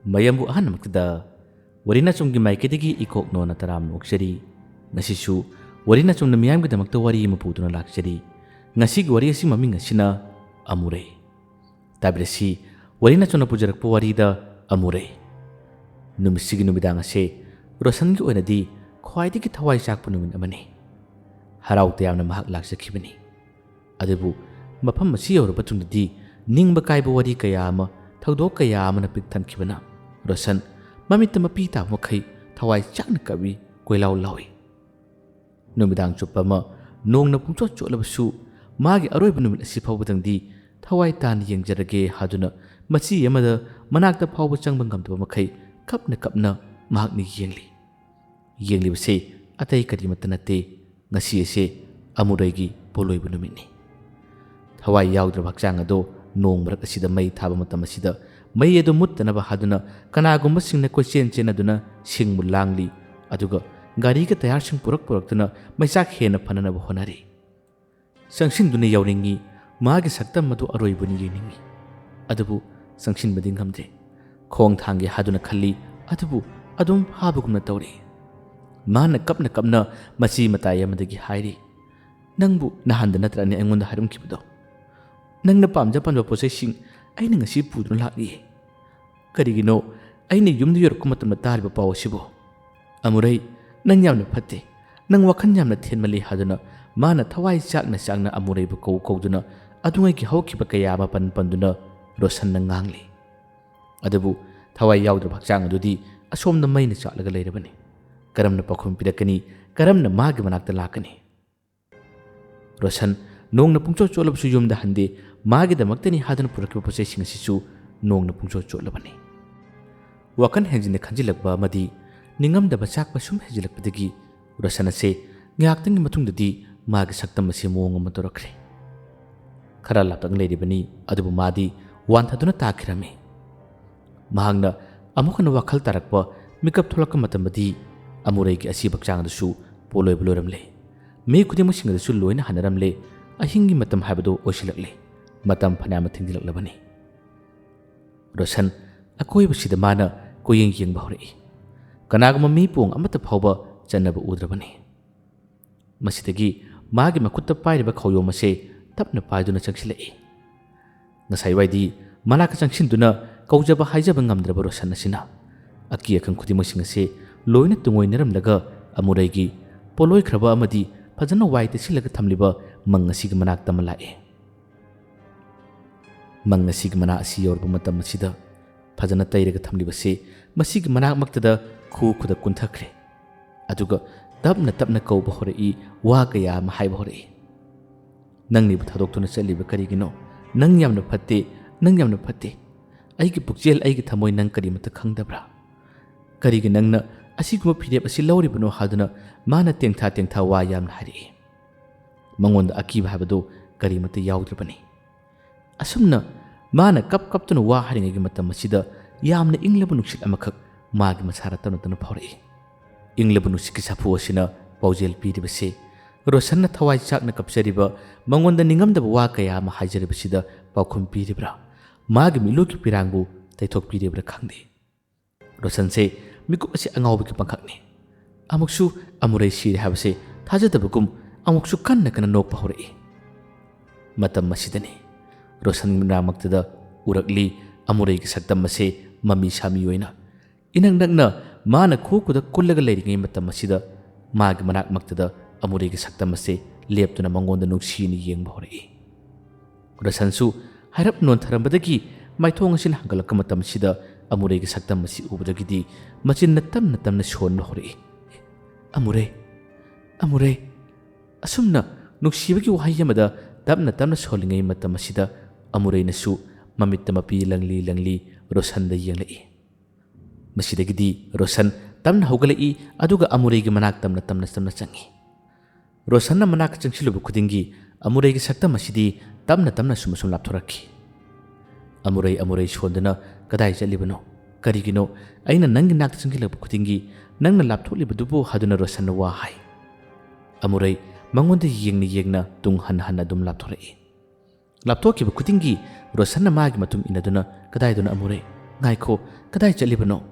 mayambu ahanmaktada warina chumgi maikidigi ikok nona taram noksari ngasisu warina chumna miyamgidamakta wari ama puduna laksari ngasigi wari asi maming asina Amuray tabirasi warina chumna pujarakpa warida Amuray numisigi numidang ase Roshangi oinadi khwaidigi thawai chakpa numin amani harau tayamna mahak laksakibani adubu mafam asi yoraba tungdadi ningba kaiba wari kaya ama thawdok kaya amana pikthankibana Roshan mamita mapi ta makai thawai chakna kabi koilau lawi numidang chupama nongna pungcho cholabasu magi aroiba numit asi phawbadangdi thawai tan yengjarage haduna machi yamada manakta phawba changba ngamdaba makai kapna mahakni yengli base atai karimata nate ngasi ase Amuraygi poloiba numitni thawai yaudra bakchang ado nong marak asida mai thaba matam asida mai ado muttanaba haduna kanagumba singna kochen aduna singmu langli aduga gari ka tayar sing purak-puraktuna maisak hena phananaba honari sangsinduna yauringi magi saktam madu aroibuni yeningi adubu sangsinbadi ngamde khong thangi haduna khalli adubu adum habugumna tawri mana kapna machi matai amadagi hairi nangbu nahanda natrani aingonda harum kibdo nangna pamja panba posesing aina ngasi puduna lakli karigino aina yumdu yorku matamna tariba pawasibo Amuray nang yamna phatte nang wakhan yamna thenmali haduna mana thawai chakna Amuray bu kowduna adungai ki hawkiba kaya ma panduna Roshan na ngangli adubu thawai yaudra bakchang adudi asomna maina chatlaga leirabani karamna pakhum pirakani karamna magi manakta lakani Roshan nongna pungcho cholabsu yumda hande magi damaktani haduna purakiba posesing asisu nongna pungcho cholabani wakan henjine khanjilakba amadi ningamdaba chakpa sum henjilakpadagi Roshan ase ngaktangi matungdadi magi saktam ase mowong ama torakre khara laptang leiribani adubu madi wanthaduna takhirami mahangna amukana wakhal tarakpa mikap tholakka matambadi Amuraygi asi bakchangdasu poloiba loramle me khudimasingsingdasu loina hanaramle ahingi matam habado osilakle matam phanama thingdilaklabani Roshan akoibasida mana koyeng yengba horai kanaguma mi pong amata phawba chanaba udrabani masidagi magi makutta pairiba khoyom ase tapna paiduna changsilai ngasai waidi manaka changsinduna kaujaba haijaba ngamdraba Roshan asina aki akhang khudimasing ase loina tungoinaramlaga Amuraygi poloi khraba amadi fajana waite silaga thamliba mangasiga manakta malae mangasiga mana asi yorba matam asida fajana tairaga thamlibase masigi manak maktada khuda kunthakre aduga tapna kauba horai wa kaya ma haiba horai nangni bu thadoktuna chaliba karigino nang yamna phatte aigi pukjel aigi thamoi nang karimata khangdabra karigi nangna asiguma phirep asi lawribano haduna mana tengtha wa yamna hari mangonda akiba habado karimata yaudrabani asumna mana kaptuna wa haringagi matam asida yamna inglaba nuksit amakak magi masara tanu phaurai inglaba nuksit ki sapu asina paujel piribase Roshanna thawai chakna kapsariba mangonda ningamdaba wa kaya ma haijaribasida paukhum piribra magi miluki pirangbu taithok piribra khangde Roshan se mikup asi angawbi ki pangkhakni amuksu Amuray siri habase thajadabagum amuksu kanna nokpa horai matam masidani Roshan namaktada urakli Amuraygi saktam ase mami sami oina inang nagna mana khokuda kullaga leiringai matam asida magi manak maktada Amuraygi saktam ase leptuna mangonda nuksini yengba horai Roshan su hairap non tharambadagi maithong asin hangalakka matam asida Amuraygi saktam asi ubadagidi machin tamna shonna horai Amuray asumna nuksibagi wahai yamada tamna solingai matam asida Amuray nasu mamitta mapi langli Roshan da yenglai masidagidi Roshan tamna hogalai aduga Amuraygi manak tamna changi Roshan na manak changsilubu khudingi Amuraygi saktam asidi tamna sum lapthorakki Amuray shondana kadai chalibano karigino aina nangi nak changsilubu khudingi nangna laptholibadubu haduna Roshan na wa hai Amuray mangonda yengna tung han dum lapthorai lapthoki bu khudingi Roshan na magi matum inaduna kadai duna Amuray Ngaiko, kadai chalibano.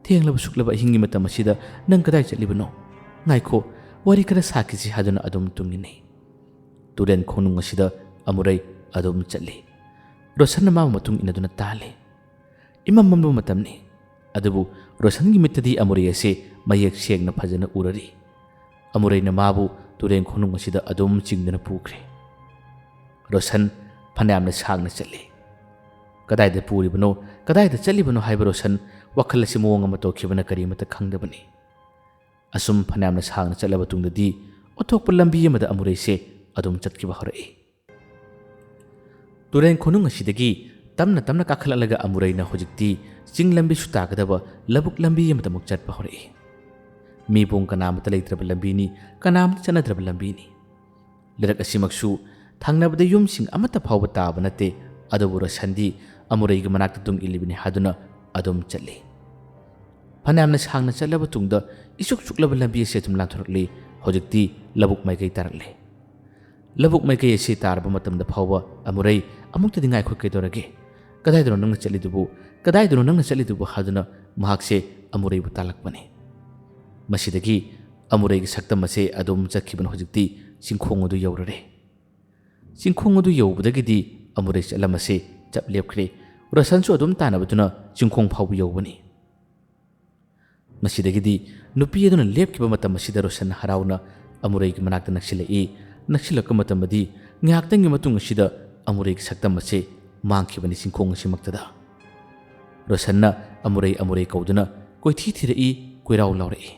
Thienglaba suklaba hingi matam asida nang kadai chalibano. Ngaiko, wari kada sakisi haduna adum tungini. Turen khonung asida amurai adum chali. Rosan na mama matung inaduna tali. Imam mambo matamni. Adabu Rosan gi mitadi amurai ase mayak siag na phajana urari. Amurai na mabu turen khonung asida adum chingdana pukre. Rosan phanam na sang na chali. Kadai da puri bano, kadai da chali bano hai Rosan wakal si muang ama tokibana kari mata khangdabani. Asum phanam na sang na chalaba tungdadi othok lambi amada amurai se adum chatkiba horai. Turen khonung asidagi tamna kakhalalaga amurai na hojikti ching lambi sutagadaba labuk lambi amada muk chatpa horai. Mi pung kanamata leitraba lambi ni kanamata chanadraba lambi ni. Lirak asimaksu thangnabada yumsing amata phawba taba nate adabu Rosandi amurai ga manakta tung ilibini haduna adum chali. Phanamna sangna chalaba tungda isuk suklaba lambi ase tum lanthorli hojikti labuk mai kai tarakle. Labuk mai kai ase tarba matamda phawba amurai amukta dingai khoi kaidorage. Kadai dono nangna chalidubu, kadai dono nangna chalidubu haduna mahakse amurai bu talakpani. Masidagi amurai gi saktam ase adum chakhiban hojikti singkhong adu yaurare. Singkhong adu yaubadagidi amurai chalam ase chap lepkhre. Rosan su adum tanabaduna singkhong phawbu yaubani. Masidagidi nupi aduna lepkiba matam asida Rosan harauna amurai gi manakta naksilai. Naksilaka matamadi ngaktangi matung asida amurai gi saktam ase mangkhibani singkhong asimaktada. Rosanna amurai kauduna koithi thirai koirau laurai.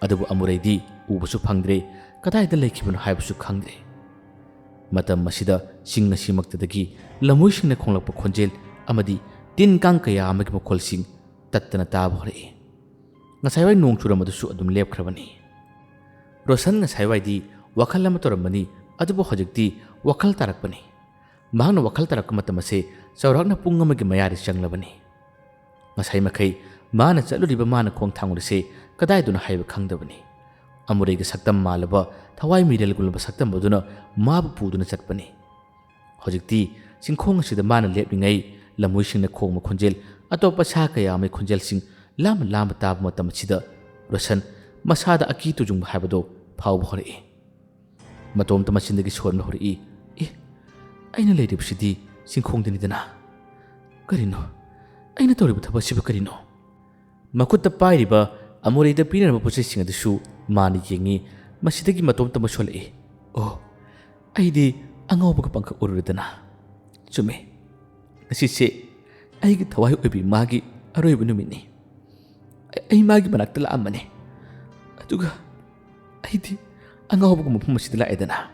Adabu amurai di ubasu phangdre kadai da lekhibano haibasu khangdre. Matam masida sing asimaktadagi lamui singna khonglakpa khonjel amadi tin kang kaya amagi makhol sing tattana taba horai. Ngasaiwai nong churamadusu adum lepkhrabani. Rosan ngasaiwai di wakal ama toramani adubu hojikti wakal tarakpani. Mahangna wakal tarakka matam ase chaurakna pung amagi mayari changlabani. Ngasai makai mana chaluriba mana khong thangurise kadai duna haiba khangdabani. Amurai ga saktam malaba thawai midel gulba saktam baduna mabu puduna chatpani. Hojikti singkhong asida mana lepningai lamui singna khong khonjel atopa sa kaya amai khonjel sing lama tab matam asida Rosan masada aki tujung haibado phawba horai. Matom tamasindagi sorna horai. Aina leiribsidi singkhongdanidana. Karino? Aina toriba thabasiba karino? Makutta pairiba amurai da pinaraba posai sing adasu mani yengi masidagi matom tamasolai. Oh, aidi angawbaga pangkak ururidana. Chume. Nasise aigi thawai oibi magi aroiba numini. Ai magi manakta laamane. Aduga aidi angawbaga mafum asida laedana.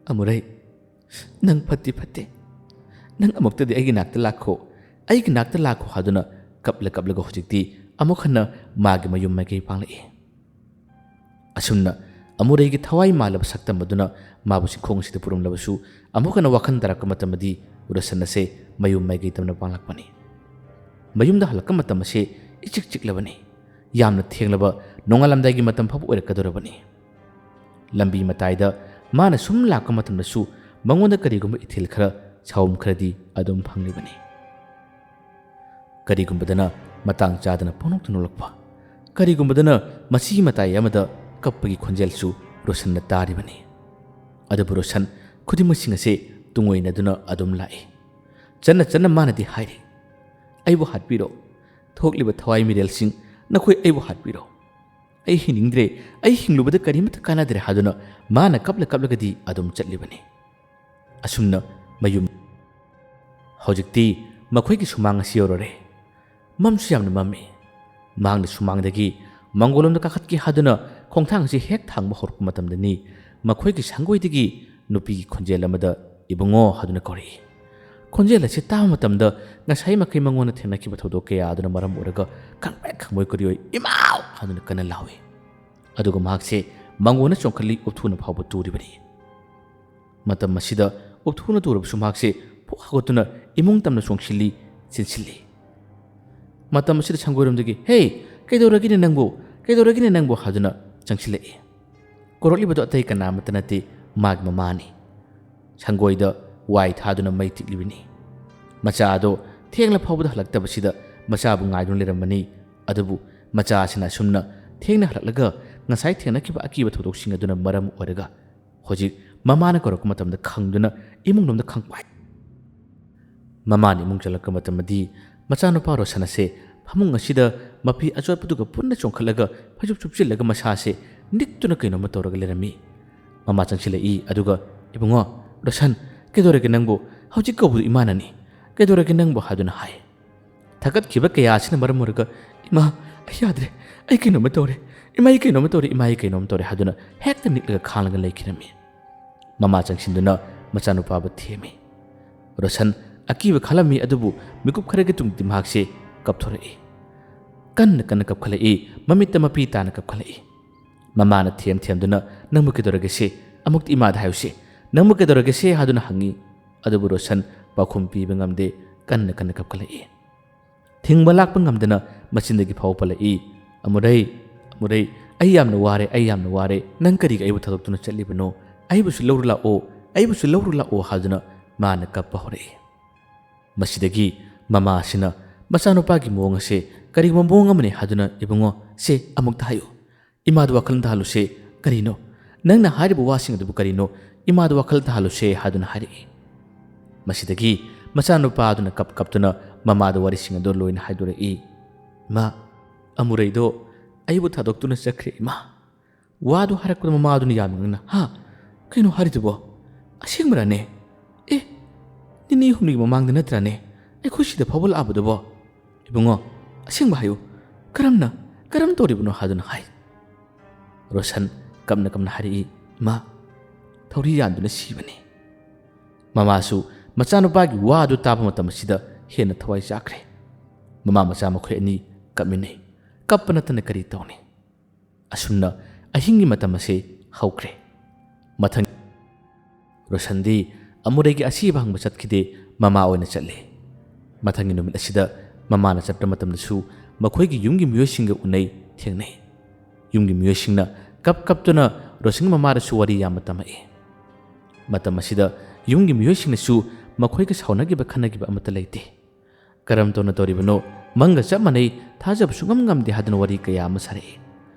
Amurai nang phatti nang amuktadi aigi nakta lakho haduna kapla go hojikti amukhana magi mayum mai kai panglai. Asumna amurai gi thawai malaba saktam maduna mabu singkhong sida purum labasu amukhana wakhan darakka matamadi Rosan ase mayum mai kai tamna panglakpani. Mayum da halakka matam ase ichik labani. Yamna thenglaba nongalamdai gi matam phabu oirakadorabani. Lambi mataida mana sum lakka matamdasu mangonda karigumba ithil khara chawum kharadi adum phanglibani. Karigumbadana matang chadana ponok tunulakpa. Karigumbadana masi matai amada kappagi khonjelsu Rosan na taribani. Adabu Rosan khudimasing ase tungoina duna adum lai. Channa manadi hairi. Aibu hatpiro. Thokliba thawai mirel sing nakhoi aibu hatpiro. Ai hiningdre ai hinglubada karimata kanadre haduna mana kapla gadi adum chatlibani. Asumna mayum hojikti makhoi ki sumang asiorore. Mamsu yamna mami. Mangna sumangdagi mangolomda kakhatki haduna khongthang si hek thangba horpa matamdani makhoi ki sanggoidagi nupi khonjel amada ibungo haduna kori. Khonjel ase tama matamda ngasai makai mangona thengnakiba thodok kaya aduna maram oraga kangpek khangmoi korioi imau haduna kana lawi. Aduga mahakse mangona chongkhali upthuna phawba turibani. Matam masida upthuna turabsu mahakse phokagotuna imung tamna chongsilli chinsilli. Matam masida sanggoiramdagi hey kaidoragine nangbo haduna changsilai. Koroklibado atai kana matanati mag mamani. Sanggoida wai thaduna mai tiklibini. Machado ꯊꯦꯡꯂ ꯐꯥꯎꯕꯗ ꯍꯜꯂꯛꯇꯕꯁꯤꯗ ꯃꯆꯥꯕꯨ ꯉꯥꯏꯗꯨꯅ ꯂꯩꯔꯝꯕꯅꯤ ꯑꯗꯨꯕꯨ ꯃꯆꯥꯁꯤꯅ ꯑꯁꯨꯝꯅ ꯊꯦꯡꯅ ꯍꯜꯂꯛꯂꯒ ꯉꯁꯥꯏ ꯊꯦꯡꯅꯈꯤꯕ ꯑꯀꯤꯕ ꯊꯧꯗꯣꯛꯁꯤꯡ ꯑꯗꯨꯅ ꯃꯔꯝ ꯑꯣꯏꯔꯒ ꯍꯧꯖꯤꯛ ꯃꯃꯥꯅ ꯀꯧꯔꯛꯄ ꯃꯇꯝꯗ ꯈꯪꯗꯨꯅ ꯏꯃꯨꯡꯂꯣꯝꯗ ꯈꯪꯄꯥꯏ ꯃꯃꯥꯅ ꯏꯃꯨꯡ ꯆꯠꯂꯛꯄ ꯃꯇꯝꯗꯤ ꯃꯆꯥꯅꯨꯄꯥ ꯔꯣꯁꯟ ꯑꯁꯦ ꯐꯃꯨꯡ ꯑꯁꯤꯗ ꯃꯄꯤ ꯑꯆꯣꯠꯄꯗꯨꯒ ꯄꯨꯟꯅ ꯆꯣꯡꯈꯠꯂꯒ ꯐꯩꯖꯨꯞ ꯆꯨꯞꯆꯤꯜꯂꯒ ꯃꯁꯥꯁꯦ ꯅꯤꯛꯇꯨꯅ ꯀꯩꯅꯣꯝꯃ ꯇꯧꯔꯒ ꯂꯩꯔꯝꯃꯤ ꯃꯃꯥ ꯆꯪꯁꯤꯜꯂꯛꯏ ꯑꯗꯨꯒ ꯏꯕꯨꯡꯉꯣ ꯔꯣꯁꯟ ꯀꯩꯗꯧꯔꯒꯦ ꯅꯪꯕꯨ ꯍꯧꯖꯤꯛ ꯀꯧꯕꯗꯨ ꯏꯃꯥꯅꯅꯤ ꯀꯩꯗꯧꯔꯒꯦ ꯅꯪꯕꯨ ꯍꯥꯏꯗꯨꯅ ꯍꯥꯏ ꯊꯀꯠꯈꯤꯕ ꯀꯌꯥ ꯑꯁꯤꯅ ꯃꯔꯝ ꯑꯣꯏꯔꯒ ꯏꯃꯥ ꯑꯩ ꯌꯥꯗ꯭ꯔꯦ ꯑꯩ ꯀꯩꯅꯣꯝꯃ ꯇꯧꯔꯦ ꯏꯃꯥ ꯑꯩ ꯀꯩꯅꯣꯝꯃ ꯇꯧꯔꯦ ꯏꯃꯥ ꯑꯩ ꯀꯩꯅꯣꯝꯃ ꯇꯧꯔꯦ ꯍꯥꯏꯗꯨꯅ ꯍꯦꯛꯇ ꯅꯤꯛꯂꯒ ꯈꯥꯡꯂꯒ ꯂꯩꯈꯤꯔꯝꯃꯤ ꯃꯃꯥ ꯆꯪꯁꯤꯟꯗꯨꯅ ꯃꯆꯥꯅꯨꯄꯥꯕꯨ ꯊꯦꯝꯃꯤ ꯔꯣꯁꯟ ꯑꯀꯤꯕ ꯈꯜꯂꯝꯃꯤ ꯑꯗꯨꯕꯨ ꯃꯤꯀꯨꯞ ꯈꯔꯒꯤ ꯇꯨꯡꯗꯤ ꯃꯍꯥꯛꯁꯦ ꯀꯞꯊꯣꯔꯛꯏ ꯀꯟꯅ ꯀꯟꯅ ꯀꯞꯈꯠꯂꯛꯏ ꯃꯃꯤꯠꯇ ꯃꯄꯤ ꯇꯥꯅ ꯀꯞꯈꯠꯂꯛꯏ ꯃꯃꯥꯅ ꯊꯦꯝꯗꯨꯅ ꯅꯪꯕꯨ ꯀꯩꯗꯧꯔꯒꯦꯁꯦ ꯑꯃꯨꯛꯇ ꯏꯃꯥꯗ ꯍꯥꯏꯌꯨꯁꯦ ꯅꯪꯕꯨ ꯀꯩꯗꯧꯔꯒꯦꯁꯦ ꯍꯥꯏꯗꯨꯅ ꯍꯪꯉꯤ ꯑꯗꯨꯕꯨ ꯔꯣꯁꯟ ꯄꯥꯎꯈꯨꯝ ꯄꯤꯕ ꯉꯝꯗꯦ ꯀꯟꯅ ꯀꯟꯅ ꯀꯞꯈꯠꯂꯛꯏ ꯊꯤꯡꯕ ꯂꯥꯛꯄ ꯉꯝꯗꯅ ꯃꯆꯤꯟꯗꯒꯤ ꯐꯥꯎ ꯄꯜꯂꯛꯏ ꯑꯃꯨꯔꯩ ꯑꯃꯨꯔꯩ ꯑꯩ ꯌꯥꯝꯅ ꯋꯥꯔꯦ ꯅꯪ ꯀꯔꯤꯒꯤ ꯑꯩꯕꯨ ꯊꯥꯗꯣꯛꯇꯨꯅ ꯆꯠꯂꯤꯕꯅꯣ ꯑꯩꯕꯨꯁꯨ ꯂꯧꯔꯨ ꯂꯥꯛꯑꯣ ꯍꯥꯏꯗꯨꯅ ꯃꯥꯅ ꯀꯞꯄ ꯍꯧꯔꯛꯏ ꯃꯁꯤꯗꯒꯤ ꯃꯃꯥ ꯑꯁꯤꯅ ꯃꯆꯥꯅꯨꯄꯥꯒꯤ ꯃꯑꯣꯡ ꯑꯁꯦ ꯀꯔꯤꯒꯨꯝꯕ ꯃꯑꯣꯡ ꯑꯃꯅꯤ ꯍꯥꯏꯗꯨꯅ ꯏꯕꯨꯡꯉꯣ ꯁꯦ ꯑꯃꯨꯛꯇ ꯍꯥꯏꯌꯨ ꯏꯃꯥꯗ ꯋꯥꯈꯜ ꯇꯥꯍꯜꯂꯨꯁꯦ ꯀꯔꯤꯅꯣ ꯅꯪꯅ ꯍꯥꯏꯔꯤꯕ ꯋꯥꯁꯤꯡ ꯑꯗꯨꯕꯨ ꯀꯔꯤꯅೋ ꯏꯃꯥꯗ ꯋꯥꯈꯜ ꯇꯥꯍꯜꯂꯨꯁꯦ ꯍꯥꯏꯗꯨꯅ ꯍꯥꯏꯔꯛꯏ ꯃꯁꯤꯗꯒꯤ ꯃꯆꯥꯅꯨꯄꯥ ꯑꯗꯨꯅ ꯀꯞꯇꯨꯅ ꯃꯃꯥꯗ ꯋꯥꯔꯤꯁꯤꯡ ꯑꯗꯨ ꯂꯣꯏꯅ ꯍꯥꯏꯗꯣꯔꯛꯏ ꯏꯃꯥ ꯑꯃꯨꯔꯩꯗꯣ ꯑꯩꯕꯨ ꯊꯥꯗꯣꯛꯇꯨꯅ ꯆꯠꯈ꯭ꯔꯦ ꯏꯃꯥ ꯋꯥꯗꯨ ꯍꯥꯏꯔꯛꯄꯗ ꯃꯃꯥ ꯑꯗꯨꯅ ꯌꯥꯝꯅ ꯉꯛꯅ ꯀꯩꯅꯣ ꯍꯥꯏꯔꯤꯗꯨꯕꯣ ꯑꯁꯦꯡꯕꯔꯅꯦ ꯅꯤꯅꯤ ꯍꯨꯝꯅꯤꯒꯤ ꯃꯃꯥꯡꯗ ꯅꯠꯇ꯭ꯔꯅꯦ ꯑꯩꯈꯣꯏ ꯁꯤꯗ ꯐꯥꯎꯕ ꯂꯥꯛꯑꯕꯗꯨꯕꯣ ꯏꯕꯨꯡꯉꯣ ꯑꯁꯦꯡꯕ ꯍꯥꯏꯌꯨ ꯀꯔꯝ ꯇꯧꯔꯤꯕꯅꯣ ꯍꯥꯏꯗꯨꯅ ꯍꯥꯏ ꯔꯣꯁꯟ ꯀꯞꯅ ꯍꯥꯏꯔꯛꯏ ꯏꯃꯥ ꯊꯧꯔꯤ ꯌꯥꯟꯗꯨꯅ ꯁꯤꯕꯅꯤ ꯃꯃꯥꯁꯨ ꯃꯆꯥꯅꯨꯄꯥꯒꯤ ꯋꯥ ꯑꯗꯨ ꯇꯥꯕ ꯃꯇꯝ ꯑꯁꯤꯗ ꯍꯦꯟꯅ ꯊꯋꯥꯏ ꯆꯥꯛꯈ꯭ꯔꯦ ꯃꯃꯥ ꯃꯆꯥ ꯃꯈꯣꯏ ꯑꯅꯤ ꯀꯞꯃꯤꯟꯅꯩ ꯀꯞꯄ ꯅꯠꯇꯅ ꯀꯔꯤ ꯇꯧꯅꯤ ꯑꯁꯨꯝꯅ ꯑꯍꯤꯡꯒꯤ ꯃꯇꯝ ꯑꯁꯤ ꯍꯧꯈ꯭ꯔꯦ ꯃꯊꯪ ꯔꯣꯁꯟꯗꯤ ꯑꯃꯨꯔꯩꯒꯤ ꯑꯁꯤꯕ ꯍꯪꯕ ꯆꯠꯈꯤꯗꯦ ꯃꯃꯥ ꯑꯣꯏꯅ ꯆꯠꯂꯦ ꯃꯊꯪꯒꯤ ꯅꯨꯃꯤꯠ ꯑꯁꯤꯗ ꯃꯃꯥꯅ ꯆꯠꯄ ꯃꯇꯝꯗꯁꯨ ꯃꯈꯣꯏꯒꯤ ꯌꯨꯝꯒꯤ ꯃꯤꯑꯣꯏꯁꯤꯡꯒ ꯎꯅꯩ ꯊꯦꯡꯅꯩ ꯌꯨꯝꯒꯤ ꯃꯤꯑꯣꯏꯁꯤꯡꯅ ꯀꯞꯇꯨꯅ ꯔꯣꯁꯟꯒꯤ ꯃꯃꯥꯗꯁꯨ ꯋꯥꯔꯤ ꯌꯥꯝꯅ ꯇꯝꯃꯛꯏ ꯃꯇꯝ ꯑꯁꯤꯗ ꯌꯨꯝꯒꯤ ꯃꯤꯑꯣꯏꯁꯤꯡꯅꯁꯨ ꯃꯈꯣꯏꯒ ꯁꯥꯎꯅꯈꯤꯕ ꯈꯟꯅꯈꯤꯕ ꯑꯃꯠꯇ ꯂꯩꯇꯦ ꯀꯔꯝ ꯇꯧꯅ ꯇꯧꯔꯤꯕꯅꯣ ꯃꯪꯒ ꯆꯞ ꯃꯥꯟꯅꯩ ꯊꯥꯖꯕ ꯁꯨꯡꯉꯝ ꯉꯝꯗꯦ ꯍꯥꯏꯗꯨꯅ ꯋꯥꯔꯤ ꯀꯌꯥ ꯑꯃ ꯁꯥꯔꯛꯏ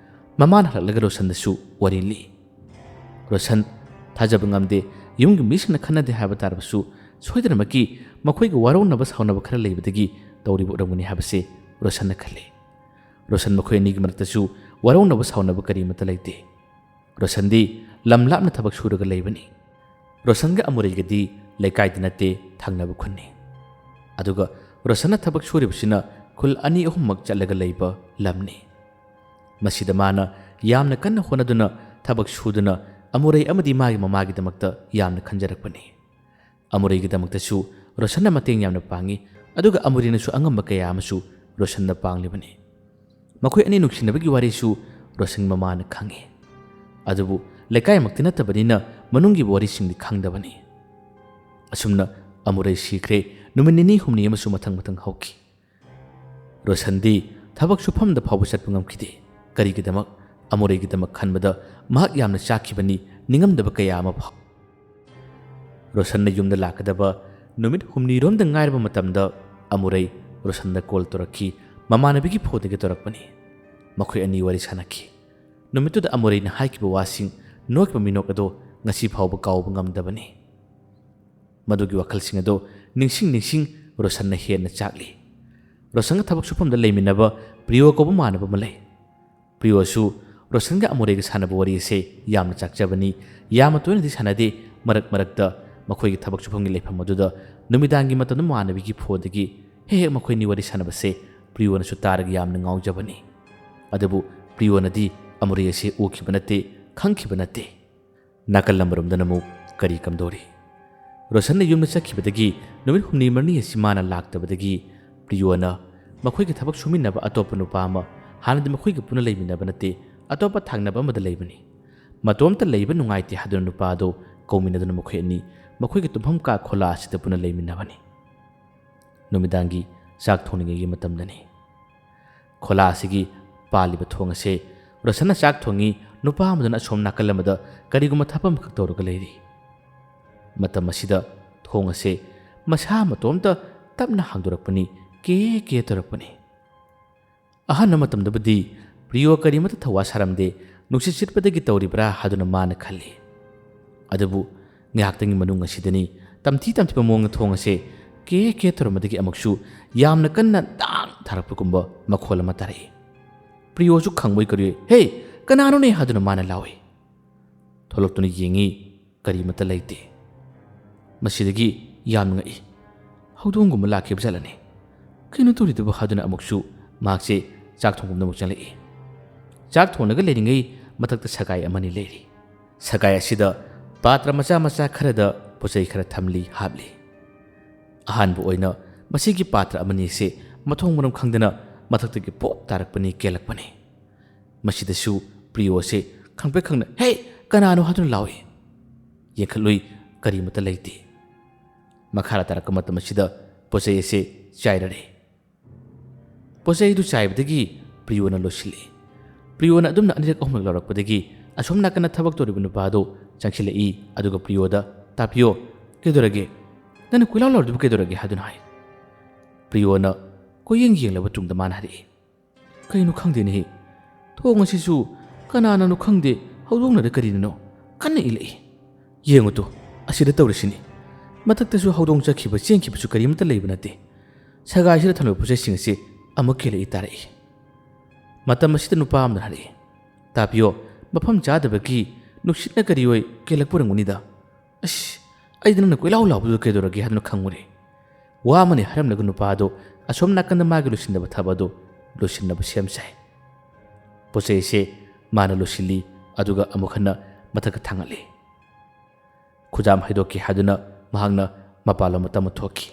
ꯃꯃꯥꯅ ꯍꯜꯂꯛꯂꯒ ꯔꯣꯁꯟꯗꯁꯨ ꯋꯥꯔꯤ ꯂꯤ ꯔꯣꯁꯟ ꯊꯥꯖꯕ ꯉꯝꯗꯦ ꯌꯨꯝꯒꯤ ꯃꯤꯁꯤꯡꯅ ꯈꯟꯅꯗꯦ ꯍꯥꯏꯕ ꯇꯥꯔꯕꯁꯨ ꯁꯣꯏꯗꯅꯃꯛꯀꯤ ꯃꯈꯣꯏꯒ ꯋꯥꯔꯧꯅꯕ ꯁꯥꯎꯅꯕ ꯈꯔ ꯂꯩꯕꯗꯒꯤ ꯇꯧꯔꯤꯕ ꯑꯣꯏꯔꯝꯒꯅꯤ ꯍꯥꯏꯕꯁꯦ ꯔꯣꯁꯟꯅ ꯈꯜꯂꯤ ꯔꯣꯁꯟ ꯃꯈꯣꯏ ꯑꯅꯤꯒꯤ ꯃꯔꯛꯇꯁꯨ ꯋꯥꯔꯧꯅꯕ ꯁꯥꯎꯅꯕ ꯀꯔꯤꯃꯠꯇ ꯂꯩꯇꯦ ꯔꯣꯁꯟꯗꯤ ꯂꯝ ꯂꯥꯞꯅ ꯊꯕꯛ ꯁꯨꯔꯒ ꯂꯩꯕꯅꯤ ꯔꯣꯁꯟꯒ ꯑꯃꯨꯔꯩꯒꯗꯤ ꯂꯩꯀꯥꯏꯗ ꯅꯠꯇꯦ ꯊꯪꯅꯕ ꯈꯨꯟꯅꯤ ꯑꯗꯨꯒ ꯔꯣꯁꯟꯅ ꯊꯕꯛ ꯁꯨꯔꯤꯕꯁꯤꯅ ꯈꯨꯜ ꯑꯅꯤ ꯑꯍꯨꯝꯃꯛ ꯆꯠꯂꯒ ꯂꯩꯕ ꯂꯝꯅꯤ ꯃꯁꯤꯗ ꯃꯥꯅ ꯌꯥꯝꯅ ꯀꯟꯅ ꯍꯣꯠꯅꯗꯨꯅ ꯊꯕꯛ ꯁꯨꯗꯨꯅ ꯑꯃꯨꯔꯩ ꯑꯃꯗꯤ ꯃꯥꯒꯤ ꯃꯃꯥꯒꯤꯗꯃꯛꯇ ꯌꯥꯝꯅ ꯈꯟꯖꯔꯛꯄꯅꯤ ꯑꯃꯨꯔꯩꯒꯤꯗꯃꯛꯇꯁꯨ ꯔꯣꯁꯟꯅ ꯃꯇꯦꯡ ꯌꯥꯝꯅ ꯄꯥꯡꯉꯤ ꯑꯗꯨꯒ ꯑꯃꯨꯔꯩꯅꯁꯨ ꯑꯉꯝꯕ ꯀꯌꯥ ꯑꯃꯁꯨ ꯔꯣꯁꯟꯅ ꯄꯥꯡꯂꯤꯕꯅꯤ ꯃꯈꯣꯏ ꯑꯅꯤ ꯅꯨꯡꯁꯤꯅꯕꯒꯤ ꯋꯥꯔꯤꯁꯨ ꯔꯣꯁꯟ ꯃꯃꯥꯅ ꯈꯪꯉꯤ ꯑꯗꯨꯕꯨ ꯂꯩꯀꯥꯏꯃꯛꯇꯤ ꯅꯠꯇꯕꯅꯤꯅ ꯃꯅꯨꯡꯒꯤ ꯋꯥꯔꯤꯁꯤꯡꯗꯤ ꯈꯪꯗꯕꯅꯤ ꯑꯁꯨꯝꯅ ꯑꯃꯨꯔꯩ ꯁꯤꯈ꯭ꯔꯦ ꯅꯨꯃꯤꯠ ꯅꯤꯅꯤ ꯍꯨꯝꯅꯤ ꯑꯃꯁꯨ ꯃꯊꯪ ꯍꯧꯈꯤ ꯔꯣꯁꯟꯗꯤ ꯊꯕꯛ ꯁꯨꯐꯝꯗ ꯐꯥꯎꯕ ꯆꯠꯄ ꯉꯝꯈꯤꯗꯦ ꯀꯔꯤꯒꯤꯗꯃꯛ ꯑꯃꯨꯔꯩꯒꯤꯗꯃꯛ ꯈꯟꯕꯗ ꯃꯍꯥꯛ ꯌꯥꯝꯅ ꯆꯥꯛꯈꯤꯕꯅꯤ ꯅꯤꯡꯉꯝꯗꯕ ꯀꯌా ꯑꯃ ꯐꯥꯎ ꯔꯣꯁꯟꯅ ꯌꯨꯝꯗ ꯂꯥꯛꯀꯗꯕ ꯅꯨꯃꯤꯠ ꯍꯨꯝꯅꯤꯔꯣꯝꯗ ꯉꯥꯏꯔꯕ ꯃꯇꯝꯗ ꯑꯃꯨꯔꯩ ꯔꯣꯁꯟꯗ ꯀꯣꯜ ꯇꯧꯔꯛꯈꯤ ꯃꯃꯥꯟꯅꯕꯤꯒꯤ ꯐꯣꯟꯗꯒꯤ ꯇꯧꯔꯛꯄꯅꯤ ꯃꯈꯣꯏ ꯑꯅꯤ ꯋꯥꯔꯤ ꯁꯥꯟꯅꯈꯤ ꯅꯨꯃꯤꯠꯇꯨꯗ ꯑꯃꯨꯔꯩꯅ ꯍꯥꯏꯈꯤꯕ ꯋꯥꯁꯤꯡ ꯅꯣꯛꯈꯤꯕ ꯃꯤꯅꯣꯛ ꯑꯗꯣ ꯉꯁꯤ ꯐꯥꯎꯕ ꯀꯥꯎꯕ ꯉꯝꯗꯕꯅꯤ ꯃꯗꯨꯒꯤ ꯋꯥꯈꯜꯁꯤꯡ ꯑꯗꯣ ꯅꯤꯡꯁꯤꯡ ꯔꯣꯁꯟꯅ ꯍꯦꯟꯅ ꯆꯥꯛꯂꯤ ꯔꯣꯁꯟꯒ ꯊꯕꯛ ꯁꯨꯐꯝꯗ ꯂꯩꯃꯤꯟꯅꯕ ꯄ꯭ꯔꯤꯌꯣ ꯀꯧꯕ ꯃꯥꯟꯅꯕ ꯑꯃ ꯂꯩ ꯄ꯭ꯔꯤꯌꯣꯁꯨ ꯔꯣꯁꯟꯒ ꯑꯃꯨꯔꯩꯒ ꯁꯥꯟꯅꯕ ꯋꯥꯔꯤ ꯑꯁꯦ ꯌꯥꯝꯅ ꯆꯥꯛꯆꯕꯅꯤ ꯌꯥꯝꯅ ꯇꯣꯏꯅꯗꯤ ꯁꯥꯟꯅꯗꯦ ꯃꯔꯛꯇ ꯃꯈꯣꯏꯒꯤ ꯊꯕꯛ ꯁꯨꯐꯝꯒꯤ ꯂꯩꯐꯝ ꯑꯗꯨꯗ ꯅꯨꯃꯤꯗꯥꯡꯒꯤ ꯃꯇꯝꯗ ꯃꯃꯥꯟꯅꯕꯤꯒꯤ ꯐꯣꯟꯗꯒꯤ ꯍꯦꯛ ꯃꯈꯣꯏꯅꯤ ꯋꯥꯔꯤ ꯁꯥꯟꯅꯕꯁꯦ ꯄ꯭ꯔꯤꯌꯣꯅꯁꯨ ꯇꯥꯔꯒ ꯌꯥꯝꯅ ꯉꯥꯎꯖꯕꯅꯤ ꯑꯗꯨꯕꯨ ꯄ꯭ꯔꯤꯌꯣꯅꯗꯤ ꯑꯃꯨꯔꯩ ꯑꯁꯤ ꯎꯈꯤꯕ ꯅꯠꯇꯦ ꯈꯪꯈꯤꯕ ꯅꯠꯇꯦ ꯅꯥꯀꯜ ꯑꯃꯔꯣꯝꯗꯅ ꯑꯃꯨꯛ ꯀꯔꯤ ꯀꯝꯗꯧꯔꯤ ꯔꯣꯁꯟꯅ ꯌꯨꯝꯗ ꯆꯠꯈꯤꯕꯗꯒꯤ ꯅꯨꯃꯤꯠ ꯍꯨꯝꯅꯤ ꯃꯔꯤꯅꯤ ꯑꯁꯤ マナ ꯂꯥꯛꯇꯕꯗꯒꯤ ꯄ꯭ꯔꯤꯌꯣꯅ ꯃꯈꯣꯏꯒꯤ ꯊꯕꯛ ꯁꯨꯃꯤꯟꯅꯕ ꯑꯇꯣꯞꯄ ꯅꯨꯄꯥ ꯑꯃ ꯍꯥꯟꯅꯗꯤ ꯃꯈꯣꯏꯒ ꯄꯨꯟꯅ ꯂꯩꯃꯤꯟꯅꯕ ꯅꯠꯇꯦ ꯑꯇꯣꯞꯄ ꯊꯪꯅꯕ ꯑꯃꯗ ꯂꯩꯕꯅꯤ ꯃꯇꯣꯝꯇ ꯂꯩꯕ ꯅꯨꯡꯉꯥꯏꯇꯦ ꯍꯥꯏꯗꯨꯅ ꯅꯨꯄꯥ ꯑꯗꯣ ꯀꯧꯃꯤꯟꯅꯗꯨꯅ ꯃꯈꯣꯏ ꯑꯅꯤ ꯃꯈꯣꯏꯒꯤ ꯇꯨꯝꯐꯝ ꯀꯥ ꯈꯣꯂꯥ ꯑꯁꯤꯗ ꯄꯨꯟꯅ ꯂꯩꯃꯤꯟꯅꯕꯅꯤ ꯅꯨꯃꯤꯗꯥꯡꯒꯤ ꯆꯥꯛ ꯊꯣꯡꯂꯤꯉꯩꯒꯤ ꯃꯇꯝꯗꯅꯤ ꯈꯣꯂꯥ ꯑꯁꯤꯒꯤ ꯄꯥꯜꯂꯤꯕ ꯊꯣꯡ ꯑꯁꯦ ꯔꯣꯁꯟꯅ ꯆꯥꯛ ꯊꯣꯡꯉꯤ ꯅꯨꯄꯥ ꯑꯃꯗꯨꯅ ꯑꯁꯣꯝ ꯅꯥꯀꯜ ꯑꯃꯗ ꯀꯔꯤꯒꯨꯝꯕ ꯊꯕꯛ ꯑꯃꯈꯛ ꯇꯧꯔꯒ ꯂꯩꯔꯤ ꯃꯇꯝ ꯑꯁꯤꯗ ꯊꯣꯡ ꯑꯁꯦ ꯃꯁꯥ ꯃꯇꯣꯝꯇ ꯇꯞꯅ ꯍꯥꯡꯗꯣꯔꯛꯄꯅꯤ ꯀꯦ ꯇꯧꯔꯛꯄꯅꯤ ꯑꯍꯥꯟꯕ ꯃꯇꯝꯗꯕꯨꯗꯤ ꯄ꯭ꯔꯤꯌꯣ ꯀꯔꯤꯃꯠꯇ ꯊꯧꯋꯥ ꯁꯥꯔꯝꯗꯦ ꯅꯨꯡꯁꯤꯠ ꯁꯤꯠꯄꯗꯒꯤ ꯇꯧꯔꯤꯕ꯭ꯔꯥ ꯍꯥꯏꯗꯨꯅ ꯃꯥꯅ ꯈꯜꯂꯤ ꯑꯗꯨꯕꯨ ꯉꯥꯏꯍꯥꯛꯇꯪꯒꯤ ꯃꯅꯨꯡ ꯑꯁꯤꯗꯅꯤ ꯇꯝꯊꯤꯕ ꯃꯑꯣꯡꯗ ꯊꯣꯡ ꯑꯁꯦ ꯀꯦ ꯇꯧꯔꯝꯕꯗꯒꯤ ꯑꯃꯨꯛꯁꯨ ꯌꯥꯝꯅ ꯀꯟꯅ ꯗꯥꯡ ꯊꯥꯔꯛꯄꯒꯨꯝꯕ ꯃꯈꯣꯜ ꯑꯃ ꯇꯥꯔꯛꯏ ꯄ꯭ꯔꯤꯌꯣꯁꯨ ꯈꯪꯕꯣꯏ ꯀꯔꯤ ꯍꯦ ꯀꯅꯥꯅꯣꯅꯦ ꯍꯥꯏꯗꯨꯅ ꯃꯥꯅ ꯂꯥꯎꯏ ꯊꯣꯛꯂꯛꯇꯨꯅ ꯌꯦꯡꯉꯤ ꯀꯔꯤꯃꯠꯇ ꯂꯩꯇꯦ ꯃꯁꯤꯗꯒꯤ ꯌꯥꯝꯅ ꯉꯛꯏ ꯍꯧꯗꯣꯡꯒꯨꯝꯕ ꯂꯥꯛꯈꯤꯕ ꯖꯥꯠꯂꯅꯦ ꯀꯩꯅꯣ ꯇꯧꯔꯤꯗꯨꯕꯨ ꯍꯥꯏꯗꯨꯅ ꯑꯃꯨꯛꯁꯨ ꯃꯍꯥꯛꯁꯦ ꯆꯥꯛ ꯊꯣꯡꯐꯝꯗ ꯑꯃꯨꯛ ꯆꯪꯂꯛꯏ ꯆꯥꯛ ꯊꯣꯡꯂꯒ ꯂꯩꯔꯤꯉꯩ ꯃꯊꯛꯇ ꯁꯒꯥꯏ ꯑꯃꯅꯤ ꯂꯩꯔꯤ ꯁꯒꯥꯏ ꯑꯁꯤꯗ ꯄꯥꯇ꯭ꯔ ꯃꯆꯥ ꯈꯔꯗ ꯄꯣꯠꯆꯩ ꯈꯔ ꯊꯝꯂꯤ ꯍꯥꯞꯂꯤ ꯑꯍꯥꯟꯕ ꯑꯣꯏꯅ ꯃꯁꯤꯒꯤ ꯄꯥꯇ꯭ꯔ ꯑꯃꯅꯤꯁꯦ ꯃꯊꯣꯡ ꯃꯔꯝ ꯈꯪꯗꯅ ꯃꯊꯛꯇꯒꯤ ꯄꯣꯞ ꯇꯥꯔꯛꯄꯅꯤ ꯀꯦꯜꯂꯛꯄꯅꯤ ꯃꯁꯤꯗꯁꯨ ꯄ꯭ꯔꯤꯌꯣꯁꯦ ꯈꯪꯄ꯭ꯔꯦꯛ ꯈꯪꯅ ꯍꯦ ꯀꯅꯥꯅꯣ ꯍꯥꯏꯗꯨꯅ ꯂꯥꯎꯏ ꯌꯦꯡꯈꯠꯂꯨꯏ ꯀꯔꯤꯃꯠꯇ ꯂꯩꯇꯦ ꯃꯈꯥꯗ ꯇꯥꯔꯛꯄ ꯃꯇꯝ ꯑꯁꯤꯗ ꯄꯣꯠꯆꯩ ꯑꯁꯦ ꯆꯥꯏꯔꯔꯦ ꯄꯣꯠꯆꯩ ꯑꯗꯨ ꯆꯥꯏꯕꯗꯒꯤ ꯄ꯭ꯔꯤꯌꯣꯅ ꯂꯣꯠꯁꯤꯜꯂꯤ ꯄ꯭ꯔꯤꯌꯣꯅ ꯑꯗꯨꯝꯅ ꯑꯅꯤꯔꯛ ꯑꯍꯨꯝꯂꯛ ꯂꯧꯔꯛꯄꯗꯒꯤ ꯑꯁꯣꯝ ꯅꯥꯀꯟꯗ ꯊꯕꯛ ꯇꯧꯔꯤꯕ ꯅꯨꯄꯥꯗꯣ ꯆꯪꯁꯤꯜꯂꯛꯏ ꯑꯗꯨꯒ ꯄ꯭ꯔꯤꯌꯣꯗ ꯇꯥꯄꯤꯌꯣ ꯀꯩꯗꯧꯔꯒꯦ ꯅꯪꯅ ꯀꯣꯏꯂꯥꯎ ꯂꯥꯎꯔꯤꯗꯨꯕꯨ ꯀꯩꯗꯧꯔꯒꯦ ꯍꯥꯏꯗꯨꯅ ꯍꯥꯏ ꯄ꯭ꯔꯤꯌꯣꯅ ꯌꯦꯡꯂꯕ ꯇꯨꯡꯗ ꯃꯥꯅ ꯍꯥꯏꯔꯛꯏ ꯀꯩꯅꯣ ꯈꯪꯗꯦꯅꯦꯍꯦ ꯊꯣꯡ ꯑꯁꯤꯁꯨ ꯀꯅꯥꯅꯅꯣ ꯈꯪꯗꯦ ꯍꯧꯗꯣꯡꯅꯔ ꯀꯔꯤꯅꯅꯣ ꯀꯟꯅ ꯏꯜꯂꯛꯏ ꯌꯦꯡꯉꯨꯇꯨ ꯑꯁꯤꯗ ꯇꯧꯔꯤꯁꯤꯅꯤ ꯃꯊꯛꯇꯁꯨ ꯍꯧꯗꯣꯡ ꯆꯠꯈꯤꯕ ꯆꯦꯟꯈꯤꯕꯁꯨ ꯀꯔꯤꯃꯠꯇ ꯂꯩꯕ ꯅꯠꯇꯦ ꯁꯒꯥꯏꯁꯤꯗ ꯊꯝꯂꯤꯕ ꯄꯣꯠꯆꯩꯁꯤꯡ ꯑꯁꯤ ꯑꯃꯨꯛ ꯀꯦꯜꯂꯛꯏ ꯇꯥꯔꯛꯏ ꯃꯇꯝ ꯑꯁꯤꯗ ꯅꯨꯄꯥ ꯑꯃꯅ ꯍꯥꯏꯔꯛꯏ ꯇꯥꯄꯤꯌꯣ ꯃꯐꯝ ꯆꯥꯗꯕꯒꯤ ꯅꯨꯡꯁꯤꯠꯅ ꯀꯔꯤ ꯑꯣꯏ ꯀꯦꯜꯂꯛꯄ ꯑꯣꯏꯔꯝꯒꯅꯤꯗ ꯑꯁ ꯑꯩꯗꯤ ꯅꯪꯅ ꯀꯣꯏꯂꯥꯎ ꯂꯥꯎꯕꯗꯨ ꯀꯩꯗꯧꯔꯒꯦ ꯍꯥꯏꯗꯨꯅ ꯈꯪꯉꯨꯔꯦ ꯋꯥ ꯑꯃꯅꯤ ꯍꯥꯏꯔꯝꯂꯒ ꯅꯨꯄꯥꯗꯣ ꯑꯁꯣꯝ ꯅꯥꯀꯟꯗ ꯃꯥꯒꯤ ꯂꯣꯏꯁꯤꯟꯅꯕ ꯊꯕꯛ ꯑꯗꯨ ꯂꯣꯏꯁꯤꯟꯅꯕ ꯁꯦꯝ ꯁꯥꯏ ꯄꯣꯠꯆꯩ ꯑꯁꯦ ꯃꯥꯅ ꯂꯣꯏꯁꯤꯜꯂꯤ ꯑꯗꯨꯒ ꯑꯃꯨꯛ ꯍꯟꯅ ꯃꯊꯛꯇ ꯊꯥꯡꯒꯠꯂꯤ ꯈꯨꯖꯥꯝ ꯍꯩꯗꯣꯛꯀꯦ ꯍꯥꯏꯗꯨꯅ ꯃꯍꯥꯛꯅ ꯃꯄꯥꯟꯂꯣꯝꯗ ꯑꯃꯨꯛ ꯊꯣꯛꯈꯤ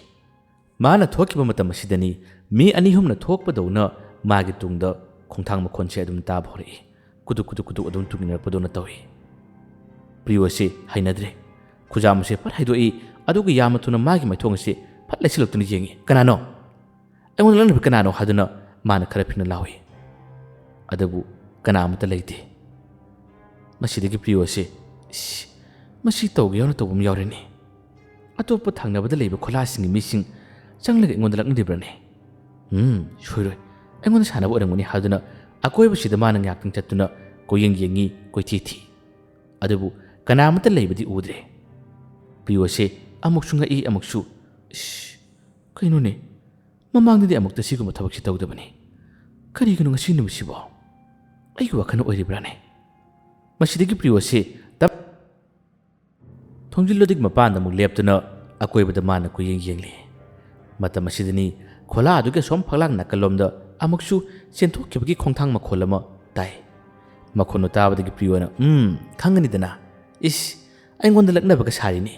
ꯃꯥꯅ ꯊꯣꯛꯈꯤꯕ ꯃꯇꯝ ꯑꯁꯤꯗꯅꯤ ꯃꯤ ꯑꯅꯤ ꯑꯍꯨꯝꯅ ꯊꯣꯛꯄꯗꯧꯅ ꯃꯥꯒꯤ ꯇꯨꯡꯗ ꯈꯣꯡꯊꯥꯡ ꯃꯈꯣꯟꯁꯦ ꯑꯗꯨꯝ ꯇꯥꯕ ꯍꯧꯔꯛꯏ ꯀꯨꯗꯨꯛ ꯑꯗꯨꯝ ꯇꯨꯡꯏꯟꯅꯔꯛꯄꯗꯧꯅ ꯇꯧꯏ ꯄ꯭ꯔꯤꯌꯣꯁꯤ ꯍꯩꯅꯗ꯭ꯔꯦ ꯈꯨꯖꯥꯝ ꯑꯁꯦ ꯐꯠ ꯍꯩꯗꯣꯛꯏ ꯑꯗꯨꯒ ꯌꯥꯝꯅ ꯊꯨꯅ ꯃꯥꯒꯤ ꯃꯥꯏꯊꯣꯡ ꯑꯁꯤ ꯐꯠ ꯂꯩꯁꯤꯜꯂꯛꯇꯨꯅ ꯌꯦꯡꯉꯤ ꯀꯅꯥꯅꯣ ꯑꯩꯉꯣꯟꯗ ꯂꯛꯅꯕ ꯀꯅꯥꯅꯣ ꯍꯥꯏꯗꯨꯅ ꯃꯥꯅ ꯈꯔ ꯐꯤꯡꯅ ꯂꯥꯎꯏ ꯑꯗꯨꯕꯨ ꯀꯅꯥ ꯑꯃꯠꯇ ꯂꯩꯇꯦ ꯃꯁꯤꯗꯒꯤ ꯄ꯭ꯔꯤꯌꯣꯁꯤ ꯃꯁꯤ ꯇꯧꯒꯦ ꯌꯥꯎꯅ ꯇꯧꯕ ꯑꯃ ꯌꯥꯎꯔꯦꯅꯦ ꯑꯇꯣꯞꯄ ꯊꯪꯅꯕꯗ ꯂꯩꯕ ꯈꯣꯂꯥꯁꯤꯡꯒꯤ ꯃꯤꯁꯤꯡ ꯆꯪꯂꯒ ꯑꯩꯉꯣꯟꯗ ꯂꯛꯅꯗꯤꯕ꯭ꯔꯅꯦ ꯁꯣꯏꯔꯣꯏ ꯑꯩꯉꯣꯟꯗ ꯁꯥꯟꯅꯕ ꯑꯣꯏꯔꯝꯒꯅꯤ ꯍꯥꯏꯗꯨꯅ ꯑꯀꯣꯏꯕꯁꯤꯗ ꯃꯥꯅ ꯉꯥꯛꯇꯪ ꯆꯠꯇꯨꯅ ꯌꯦꯡꯉꯤ ꯀꯣꯏꯊꯤ ꯊꯤ ꯑꯗꯨꯕꯨ ꯀꯅꯥꯃꯠꯇ ꯂꯩꯕꯗꯤ ꯎꯗ꯭ꯔꯦ ꯄ꯭ꯔꯤꯌꯣꯁꯦ ꯑꯃꯨꯛꯁꯨ ꯉꯛꯏ ꯑꯃꯨꯛꯁꯨ ꯀꯩꯅꯣꯅꯦ ꯃꯃꯥꯡꯗꯗꯤ ꯑꯃꯨꯛꯇ ꯁꯤꯒꯨꯝꯕ ꯊꯕꯛꯁꯤ ꯇꯧꯗꯕꯅꯤ ꯀꯔꯤꯒꯤꯅꯣ ꯉꯁꯤ ꯅꯨꯃꯤꯠꯁꯤꯕꯣ ꯑꯩꯒꯤ ꯋꯥꯈꯜ ꯑꯣꯏꯔꯤꯕ꯭ꯔꯥꯅꯦ ꯃꯁꯤꯗꯒꯤ ꯄ꯭ꯔꯤꯌꯣꯁꯦ ꯊꯣꯡꯖꯤꯜꯂꯣꯗꯒꯤ ꯃꯄꯥꯟꯗ ꯑꯃꯨꯛ ꯂꯦꯞꯇꯨꯅ ꯑꯀꯣꯏꯕꯗ ꯃꯥꯅ ꯌꯦꯡꯂꯤ ꯃꯇꯝ ꯑꯁꯤꯗꯅꯤ ꯈꯣꯂꯥ ꯑꯗꯨꯒꯤ ꯑꯁꯣꯝ ꯐꯛꯂꯥꯡ ꯅꯥꯀꯜꯂꯣꯝꯗ ꯑꯃꯨꯛꯁꯨ ꯆꯦꯟꯊꯣꯛꯈꯤꯕꯒꯤ ꯈꯣꯡꯊꯥꯡ ꯃꯈꯣꯜ ꯑꯃ ꯇꯥꯏ ꯃꯈꯣꯟꯗꯨ ꯇꯥꯕꯗꯒꯤ ꯄ꯭ꯔꯤꯌꯣꯅ ꯈꯪꯒꯅꯤꯗꯅ ꯑꯩꯉꯣꯟꯗ ꯂꯛꯅꯕꯒ ꯁꯥꯔꯤꯅꯤ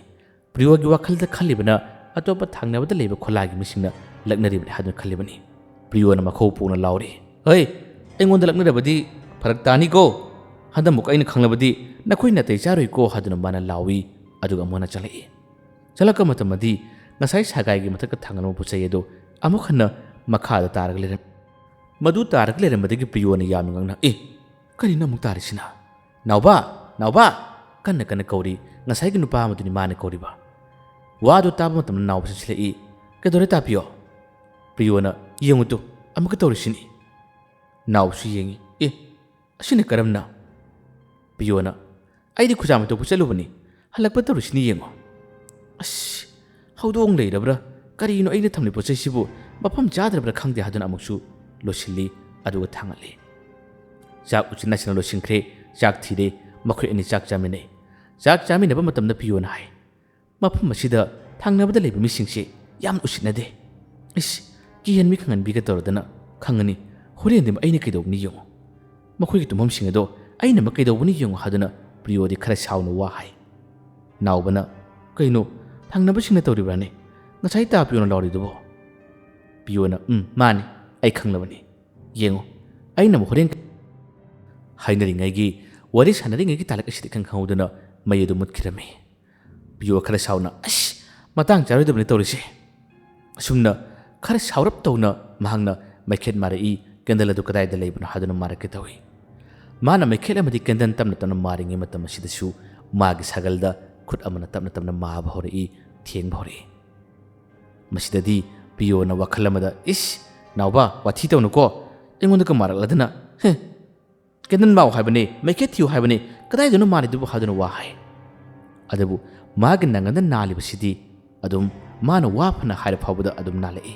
ꯄ꯭ꯔꯤꯌꯣꯒꯤ ꯋꯥꯈꯜꯗ ꯈꯜꯂꯤꯕꯅ ꯑꯇꯣꯞꯄ ꯊꯪꯅꯕꯗ ꯂꯩꯕ ꯈꯣꯂꯥꯒꯤ ꯃꯤꯁꯤꯡꯅ ꯂꯛꯅꯔꯤꯕꯅꯤ ꯍꯥꯏꯗꯨꯅ ꯈꯜꯂꯤꯕꯅꯤ ꯄ꯭ꯔꯤꯌꯣꯅ ꯃꯈꯧ ꯄꯣꯛꯅ ꯂꯥꯎꯔꯤ ꯍꯩ ꯑꯩꯉꯣꯟꯗ ꯂꯛꯅꯔꯕꯗꯤ ꯐꯔꯛ ꯇꯥꯅꯤꯀꯣ ꯍꯟꯗꯛꯃꯨꯛ ꯑꯩꯅ ꯈꯪꯂꯕꯗꯤ ꯅꯈꯣꯏ ꯅꯥꯇꯩ ꯆꯥꯔꯣꯏꯀꯣ ꯍꯥꯏꯗꯨꯅ ꯃꯥꯅ ꯂꯥꯎꯏ ꯑꯗꯨꯒ ꯑꯃꯨꯛ ꯍꯟꯅ ꯆꯪꯂꯛꯏ ꯆꯪꯂꯛꯄ ꯃꯇꯝꯗꯤ ꯉꯁꯥꯏ ꯁꯒꯥꯏꯒꯤ ꯃꯊꯛꯇ ꯊꯥꯡꯒꯠꯂꯝꯕ ꯄꯣꯠꯆꯩ ꯑꯗꯨ ꯑꯃꯨꯛ ꯍꯟꯅ ꯃꯈꯥꯗ ꯇꯥꯔꯒ ꯂꯩꯔꯝꯃꯤ ꯃꯗꯨ ꯇꯥꯔꯒ ꯂꯩꯔꯝꯕꯗꯒꯤ ꯄ꯭ꯔꯤꯌꯣꯅ ꯌꯥꯝꯅ ꯉꯛꯅ ꯀꯔꯤꯅꯣ ꯑꯃꯨꯛ ꯇꯥꯔꯤꯁꯤꯅ ꯅꯥꯎꯕ ꯀꯟꯅ ꯀꯧꯔꯤ ꯉꯁꯥꯏꯒꯤ ꯅꯨꯄꯥ ꯑꯃꯗꯨꯅꯤ ꯃꯥꯅ ꯀꯧꯔꯤꯕ ꯋꯥꯗꯨ ꯇꯥꯕ ꯃꯇꯝꯗ ꯅꯥꯎꯕ ꯆꯪꯁꯤꯜꯂꯛꯏ ꯀꯩꯗꯧꯔꯦ ꯇꯥꯄꯤꯌꯣ ꯄ꯭ꯔꯤꯌꯣꯅ ꯌꯦꯡꯉꯨꯇꯨ ꯑꯃꯨꯛꯀ ꯇꯧꯔꯤꯁꯤꯅꯤ ꯅꯥꯎꯕꯁꯨ ꯌꯦꯡꯉꯤ ꯑꯁꯤꯅ ꯀꯔꯝꯅ ꯄ꯭ꯔꯤꯌꯣꯅ ꯑꯩꯗꯤ ꯈꯨꯖꯥꯝ ꯍꯩꯗꯣꯛꯄ ꯆꯠꯂꯨꯕꯅꯤ ꯍꯜꯂꯛꯄ ꯇꯧꯔꯤꯁꯤꯅꯤ ꯌꯦꯡꯉꯣ ꯍꯧꯗꯣꯡ ꯂꯩꯔꯕ꯭ꯔꯥ ꯀꯔꯤꯅꯣ ꯑꯩꯅ ꯊꯝꯂꯤꯕ ꯄꯣꯠꯆꯩꯁꯤꯕꯨ ꯃꯐꯝ ꯆꯥꯗ꯭ꯔꯕ꯭ꯔꯥ ꯈꯪꯗꯦ ꯍꯥꯏꯗꯨꯅ ꯑꯃꯨꯛꯁꯨ ꯂꯣꯏꯁꯤꯜꯂꯤ ꯑꯗꯨꯒ ꯊꯥꯡꯒꯠꯂꯤ ꯆꯥꯛ ꯎꯆꯤꯟ ꯅꯥꯆꯤꯟꯅ ꯂꯣꯏꯁꯤꯟꯈ꯭ꯔꯦ ꯆꯥꯛ ꯊꯤꯔꯦ ꯃꯈꯣꯏ ꯑꯅꯤ ꯆꯥꯛ ꯆꯥꯃꯤꯟꯅꯩ ꯆꯥꯛ ꯆꯥꯃꯤꯟꯅꯕ ꯃꯇꯝꯗ ꯄ꯭ꯔꯤꯌꯣꯅ ꯍꯥꯏ ꯃꯐꯝ ꯑꯁꯤꯗ ꯊꯪꯅꯕꯗ ꯂꯩꯕ ꯃꯤꯁꯤꯡꯁꯦ ꯌꯥꯝ ꯎꯁꯤꯠꯅꯗꯦ ꯀꯤꯍꯟꯕꯤ ꯈꯪꯍꯟꯕꯤꯒ ꯇꯧꯔꯗꯅ ꯈꯪꯉꯅꯤ ꯍꯣꯔꯦꯟꯗꯤ ꯑꯩꯅ ꯀꯩꯗꯧꯕꯅꯤ ꯌꯦꯡꯉꯣ ꯃꯈꯣꯏꯒꯤ ꯇꯨꯝꯐꯝꯁꯤꯡ ꯑꯗꯣ ꯑꯩꯅ ꯀꯩꯗꯧꯕꯅꯤ ꯌꯦꯡꯉꯣ ꯍꯥꯏꯗꯨꯅ ꯄ꯭ꯔꯤꯌꯣꯗꯤ ꯈꯔ ꯁꯥꯎꯅ ꯋꯥ ꯍꯥꯏ ꯅꯥꯎꯕꯅ ꯀꯩꯅꯣ ꯊꯪꯅꯕꯁꯤꯡꯅ ꯇꯧꯔꯤꯕ꯭ꯔꯥꯅꯦ ꯉꯁꯥꯏ ꯇꯥꯄꯤꯌꯣꯅ ꯂꯥꯎꯔꯤꯗꯨꯕꯣ ꯄ꯭ꯔꯤꯌꯣꯅ ꯃꯥꯅꯤ ꯑꯩ ꯈꯪꯂꯕꯅꯤ ꯌꯦꯡꯉꯣ ꯑꯩꯅ ꯑꯃꯨꯛ ꯍꯣꯔꯦꯟ ꯍꯥꯏꯅꯔꯤꯉꯩꯒꯤ ꯋꯥꯔꯤ ꯁꯥꯟꯅꯔꯤꯉꯩꯒꯤ ꯇꯥꯂꯛ ꯑꯁꯤꯗꯤ ꯈꯪꯍꯧꯗꯅ ꯃꯩ ꯑꯗꯨ ꯃꯨꯠꯈꯤꯔꯝꯃꯤ ꯄ꯭ꯔꯤꯌꯣ ꯈꯔ ꯁꯥꯎꯅ ꯃꯇꯥꯡ ꯆꯥꯔꯣꯏꯗꯕꯅꯤ ꯇꯧꯔꯤꯁꯦ ꯑꯁꯨꯝꯅ ꯈꯔ ꯁꯥꯎꯔꯞ ꯇꯧꯅ ꯃꯍꯥꯛꯅ ꯃꯩꯈꯦꯠ ꯃꯥꯔꯛꯏ ꯀꯦꯟꯗꯜ ꯑꯗꯨ ꯀꯗꯥꯏꯗ ꯂꯩꯕꯅꯣ ꯍꯥꯏꯗꯨꯅ ꯃꯥꯔꯛꯀꯦ ꯇꯧꯏ ꯃꯥꯅ ꯃꯩꯈꯦꯠ ꯑꯃꯗꯤ ꯀꯦꯟꯗꯜ ꯇꯞꯅ ꯃꯥꯔꯤꯉꯩ ꯃꯇꯝ ꯑꯁꯤꯗꯁꯨ ꯃꯥꯒꯤ ꯁꯥꯒꯜꯗ ꯈꯨꯠ ꯑꯃꯅ ꯇꯞꯅ ꯃꯥꯕ ꯍꯧꯔꯛꯏ ꯊꯦꯡꯕ ꯍꯧꯔꯛꯏ ꯃꯁꯤꯗꯗꯤ ꯄꯤꯌꯣꯅ ꯋꯥꯈꯜ ꯑꯃꯗ ꯏꯁ ꯅꯥꯎꯕ ꯋꯥꯊꯤ ꯇꯧꯅꯨꯀꯣ ꯑꯩꯉꯣꯟꯗꯒ ꯃꯥꯔꯛꯂꯗꯅ ꯀꯦꯟꯗꯜ ꯃꯥꯎ ꯍꯥꯏꯕꯅꯤ ꯃꯩꯈꯦꯠ ꯊꯤꯌꯨ ꯍꯥꯏꯕꯅꯤ ꯀꯗꯥꯏꯗꯅꯣ ꯃꯥꯔꯤꯗꯨꯕꯨ ꯍꯥꯏꯗꯨꯅ ꯋꯥ ꯍꯥꯏ ꯑꯗꯨꯕꯨ ꯃꯥꯒꯤ ꯅꯪꯒꯟꯗ ꯅꯥꯜꯂꯤꯕꯁꯤꯗꯤ ꯑꯗꯨꯝ ꯃꯥꯅ ꯋꯥ ꯐꯅ ꯍꯥꯏꯔ ꯐꯥꯎꯕꯗ ꯑꯗꯨम ꯅꯥꯜꯂꯛꯏ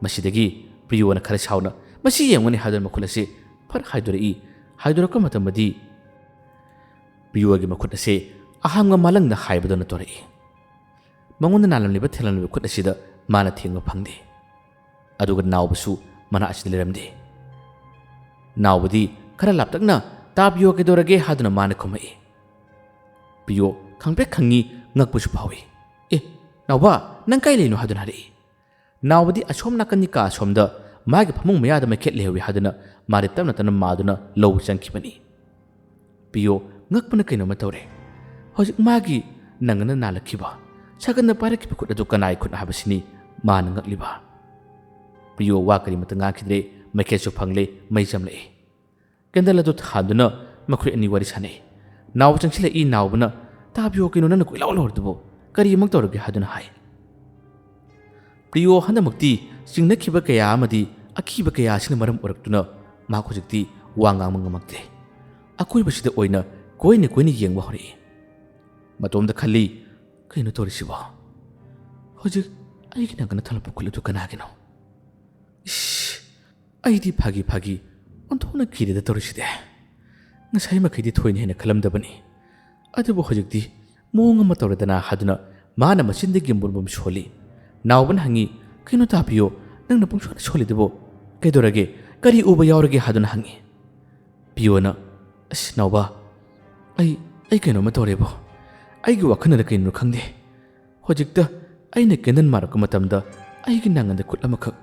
ꯃꯁꯤꯗꯒꯤ ꯄ꯭रिꯌꯣꯅ ꯈꯔ ꯁꯥꯎꯅ ꯃꯁꯤ ꯌꯦꯡꯉꯨꯅꯤ ꯍꯥꯏꯗꯨꯅ ꯃꯈꯨꯠ ꯑꯁꯤ ꯐꯠ ꯍꯥꯏꯗꯣꯔꯛꯏ ꯍꯥꯏꯗꯣꯔꯛꯄ ꯃꯇꯝꯗꯗꯤ ꯄ꯭रिꯌꯣꯒꯤ ꯃꯈꯨꯠ ꯑꯁꯤ ꯑꯍꯥꯡꯕ ꯃꯥꯂꯪꯗ ꯍꯥꯏꯕꯗꯧꯅ ꯇꯧꯔꯛꯏ ꯃꯉꯣꯟꯗ ꯅꯥꯜꯂꯝꯂꯤꯕ ꯊꯦꯜꯂꯝꯂꯤꯕ ꯈꯨꯠ ꯑꯁꯤꯗ ꯃꯥꯅ ꯊꯦꯡꯕ ꯐꯪꯗꯦ ꯑꯗꯨꯒ ꯅꯥꯎꯕꯁꯨ ꯃꯅꯥꯛ ꯑꯁꯤꯗ ꯂꯩꯔꯝꯗꯦ ꯅꯥꯎꯕꯗꯤ ꯈꯔ ꯂꯥꯞꯇꯛꯅ ꯇꯥꯕꯤꯌꯣ ꯀꯩꯗꯧꯔꯒꯦ ꯍꯥꯏꯗꯨꯅ ꯃꯥꯅ ꯈꯨꯝꯃꯛꯏ ꯄ꯭रिꯌꯣ ꯈꯪꯄ꯭ꯔꯦꯛ ꯈꯪꯉꯤ ꯉꯛꯄꯁꯨ ꯐꯥꯎꯏ ꯅꯥꯎꯕ ꯅꯪ ꯀꯥꯏ ꯂꯩꯅꯣ ꯍꯥꯏꯗꯨꯅ ꯍꯥꯏꯔꯛꯏ ꯅꯥꯎꯕꯗꯤ ꯑꯁꯣꯝ ꯅꯥꯀꯟꯒꯤ ꯀꯥ ꯑꯁꯣꯝꯗ ꯃꯥꯒꯤ ꯐꯃꯨꯡ ꯃꯌꯥꯗ ꯃꯩꯈꯦꯠ ꯂꯩꯍꯧꯏ ꯍꯥꯏꯗꯨꯅ ꯃꯥꯗꯤ ꯇꯞꯅ ꯇꯞꯅ ꯃꯥꯗꯨꯅ ꯂꯧꯕ ꯆꯪꯈꯤꯕꯅꯤ ꯄ꯭रिꯌꯣ ꯉꯛꯄꯅ ꯀꯩꯅꯣꯝꯃ ꯇꯧꯔꯦ ꯍꯧꯖꯤꯛ ꯃꯥꯒꯤ ꯅꯪꯒꯟꯗ ꯅꯥꯜꯂꯛꯈꯤꯕ ꯁꯥꯒꯟꯗ ꯄꯥꯏꯔꯛꯈꯤꯕ ꯈꯨꯠ ꯑꯗꯨ ꯀꯅꯥꯒꯤ ꯈꯨꯠ ꯍꯥꯏꯕꯁꯤꯅꯤ ꯃꯥꯅ ꯉꯛꯂꯤꯕ ꯄ꯭रिꯌꯣ ꯋꯥ ꯀꯔꯤꯃꯇ ꯉꯥꯡꯈꯤꯗ꯭ꯔꯦ ꯃꯩꯈꯦꯠꯁꯨ ꯐꯪꯂꯦ ꯃꯩ ꯆꯝꯂꯛꯏ ꯀꯦꯟꯗꯜ ꯑꯗꯨ ꯊꯥꯟꯗꯨꯅ ꯃꯈꯣꯏ ꯑꯅꯤ ꯋꯥꯔꯤ ꯁꯥꯟꯅꯩ ꯅꯥꯎꯕ ꯆꯪꯁꯤꯜꯂꯛꯏ ꯅꯥꯎꯕꯅ ꯇꯥꯕꯤꯌꯣ ꯀꯩꯅꯣ ꯅꯪꯅ ꯀꯣꯏꯂꯥꯎ ꯂꯥꯎꯔꯤꯗꯨꯕꯣ ꯀꯔꯤ ꯑꯃꯨꯛ ꯇꯧꯔꯒꯦ ꯍꯥꯏꯗꯨꯅ ꯍꯥꯏ ꯄ꯭रिꯌꯣ ꯍꯟꯗꯛꯃꯛꯇꯤ ꯆꯤꯡꯅꯈꯤꯕ ꯀꯌꯥ ꯑꯃꯗꯤ ꯑꯀꯤꯕ ꯀꯌꯥ ꯑꯁꯤꯅ ꯃꯔꯝ ꯑꯣꯏꯔꯛꯇꯨꯅ ꯃꯍꯥꯛ ꯍꯧꯖꯤꯛꯇꯤ ꯋꯥ ꯉꯥꯡꯕ ꯉꯝꯃꯛꯇꯦ ꯑꯀꯣꯏꯕꯁꯤꯗ ꯑꯣꯏꯅ ꯀꯣꯏꯅ ꯀꯣꯏꯅ ꯌꯦꯡꯕ ꯍꯧꯔꯛꯏ ꯃꯇꯣꯝꯗ ꯈꯜꯂꯤ ꯀꯩꯅꯣ ꯇꯧꯔꯤꯁꯤꯕꯣ ꯍꯧꯖꯤꯛ ꯑꯩꯒꯤ ꯅꯪꯒꯟꯗ ꯊꯜꯂꯛꯄ ꯈꯨꯠ ꯑꯗꯨ ꯀꯅꯥꯒꯤꯅꯣ ꯏꯁ ꯑꯩꯗꯤ ꯐꯥꯒꯤ ꯑꯣꯟꯊꯣꯛꯅ ꯀꯤꯔꯦꯗ ꯇꯧꯔꯤꯁꯤꯗꯤ ꯉꯁꯥꯏ ꯃꯈꯩꯗꯤ ꯊꯣꯏꯅ ꯍꯦꯟꯅ ꯈꯜꯂꯝꯗꯕꯅꯤ ꯑꯗꯨꯕꯨ ꯍꯧꯖꯤꯛꯇꯤ ꯃꯑꯣꯡ ꯑꯃ ꯇꯧꯔꯗꯅ ꯍꯥꯏꯗꯨꯅ ꯃꯥꯅ ꯃꯆꯤꯟꯗꯒꯤ ꯃꯨꯔꯃꯨꯝ ꯁꯣꯜꯂꯤ ꯅꯥꯎꯕꯅ ꯍꯪꯉꯤ ꯀꯩꯅꯣ ꯇꯥꯕꯤꯌꯣ ꯅꯪꯅ ꯄꯨꯡꯁꯣꯟ ꯁꯣꯜꯂꯤꯗꯨꯕꯣ ꯀꯩꯗꯧꯔꯒꯦ ꯀꯔꯤ ꯎꯕ ꯌꯥꯎꯔꯒꯦ ꯍꯥꯏꯗꯨꯅ ꯍꯪꯉꯤ ꯄꯤꯌꯣꯅ ꯑꯁ ꯅꯥꯎꯕ ꯑꯩ ꯀꯩꯅꯣꯝꯃ ꯇꯧꯔꯦꯕꯣ ꯑꯩꯒꯤ ꯋꯥꯈꯜꯅ ꯀꯩꯅꯣ ꯈꯪꯗꯦ ꯍꯧꯖꯤꯛꯇ ꯑꯩꯅ ꯀꯦꯟꯗꯜ ꯃꯥꯔꯛꯄ ꯃꯇꯝꯗ ꯑꯩꯒꯤ ꯅꯪꯒꯟꯗ ꯈꯨꯠ ꯑꯃꯈꯛ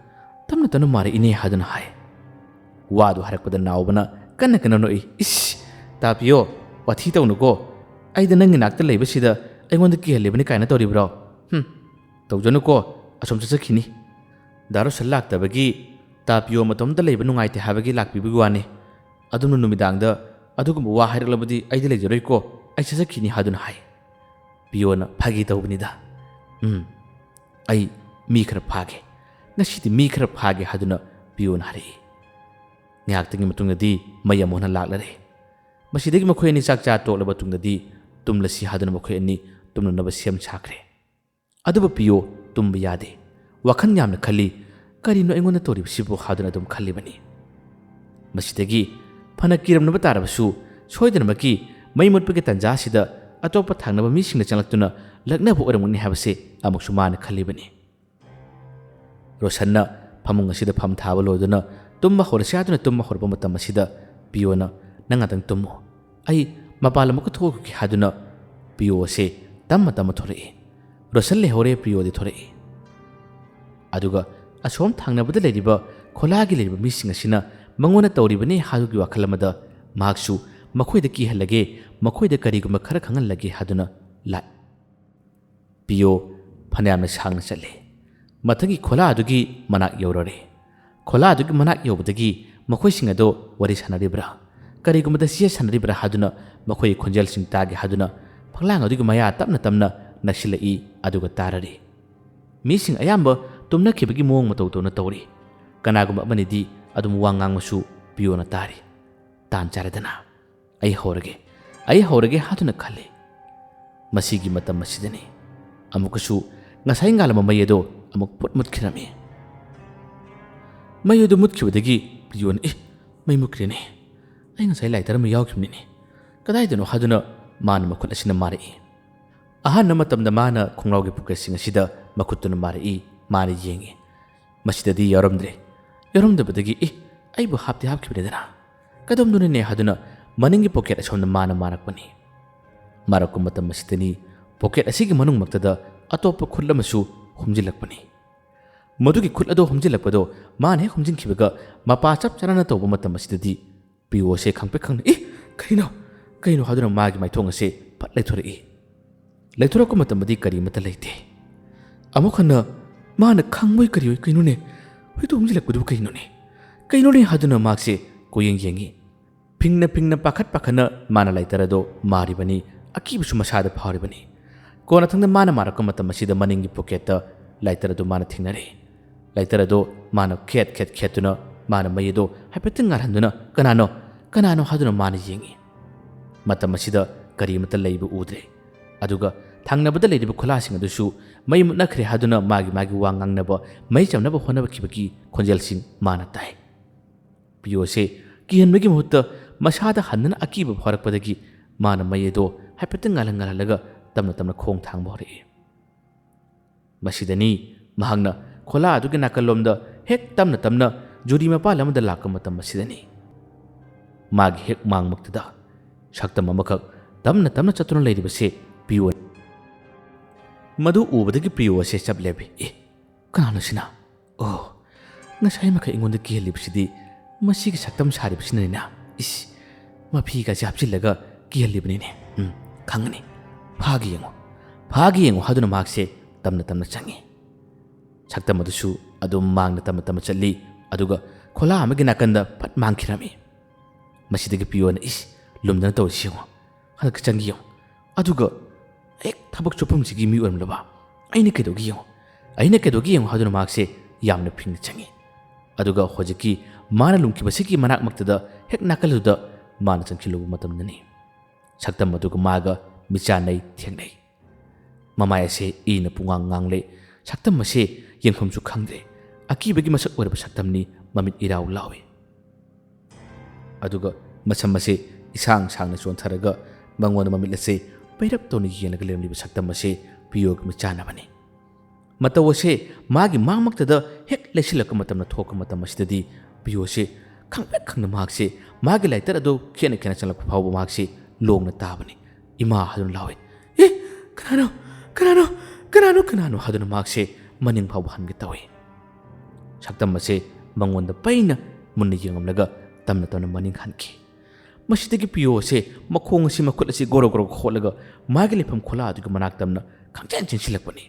ꯇꯞꯅ ꯇꯞꯅ ꯃꯥꯔꯛꯏꯅꯦ ꯍꯥꯏꯗꯨꯅ ꯍꯥꯏ ꯋꯥꯗꯨ ꯍꯥꯏꯔꯛꯄꯗ ꯅꯥꯎꯕꯅ ꯀꯟꯅ ꯀꯟꯅ ꯅꯣꯛꯏ ꯏꯁ ꯇꯥꯕꯤꯌꯣ ꯋꯥꯊꯤ ꯇꯧꯅꯨꯀꯣ ꯑꯩꯗ ꯅꯪꯒꯤ ꯅꯥꯛꯇ ꯂꯩꯕꯁꯤꯗ ꯑꯩꯉꯣꯟꯗ ꯀꯤꯍꯜꯂꯤꯕꯅꯤ ꯀꯥꯏꯅ ꯇꯧꯔꯤꯕ꯭ꯔꯣ ꯇꯧꯖꯅꯨꯀꯣ ꯑꯁꯣꯝ ꯆꯠꯆꯈꯤꯅꯤ ꯗꯥ ꯔꯣꯁꯟ ꯂꯥꯛꯇꯕꯒꯤ ꯇꯥꯄꯤꯌꯣ ꯃꯇꯣꯝꯇ ꯂꯩꯕ ꯅꯨꯡꯉꯥꯏꯇꯦ ꯍꯥꯏꯕꯒꯤ ꯂꯥꯛꯄꯤꯕꯒꯤ ꯋꯥꯅꯤ ꯑꯗꯨꯝꯅ ꯅꯨꯃꯤꯗꯥꯡꯗ ꯑꯗꯨꯒꯨꯝꯕ ꯋꯥ ꯍꯥꯏꯔꯛꯂꯕꯗꯤ ꯑꯩꯗꯤ ꯂꯩꯖꯔꯣꯏꯀꯣ ꯑꯩ ꯆꯠꯆꯈꯤꯅꯤ ꯍꯥꯏꯗꯨꯅ ꯍꯥꯏ ꯄꯤꯌꯣꯅ ꯐꯥꯒꯤ ꯇꯧꯕꯅꯤꯗ ꯑꯩ ꯃꯤ ꯈꯔ ꯐꯥꯒꯦ ꯉꯁꯤꯗꯤ ꯃꯤ ꯈꯔ ꯐꯥꯒꯦ ꯍꯥꯏꯗꯨꯅ ꯄꯤꯌꯣꯅ ꯍꯥꯏꯔꯛꯏ ꯉꯥꯏꯍꯥꯛꯇꯪꯒꯤ ꯃꯇꯨꯡꯗꯗꯤ ꯃꯩ ꯑꯃꯨꯛ ꯍꯟꯅ ꯂꯥꯛꯂꯔꯦ ꯃꯁꯤꯗꯒꯤ ꯃꯈꯣꯏ ꯑꯅꯤ ꯆꯥꯛ ꯆꯥ ꯇꯣꯛꯂꯕ ꯃꯇꯨꯡꯗꯗꯤ ꯇꯨꯝꯂꯁꯤ ꯍꯥꯏꯗꯨꯅ ꯃꯈꯣꯏ ꯑꯅꯤ ꯇꯨꯝꯅꯅꯕ ꯁꯦꯝ ꯁꯥꯈ꯭ꯔꯦ ꯑꯗꯨꯕꯨ ꯄꯤꯌꯣ ꯇꯨꯝꯕ ꯌꯥꯗꯦ ꯋꯥꯈꯜ ꯌꯥꯝꯅ ꯈꯜꯂꯤ ꯀꯔꯤꯅꯣ ꯑꯩꯉꯣꯟꯗ ꯇꯧꯔꯤꯕꯁꯤꯕꯨ ꯍꯥꯏꯗꯨꯅ ꯑꯗꯨꯝ ꯈꯜꯂꯤꯕꯅꯤ ꯃꯁꯤꯗꯒꯤ ꯐꯅ ꯀꯤꯔꯝꯅꯕ ꯇꯥꯔꯕꯁꯨ ꯁꯣꯏꯗꯅꯃꯛꯀꯤ ꯃꯩ ꯃꯨꯠꯄꯒꯤ ꯇꯟꯖꯥꯁꯤꯗ ꯑꯇꯣꯞꯄ ꯊꯪꯅꯕ ꯃꯤꯁꯤꯡꯅ ꯆꯪꯂꯛꯇꯨꯅ ꯂꯛꯅꯕ ꯑꯣꯏꯔꯝꯒꯅꯤ ꯍꯥꯏꯕꯁꯤ ꯑꯃꯨꯛꯁꯨ ꯃꯥꯅ ꯈꯜꯂꯤꯕꯅꯤ ꯔꯣꯁꯟꯅ ꯐꯃꯨꯡ ꯑꯁꯤꯗ ꯐꯝ ꯊꯥꯕ ꯂꯣꯏꯗꯨꯅ ꯇꯨꯝꯕ ꯍꯧꯔꯁꯤ ꯍꯥꯏꯗꯨꯅ ꯇꯨꯝꯕ ꯍꯧꯔꯛꯄ ꯃꯇꯝ ꯑꯁꯤꯗ ꯄꯤꯌꯣꯅ ꯅꯪ ꯉꯥꯛꯇꯪ ꯇꯨꯝꯃꯨ ꯑꯩ ꯃꯄꯥꯟ ꯑꯃꯨꯛꯀ ꯊꯣꯛꯈꯤꯒꯦ ꯍꯥꯏꯗꯨꯅ ꯄꯤꯌꯣ ꯑꯁꯤ ꯇꯞꯅ ꯇꯞꯅ ꯊꯣꯔꯛꯏ ꯔꯣꯁꯟ ꯂꯩꯍꯧꯔꯦ ꯄꯤꯌꯣꯗꯤ ꯊꯣꯔꯛꯏ ꯑꯗꯨꯒ ꯑꯁꯣꯝ ꯊꯪꯅꯕꯗ ꯂꯩꯔꯤꯕ ꯈꯣꯂꯥꯒꯤ ꯂꯩꯔꯤꯕ ꯃꯤꯁꯤꯡ ꯑꯁꯤꯅ ꯃꯉꯣꯟꯗ ꯇꯧꯔꯤꯕꯅꯤ ꯍꯥꯏꯕꯒꯤ ꯋꯥꯈꯜ ꯑꯃꯗ ꯃꯍꯥꯛꯁꯨ ꯃꯈꯣꯏꯗ ꯀꯤꯍꯜꯂꯒꯦ ꯃꯈꯣꯏꯗ ꯀꯔꯤꯒꯨꯝꯕ ꯈꯔ ꯈꯪꯍꯜꯂꯒꯦ ꯍꯥꯏꯗꯨꯅ ꯂꯥꯛꯏ ꯄꯤꯌꯣ ꯐꯅꯌꯥꯝꯅ ꯁꯥꯡꯅ ꯆꯠꯂꯤ ꯃꯊꯪꯒꯤ ꯈꯣꯂꯥ ꯑꯗꯨꯒꯤ ꯃꯅꯥꯛ ꯌꯧꯔꯔꯦ ꯈꯣꯂꯥ ꯑꯗꯨꯒꯤ ꯃꯅꯥꯛ ꯌꯧꯕꯗꯒꯤ ꯃꯈꯣꯏꯁꯤꯡ ꯑꯗꯣ ꯋꯥꯔꯤ ꯁꯥꯟꯅꯔꯤꯕ꯭ꯔꯥ ꯀꯔꯤꯒꯨꯝꯕꯗ ꯆꯦ ꯁꯥꯟꯅꯔꯤꯕ꯭ꯔꯥ ꯍꯥꯏꯗꯨꯅ ꯃꯈꯣꯏꯒꯤ ꯈꯣꯟꯖꯦꯜꯁꯤꯡ ꯇꯥꯒꯦ ꯍꯥꯏꯗꯨꯅ ꯐꯛꯂꯥꯡ ꯑꯗꯨꯒꯤ ꯃꯌꯥ ꯇꯞꯅ ꯇꯞꯅ ꯅꯛꯁꯤꯜꯂꯛꯏ ꯑꯗꯨꯒ ꯇꯥꯔꯔꯤ ꯃꯤꯁꯤꯡ ꯑꯌꯥꯝꯕ ꯇꯨꯝꯅꯈꯤꯕꯒꯤ ꯃꯑꯣꯡ ꯃꯇꯧ ꯇꯧꯅ ꯇꯧꯔꯤ ꯀꯅꯥꯒꯨꯝꯕ ꯑꯃꯅꯤꯗꯤ ꯑꯗꯨꯝ ꯋꯥ ꯉꯥꯡꯕꯁꯨ ꯄꯤꯌꯣꯅ ꯇꯥꯔꯤ ꯇꯥꯟ ꯆꯥꯔꯦꯗꯅ ꯑꯩ ꯍꯧꯔꯒꯦ ꯍꯥꯏꯗꯨꯅ ꯈꯜꯂꯤ ꯃꯁꯤꯒꯤ ꯃꯇꯝ ꯑꯁꯤꯗꯅꯤ ꯑꯃꯨꯛꯀꯁꯨ ꯉꯁꯥꯏ ꯉꯥꯜꯂꯝꯕ ꯃꯩ ꯑꯗꯣ ꯑꯃꯨꯛ ꯃꯨꯠꯈꯤꯔꯝꯃꯤ ꯃꯩ ꯑꯗꯨ ꯃꯨꯠꯈꯤꯕꯗꯒꯤ ꯄꯤꯌꯣꯅ ꯃꯩ ꯃꯨꯠꯈ꯭ꯔꯦꯅꯦ ꯑꯩ ꯉꯁꯥꯏ ꯂꯥꯏꯇꯔ ꯑꯃ ꯌꯥꯎꯈꯤꯕꯅꯤꯅꯦ ꯀꯗꯥꯏꯗꯅꯣ ꯍꯥꯏꯗꯨꯅ ꯃꯥꯅ ꯃꯈꯨꯠ ꯑꯁꯤꯅ ꯃꯥꯔꯛꯏ ꯑꯍꯥꯟꯕ ꯃꯇꯝꯗ ꯃꯥꯅ ꯈꯣꯡꯒ꯭ꯔꯥꯎꯒꯤ ꯄꯣꯀꯦꯠꯁꯤꯡ ꯑꯁꯤꯗ ꯃꯈꯨꯠꯇꯨꯅ ꯃꯥꯔꯛꯏ ꯃꯥꯅ ꯌꯦꯡꯉꯤ ꯃꯁꯤꯗꯗꯤ ꯌꯥꯎꯔꯝꯗꯕꯗꯒꯤ ꯑꯩꯕꯨ ꯍꯥꯞꯇꯤ ꯍꯥꯞꯈꯤꯕꯅꯤꯗꯅ ꯀꯗꯣꯝꯗꯨꯅꯅꯦ ꯍꯥꯏꯗꯨꯅ ꯃꯅꯤꯡꯒꯤ ꯄꯣꯀꯦꯠ ꯑꯁꯣꯝꯗ ꯃꯥꯅ ꯃꯥꯔꯛꯄꯅꯤ ꯃꯥꯔꯛꯄ ꯃꯇꯝ ꯑꯁꯤꯗꯅꯤ ꯄꯣꯀꯦꯠ ꯑꯁꯤꯒꯤ ꯃꯅꯨꯡꯃꯛꯇꯗ ꯑꯇꯣꯞꯄ ꯈꯨꯠ ꯑꯃꯁꯨ ꯍꯨꯝꯖꯤꯜꯂꯛꯄꯅꯤ ꯃꯗꯨꯒꯤ ꯈꯨꯠ ꯑꯗꯣ ꯍꯨꯝꯖꯤꯜꯂꯛꯄꯗꯣ ꯃꯥꯅ ꯍꯦꯛ ꯍꯨꯝꯖꯤꯟꯈꯤꯕꯒ ꯃꯄꯥ ꯆꯞ ꯆꯥꯅ ꯇꯧꯕ ꯃꯇꯝ ꯑꯁꯤꯗꯗꯤ ꯄꯤꯌꯣꯁꯦ ꯈꯪꯄ꯭ꯔꯦꯛ ꯈꯪꯅ ꯀꯩꯅꯣ ꯍꯥꯏꯗꯨꯅ ꯃꯥꯒꯤ ꯃꯥꯏꯊꯣꯡ ꯑꯁꯦ ꯐꯠ ꯂꯩꯊꯣꯔꯛꯄ ꯃꯇꯝꯗꯗꯤ ꯀꯔꯤꯃꯠꯇ ꯂꯩꯇꯦ ꯑꯃꯨꯛ ꯍꯟꯅ ꯃꯥꯅ ꯈꯪꯕꯣꯏ ꯀꯔꯤꯑꯣꯏ ꯀꯩꯅꯣꯅꯦ ꯍꯣꯏꯇꯣ ꯍꯨꯝꯖꯤꯜꯂꯛꯄꯗꯨꯕꯨ ꯀꯩꯅꯣꯅꯦ ꯍꯥꯏꯗꯨꯅ ꯃꯥꯛꯁꯦ ꯀꯣꯌꯦꯡ ꯌꯦꯡꯉꯤ ꯐꯤꯡꯅ ꯄꯥꯈꯠꯅ ꯃꯥꯅ ꯂꯥꯏꯇꯔ ꯑꯗꯣ ꯃꯥꯔꯤꯕꯅꯤ ꯑꯀꯤꯕꯁꯨ ꯃꯁꯥꯗ ꯐꯥꯎꯔꯤꯕꯅꯤ ꯀꯣꯟꯅꯊꯪꯗ ꯃꯥꯅ ꯃꯥꯔꯛꯄ ꯃꯇꯝ ꯑꯁꯤꯗ ꯃꯅꯤꯡꯒꯤ ꯄꯣꯀꯦꯠꯇ ꯂꯥꯏꯇꯔ ꯑꯗꯨ ꯃꯥꯅ ꯊꯦꯡꯅꯔꯦ ꯂꯥꯏꯇꯔ ꯑꯗꯣ ꯃꯥꯅ ꯈꯦꯠꯇꯨꯅ ꯃꯥꯅ ꯃꯩ ꯑꯗꯣ ꯍꯥꯏꯐꯦꯠꯇꯪ ꯉꯥꯜꯍꯟꯗꯨꯅ ꯀꯅꯥꯅꯣ ꯍꯥꯏꯗꯨꯅ ꯃꯥꯅ ꯌꯦꯡꯉꯤ꯫ ꯃꯇꯝ ꯑꯁꯤꯗ ꯀꯔꯤꯃꯠꯇ ꯂꯩꯕ ꯎꯗ꯭ꯔꯦ꯫ ꯑꯗꯨꯒ ꯊꯪꯅꯕꯗ ꯂꯩꯔꯤꯕ ꯈꯨꯠꯂꯥꯁꯤꯡ ꯑꯗꯨꯁꯨ ꯃꯩ ꯃꯨꯠꯅꯈ꯭ꯔꯦ ꯍꯥꯏꯗꯨꯅ ꯃꯥꯒꯤ ꯋꯥ ꯉꯥꯡꯅꯕ ꯃꯩ ꯆꯝꯅꯕ ꯍꯣꯠꯅꯈꯤꯕꯒꯤ ꯈꯣꯟꯖꯦꯜꯁꯤꯡ ꯃꯥꯅ ꯇꯥꯏ꯫ ꯄꯤꯌꯣꯁꯦ ꯀꯤꯍꯟꯕꯒꯤ ꯃꯍꯨꯠꯇ ꯃꯁꯥꯗ ꯍꯟꯗꯅ ꯑꯀꯤꯕ ꯐꯥꯎꯔꯛꯄꯗꯒꯤ ꯃꯥꯅ ꯃꯩ ꯑꯗꯣ ꯍꯥꯏꯐꯦꯠꯇꯪ ꯉꯥꯜꯍꯜꯂꯒ ꯇꯞꯅ ꯈꯣꯡ ꯊꯥꯡꯕ ꯍꯧꯔꯛꯏ꯫ ꯃꯁꯤꯗꯅꯤ ꯃꯍꯥꯛꯅ ꯈꯣꯂꯥ ꯑꯗꯨꯒꯤ ꯅꯥꯀꯜꯂꯣꯝꯗ ꯍꯦꯛ ꯇꯞꯅ ꯖꯨꯔꯤ ꯃꯄꯥꯜ ꯑꯃꯗ ꯂꯥꯛꯄ ꯃꯇꯝ ꯑꯁꯤꯗꯅꯤ ꯃꯥꯒꯤ ꯍꯦꯛ ꯃꯥꯡꯃꯛꯇꯨꯗ ꯁꯛꯇꯝ ꯑꯃꯈꯛ ꯇꯞꯅ ꯆꯠꯇꯨꯅ ꯂꯩꯔꯤꯕꯁꯦ ꯄꯤꯌꯣ꯫ ꯃꯗꯨ ꯎꯕꯗꯒꯤ ꯄꯤꯌꯣ ꯑꯁꯦ ꯆꯞ ꯂꯦꯞꯄꯤ꯫ ꯀꯅꯥꯅꯣ ꯁꯤꯅ? ꯑꯣ, ꯉꯁꯥꯏ ꯃꯈꯩ ꯑꯩꯉꯣꯟꯗ ꯀꯤꯍꯜꯂꯤꯕꯁꯤꯗꯤ ꯃꯁꯤꯒꯤ ꯁꯛꯇꯝ ꯁꯥꯔꯤꯕꯁꯤꯅꯅꯤꯅ꯫ ꯃꯐꯤꯒꯁꯦ ꯍꯥꯞꯆꯤꯜꯂꯒ ꯀꯤꯍꯜꯂꯤꯕꯅꯤꯅꯦ꯫ ꯈꯪꯒꯅꯤ꯫ ꯐꯥꯒꯦ ꯌꯦꯡꯉꯣ ꯍꯥꯏꯗꯨꯅ ꯃꯍꯥꯛꯁꯦ ꯇꯞꯅ ꯆꯪꯉꯤ꯫ ꯁꯛꯇꯝ ꯑꯗꯨꯁꯨ ꯑꯗꯨꯝ ꯃꯥꯡꯅ ꯇꯞꯅ ꯆꯠꯂꯤ ꯑꯗꯨꯒ ꯈꯣꯂꯥ ꯑꯃꯒꯤ ꯅꯥꯀꯟꯗ ꯐꯠ ꯃꯥꯡꯈꯤꯔꯝꯃꯤ꯫ ꯃꯁꯤꯗꯒꯤ ꯄꯤꯌꯣꯅ ꯂꯨꯝꯗꯅ ꯇꯧꯔꯤꯁꯤ ꯌꯦꯡꯉꯣ, ꯍꯟꯗꯛ ꯆꯪꯒꯤ ꯌꯦꯡꯉꯣ, ꯑꯗꯨꯒ ꯍꯦꯛ ꯊꯕꯛ ꯆꯨꯞꯐꯝꯁꯤꯒꯤ ꯃꯤ ꯑꯣꯏꯔꯝꯂꯕ ꯑꯩꯅ ꯀꯩꯗꯧꯒꯦ ꯌꯦꯡꯉꯣ ꯍꯥꯏꯗꯨꯅ ꯃꯍꯥꯛꯁꯦ ꯌꯥꯝꯅ ꯐꯤꯡꯅ ꯆꯪꯉꯤ꯫ ꯑꯗꯨꯒ ꯍꯧꯖꯤꯛꯀꯤ ꯃꯥꯅ ꯂꯨꯝꯈꯤꯕꯁꯤꯒꯤ ꯃꯅꯥꯛꯃꯛꯇꯗ ꯍꯦꯛ ꯅꯥꯀꯜꯗꯨꯗ ꯃꯥꯅ ꯆꯪꯁꯤꯜꯂꯨꯕ ꯃꯇꯝꯗꯅꯤ ꯁꯛꯇꯝ ꯑꯗꯨꯒ ꯃꯥꯒ ꯃꯤꯆꯥꯟꯅꯩ ꯊꯦꯡꯅꯩ꯫ ꯃꯃꯥꯏ ꯑꯁꯦ ꯏꯅ ꯄꯨꯡꯉꯥꯡ ꯉꯥꯡꯂꯦ꯫ ꯁꯛꯇꯝ ꯑꯁꯦ ꯌꯦꯡꯐꯝꯁꯨ ꯈꯪꯗ꯭ꯔꯦ꯫ ꯑꯀꯤꯕꯒꯤ ꯃꯁꯛ ꯑꯣꯏꯔꯕ ꯁꯛꯇꯝꯅꯤ, ꯃꯃꯤꯠ ꯏꯔꯥꯎ ꯂꯥꯎꯏ꯫ ꯑꯗꯨꯒ ꯃꯁꯝ ꯑꯁꯦ ꯏꯁꯥꯡ ꯁꯥꯡꯅ ꯆꯣꯟꯊꯔꯒ ꯃꯉꯣꯟꯗ ꯃꯃꯤꯠ ꯑꯁꯦ ꯄꯩꯔꯞ ꯇꯧꯅ ꯌꯦꯡꯂꯒ ꯂꯩꯔꯝꯂꯤꯕ ꯁꯛꯇꯝ ꯑꯁꯦ ꯄꯤꯌꯣꯒ ꯃꯤꯆꯥꯟꯅꯕꯅꯤ꯫ ꯃꯇꯧ ꯑꯁꯦ ꯃꯥꯒꯤ ꯃꯥꯡꯃꯛꯇꯗ ꯍꯦꯛ ꯂꯩꯁꯤꯜꯂꯛꯄ ꯃꯇꯝꯗ ꯊꯣꯛꯄ ꯃꯇꯝ ꯑꯁꯤꯗꯗꯤ ꯄꯤꯌꯣꯁꯦ ꯈꯪꯅ ꯃꯍꯥꯛꯁꯦ ꯃꯥꯒꯤ ꯂꯥꯏꯇꯔ ꯑꯗꯨ ꯈꯦꯠꯅ ꯆꯪꯂꯛꯄ ꯐꯥꯎꯕ ꯃꯍꯥꯛꯁꯦ ꯂꯣꯡꯅ ꯇꯥꯕꯅꯤ꯫ ꯏꯃꯥ ꯍꯥꯏꯗꯨꯅ ꯂꯥꯎꯏ꯫ ꯀꯅꯥꯅꯣ ꯍꯥꯏꯗꯨꯅ ꯃꯍꯥꯛꯁꯦ ꯃꯅꯤꯡ ꯐꯥꯎꯕ ꯍꯟꯒꯦ ꯇꯧꯏ꯫ ꯁꯛꯇꯝ ꯑꯁꯦ ꯃꯉꯣꯟꯗ ꯄꯩꯅ ꯃꯨꯟꯅ ꯌꯦꯡꯂꯝꯂꯒ ꯇꯞꯅ ꯃꯅꯤꯡ ꯍꯟꯈꯤ꯫ ꯃꯁꯤꯗꯒꯤ ꯄꯤꯌꯣ ꯑꯁꯦ ꯃꯈꯣꯡ ꯑꯁꯤ ꯃꯈꯨꯠ ꯑꯁꯤ ꯒꯣꯔꯣ ꯈꯣꯠꯂꯒ ꯃꯥꯒꯤ ꯂꯩꯐꯝ ꯈꯣꯂꯥ ꯑꯗꯨꯒꯤ ꯃꯅꯥꯛ ꯇꯝꯅ ꯈꯪꯆꯦꯟ ꯆꯦꯟꯁꯤꯜꯂꯛꯄꯅꯤ꯫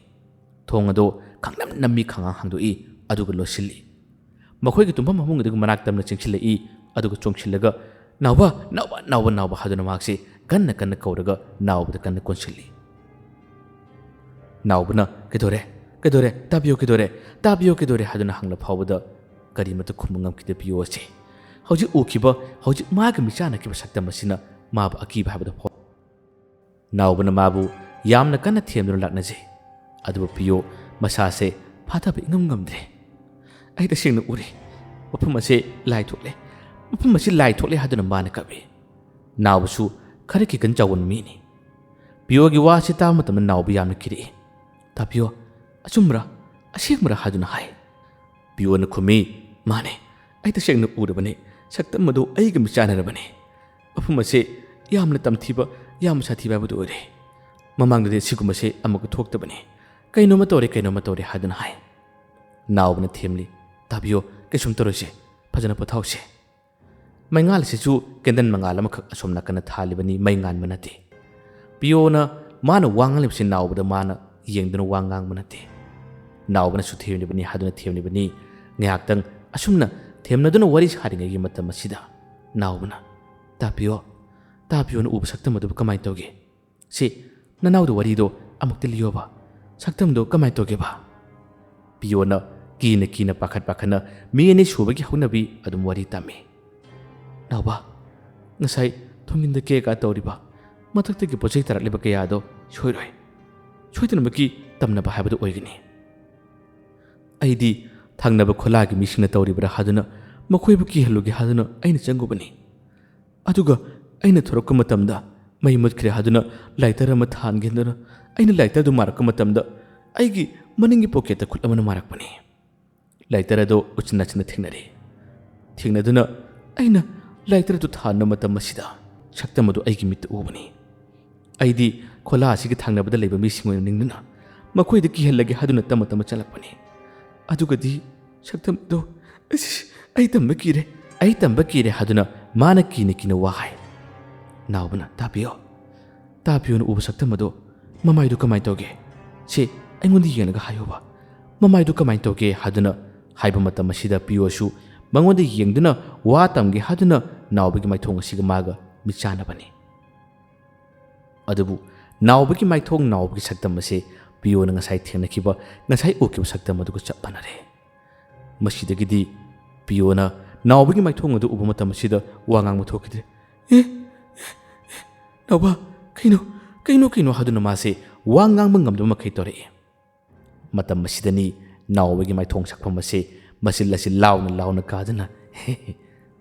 ꯊꯣꯡ ꯑꯗꯣ ꯈꯪꯅꯝ ꯅꯝꯃꯤ ꯈꯪꯍꯥꯡ ꯍꯥꯡꯗꯣꯛꯏ ꯑꯗꯨꯒ ꯂꯣꯠꯁꯤꯜꯂꯤ꯫ ꯃꯈꯣꯏꯒꯤ ꯇꯨꯝꯐꯝ ꯐꯃꯨꯡ ꯑꯗꯨꯒꯤ ꯃꯅꯥꯛ ꯇꯝꯅ ꯆꯦꯟꯁꯤꯜꯂꯛꯏ ꯑꯗꯨꯒ ꯆꯣꯡꯁꯤꯜꯂꯒ ꯅꯥꯎꯕ ꯍꯥꯏꯗꯨꯅ ꯃꯍꯥꯛꯁꯦ ꯀꯟꯅ ꯀꯧꯔꯒ ꯅꯥꯎꯕꯗ ꯀꯟꯅ ꯀꯣꯟꯁꯤꯜꯂꯤ꯫ ꯅꯥꯎꯕꯅ ꯀꯩꯗꯧꯔꯦ ꯇꯥꯕꯤꯌꯣ ꯍꯥꯏꯗꯨꯅ ꯍꯪꯂ ꯐꯥꯎꯕꯗ ꯀꯔꯤꯃꯠꯇ ꯈꯨꯝꯕ ꯉꯝꯈꯤꯗꯦ ꯄꯤꯌꯣ ꯑꯁꯦ꯫ ꯍꯧꯖꯤꯛ ꯃꯥꯒ ꯃꯤꯆꯥꯟꯅꯈꯤꯕ ꯁꯛꯇꯝ ꯑꯁꯤꯅ ꯃꯥꯕꯨ ꯑꯀꯤꯕ ꯍꯥꯏꯕꯗꯣ ꯅꯥꯎꯕꯅ ꯃꯥꯕꯨ ꯌꯥꯝꯅ ꯀꯟꯅ ꯊꯦꯝꯗꯨꯅ ꯂꯥꯛꯅꯖꯩ꯫ ꯑꯗꯨꯕꯨ ꯄꯤꯌꯣ ꯃꯁꯥꯁꯦ ꯐꯥꯊꯕ ꯏꯉꯝ ꯉꯝꯗ꯭ꯔꯦ꯫ ꯑꯩ ꯇꯁꯦꯡꯅ ꯎꯔꯦ, ꯃꯐꯝ ꯑꯁꯤ ꯂꯥꯏ ꯊꯣꯛꯂꯦ ꯍꯥꯏꯗꯨꯅ ꯃꯥꯅ ꯀꯞꯏ꯫ ꯅꯥꯎꯕꯁꯨ ꯈꯔ ꯀꯤꯒꯟ ꯆꯥꯎꯒꯟꯕ ꯃꯤꯅꯤ꯫ ꯄꯤꯌꯣꯒꯤ ꯋꯥꯁꯤ ꯇꯥꯕ ꯃꯇꯝꯗ ꯅꯥꯎꯕ ꯌꯥꯝꯅ ꯀꯤꯔꯛꯏ꯫ ꯇꯥꯕꯤꯌꯣ, ꯑꯁꯦꯡꯕꯔꯥ ꯍꯥꯏꯗꯨꯅ ꯍꯥꯏ꯫ ꯄꯤꯌꯣꯅ ꯈꯨꯝꯃꯤ, ꯃꯥꯅꯦ, ꯑꯩ ꯇꯁꯦꯡꯅ ꯎꯔꯕꯅꯤ꯫ ꯁꯛꯇꯝ ꯑꯗꯨ ꯑꯩꯒ ꯃꯤꯆꯥꯟꯅꯔꯕꯅꯤ꯫ ꯃꯐꯝ ꯑꯁꯤ ꯌꯥꯝꯅ ꯇꯝꯊꯤꯕ, ꯌꯥꯝꯅ ꯁꯥꯊꯤꯕ ꯍꯥꯏꯕꯗꯨ ꯑꯣꯏꯔꯦ꯫ ꯃꯃꯥꯡꯗꯗꯤ ꯑꯁꯤꯒꯨꯝꯕꯁꯦ ꯑꯃꯨꯛꯀ ꯊꯣꯛꯇꯕꯅꯤ꯫ ꯀꯩꯅꯣꯝꯃ ꯇꯧꯔꯦ ꯍꯥꯏꯗꯨꯅ ꯍꯥꯏ꯫ ꯅꯥꯎꯕꯅ ꯊꯦꯝꯂꯤ, ꯇꯥꯕꯤꯌꯣ, ꯀꯩꯁꯨꯝ ꯇꯧꯔꯣꯏꯁꯦ, ꯐꯖꯅ ꯄꯣꯊꯥꯎꯁꯦ꯫ ꯃꯩꯉꯥꯜ ꯑꯁꯤꯁꯨ ꯀꯦꯟꯗꯜ ꯃꯉꯥꯜ ꯑꯃꯈꯛ ꯑꯁꯣꯝ ꯅꯥꯀꯟꯅ ꯊꯥꯜꯂꯤꯕꯅꯤ, ꯃꯩ ꯉꯥꯟꯕ ꯅꯠꯇꯦ꯫ ꯄꯤꯌꯣꯅ ꯃꯥꯅ ꯋꯥ ꯉꯥꯡꯂꯤꯕꯁꯤ ꯅꯥꯎꯕꯗ ꯃꯥꯅ ꯌꯦꯡꯗꯨꯅ ꯋꯥ ꯉꯥꯡꯕ ꯅꯠꯇꯦ꯫ ꯅꯥꯎꯕꯅꯁꯨ ꯊꯦꯝꯂꯤꯕꯅꯤ ꯍꯥꯏꯗꯨꯅ ꯊꯦꯝꯂꯤꯕꯅꯤ꯫ ꯉꯥꯏꯍꯥꯛꯇꯪ ꯑꯁꯨꯝꯅ ꯊꯦꯝꯅꯗꯨꯅ ꯋꯥꯔꯤ ꯁꯥꯔꯤꯉꯩꯒꯤ ꯃꯇꯝ ꯑꯁꯤꯗ ꯅꯥꯎꯕꯅ, ꯇꯥꯕꯤꯌꯣꯅ ꯎꯕ ꯁꯛꯇꯝ ꯑꯗꯨꯕꯨ ꯀꯃꯥꯏꯅ ꯇꯧꯒꯦ? ꯁꯤ ꯅꯅꯥꯎꯗ ꯋꯥꯔꯤꯗꯣ ꯑꯃꯨꯛꯇ ꯂꯤꯌꯣꯕ, ꯁꯛꯇꯝꯗꯣ ꯀꯃꯥꯏꯅ ꯇꯧꯒꯦꯕ? ꯄꯤꯌꯣꯅ ꯀꯤꯅ ꯄꯥꯈꯠꯅ ꯃꯤ ꯑꯅꯤ ꯁꯨꯕꯒꯤ ꯍꯧꯅꯕꯤ ꯑꯗꯨꯝ ꯋꯥꯔꯤ ꯇꯝꯃꯤ꯫ ꯅꯥꯎꯕ, ꯉꯁꯥꯏ ꯊꯣꯡꯒꯤꯟꯗ ꯀꯦꯀꯥ ꯇꯧꯔꯤꯕ ꯃꯊꯛꯇꯒꯤ ꯄꯣꯠꯆꯩ ꯇꯥꯔꯛꯂꯤꯕ ꯀꯌꯥꯗꯣ ꯁꯣꯏꯗꯅꯃꯛꯀꯤ ꯇꯝꯅꯕ ꯍꯥꯏꯕꯗꯨ ꯑꯣꯏꯒꯅꯤ꯫ ꯑꯩꯗꯤ ꯊꯪꯅꯕ ꯈꯣꯂꯥꯒꯤ ꯃꯤꯁꯤꯡꯅ ꯇꯧꯔꯤꯕ꯭ꯔꯥ ꯍꯥꯏꯗꯨꯅ ꯃꯈꯣꯏꯕꯨ ꯀꯤꯍꯜꯂꯨꯒꯦ ꯍꯥꯏꯗꯨꯅ ꯑꯩꯅ ꯆꯪꯉꯨꯕꯅꯤ꯫ ꯑꯗꯨꯒ ꯑꯩꯅ ꯊꯣꯔꯛꯄ ꯃꯇꯝꯗ ꯃꯩ ꯃꯨꯠꯈ꯭ꯔꯦ ꯍꯥꯏꯗꯨꯅ ꯂꯥꯏꯇꯔ ꯑꯃ ꯊꯥꯟꯒꯦꯗꯅ ꯑꯩꯅ ꯂꯥꯏꯇꯔꯗꯨ ꯃꯥꯔꯛꯄ ꯃꯇꯝꯗ ꯑꯩꯒꯤ ꯃꯅꯤꯡꯒꯤ ꯄꯣꯀꯦꯠꯇ ꯈꯨꯠ ꯑꯃꯅ ꯃꯥꯔꯛꯄꯅꯤ꯫ ꯂꯥꯏꯇꯔ ꯑꯗꯨ ꯎꯆꯤꯟ ꯅꯥꯆꯤꯟꯅ ꯊꯦꯡꯅꯗꯨꯅ ꯑꯩꯅ ꯂꯥꯏꯇꯔ ꯑꯗꯨ ꯊꯥꯟꯕ ꯃꯇꯝ ꯑꯁꯤꯗ ꯁꯛꯇꯝ ꯑꯗꯨ ꯑꯩꯒꯤ ꯃꯤꯠꯇ ꯎꯕꯅꯤ꯫ ꯑꯩꯗꯤ ꯈꯣꯂꯥ ꯑꯁꯤꯒꯤ ꯊꯪꯅꯕꯗ ꯂꯩꯕ ꯃꯤꯁꯤꯡ ꯑꯣꯏꯅ ꯅꯤꯡꯗꯨꯅ ꯃꯈꯣꯏꯗ ꯀꯤꯍꯜꯂꯒꯦ ꯍꯥꯏꯗꯨꯅ ꯇꯞꯅ ꯆꯠꯂꯛꯄꯅꯤ꯫ ꯑꯗꯨꯒꯗꯤ ꯁꯛꯇꯝ ꯑꯗꯨ ꯑꯩ ꯇꯝꯕ ꯀꯤꯔꯦ ꯍꯥꯏꯗꯨꯅ ꯃꯥꯅ ꯀꯤꯅ ꯋꯥ ꯍꯥꯏ꯫ ꯅꯥꯎꯕꯅ, ꯇꯥꯕꯤꯌꯣꯅ ꯎꯕ ꯁꯛꯇꯝ ꯑꯗꯣ ꯃꯃꯥꯏꯗꯨ ꯀꯃꯥꯏꯅ ꯇꯧꯒꯦ? ꯁꯤ ꯑꯩꯉꯣꯟꯗ ꯌꯦꯡꯂꯒ ꯍꯥꯏꯌꯣꯕ, ꯃꯃꯥꯏꯗꯨ ꯀꯃꯥꯏꯅ ꯇꯧꯒꯦ ꯍꯥꯏꯗꯨꯅ ꯍꯥꯏꯕ ꯃꯇꯝ ꯑꯁꯤꯗ ꯄꯤꯌꯣꯁꯨ ꯃꯉꯣꯟꯗ ꯌꯦꯡꯗꯨꯅ ꯋꯥ ꯇꯝꯒꯦ ꯍꯥꯏꯗꯨꯅ ꯅꯥꯎꯕꯒꯤ ꯃꯥꯏꯊꯣꯡ ꯑꯁꯤꯒ ꯃꯥꯒ ꯃꯤꯆꯥꯟꯅꯕꯅꯤ꯫ ꯑꯗꯨꯕꯨ ꯅꯥꯎꯕꯒꯤ ꯃꯥꯏꯊꯣꯡ, ꯅꯥꯎꯕꯒꯤ ꯁꯛꯇꯝ ꯑꯁꯤ ꯄꯤꯌꯣꯅ ꯉꯁꯥꯏ ꯎꯈꯤꯕ ꯁꯛꯇꯝ ꯑꯗꯨꯒ ꯆꯞ ꯃꯥꯟꯅꯔꯦ꯫ ꯃꯁꯤꯗꯒꯤꯗꯤ ꯄꯤꯌꯣꯅ ꯅꯥꯎꯕꯒꯤ ꯃꯥꯏꯊꯣꯡ ꯑꯗꯨ ꯎꯕ ꯃꯇꯝ ꯑꯁꯤꯗ ꯋꯥ ꯉꯥꯡꯕ ꯊꯣꯛꯈꯤꯗ꯭ꯔꯦ꯫ ꯅꯥꯎꯕ ꯀꯩꯅꯣ ꯍꯥꯏꯗꯨꯅ ꯃꯥꯁꯦ ꯋꯥ ꯉꯥꯡꯕ ꯉꯝꯗꯕ ꯃꯈꯩ ꯇꯧꯔꯛꯏ꯫ ꯃꯇꯝ ꯑꯁꯤꯗꯅꯤ ꯅꯥꯎꯕꯒꯤ ꯃꯥꯏꯊꯣꯡ ꯁꯛꯐꯝ ꯑꯁꯤ ꯃꯆꯤꯜ ꯑꯁꯤ ꯂꯥꯎꯅ ꯀꯥꯗꯨꯅ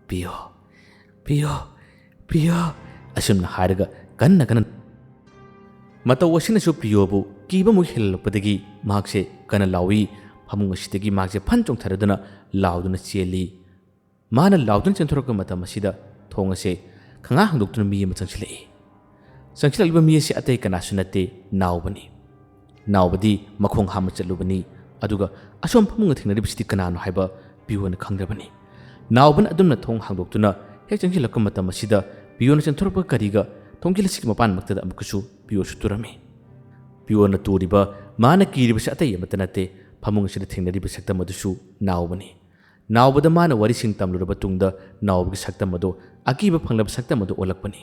ꯄꯤꯌꯣ ꯑꯁꯨꯝꯅ ꯍꯥꯏꯔꯒ ꯀꯟꯅ ꯃꯇꯧ ꯑꯁꯤꯅꯁꯨ ꯄꯤꯌꯣꯕꯨ ꯀꯤꯕꯃꯨꯛ ꯍꯦꯜꯂꯛꯄꯗꯒꯤ ꯃꯍꯥꯛꯁꯦ ꯀꯟꯅ ꯂꯥꯎꯏ꯫ ꯐꯃꯨꯡ ꯑꯁꯤꯗꯒꯤ ꯃꯍꯥꯛꯁꯦ ꯐꯟ ꯆꯣꯡꯊꯔꯗꯨꯅ ꯂꯥꯎꯗꯨꯅ ꯆꯦꯜꯂꯤ꯫ ꯃꯥꯅ ꯂꯥꯎꯗꯨꯅ ꯆꯦꯟꯊꯣꯔꯛꯄ ꯃꯇꯝ ꯑꯁꯤꯗ ꯊꯣꯡ ꯑꯁꯦ ꯈꯪꯍꯥ ꯍꯥꯡꯗꯣꯛꯇꯨꯅ ꯃꯤ ꯑꯃ ꯆꯪꯁꯤꯜꯂꯛꯏ꯫ ꯆꯪꯁꯤꯜꯂꯛꯂꯤꯕ ꯃꯤ ꯑꯁꯤ ꯑꯇꯩ ꯀꯅꯥꯁꯨ ꯅꯠꯇꯦ, ꯅꯥꯎꯕꯅꯤ꯫ ꯅꯥꯎꯕꯗꯤ ꯃꯈꯣꯡ ꯍꯥꯝꯕ ꯆꯠꯂꯨꯕꯅꯤ, ꯑꯗꯨꯒ ꯑꯁꯣꯝ ꯐꯃꯨꯡꯗ ꯊꯦꯡꯅꯔꯤꯕꯁꯤꯗꯤ ꯀꯅꯥꯅꯣ ꯍꯥꯏꯕ ꯄꯤꯌꯣꯅ ꯈꯪꯗ꯭ꯔꯕꯅꯤ꯫ ꯅꯥꯎꯕꯅ ꯑꯗꯨꯝꯅ ꯊꯣꯡ ꯍꯥꯡꯗꯣꯛꯇꯨꯅ ꯍꯦꯛ ꯆꯪꯁꯤꯜꯂꯛꯄ ꯃꯇꯝ ꯑꯁꯤꯗ ꯄꯤꯌꯣꯅ ꯆꯦꯟꯊꯣꯔꯛꯄ ꯀꯔꯤꯒ ꯊꯣꯡꯖꯤꯜ ꯑꯁꯤꯒꯤ ꯃꯄꯥꯟꯃꯛꯇꯗ ꯑꯃꯨꯛꯀꯁꯨ ꯄꯤꯌꯣꯁꯨ ꯇꯨꯔꯝꯃꯤ꯫ ꯄꯤꯌꯣꯅ ꯇꯨꯔꯤꯕ, ꯃꯥꯅ ꯀꯤꯔꯤꯕꯁꯤ ꯑꯇꯩ ꯑꯃꯠꯇ ꯅꯠꯇꯦ, ꯐꯃꯨꯡ ꯑꯁꯤꯗ ꯊꯦꯡꯅꯔꯤꯕ ꯁꯛꯇꯝ ꯑꯗꯨꯁꯨ ꯅꯥꯎꯕꯅꯤ꯫ ꯅꯥꯎꯕꯗ ꯃꯥꯅ ꯋꯥꯔꯤꯁꯤꯡ ꯇꯝꯂꯨꯔꯕ ꯇꯨꯡꯗ ꯅꯥꯎꯕꯒꯤ ꯁꯛꯇꯝ ꯑꯗꯨ ꯑꯀꯤꯕ ꯐꯪꯂꯕ ꯁꯛꯇꯝ ꯑꯗꯨ ꯑꯣꯜꯂꯛꯄꯅꯤ꯫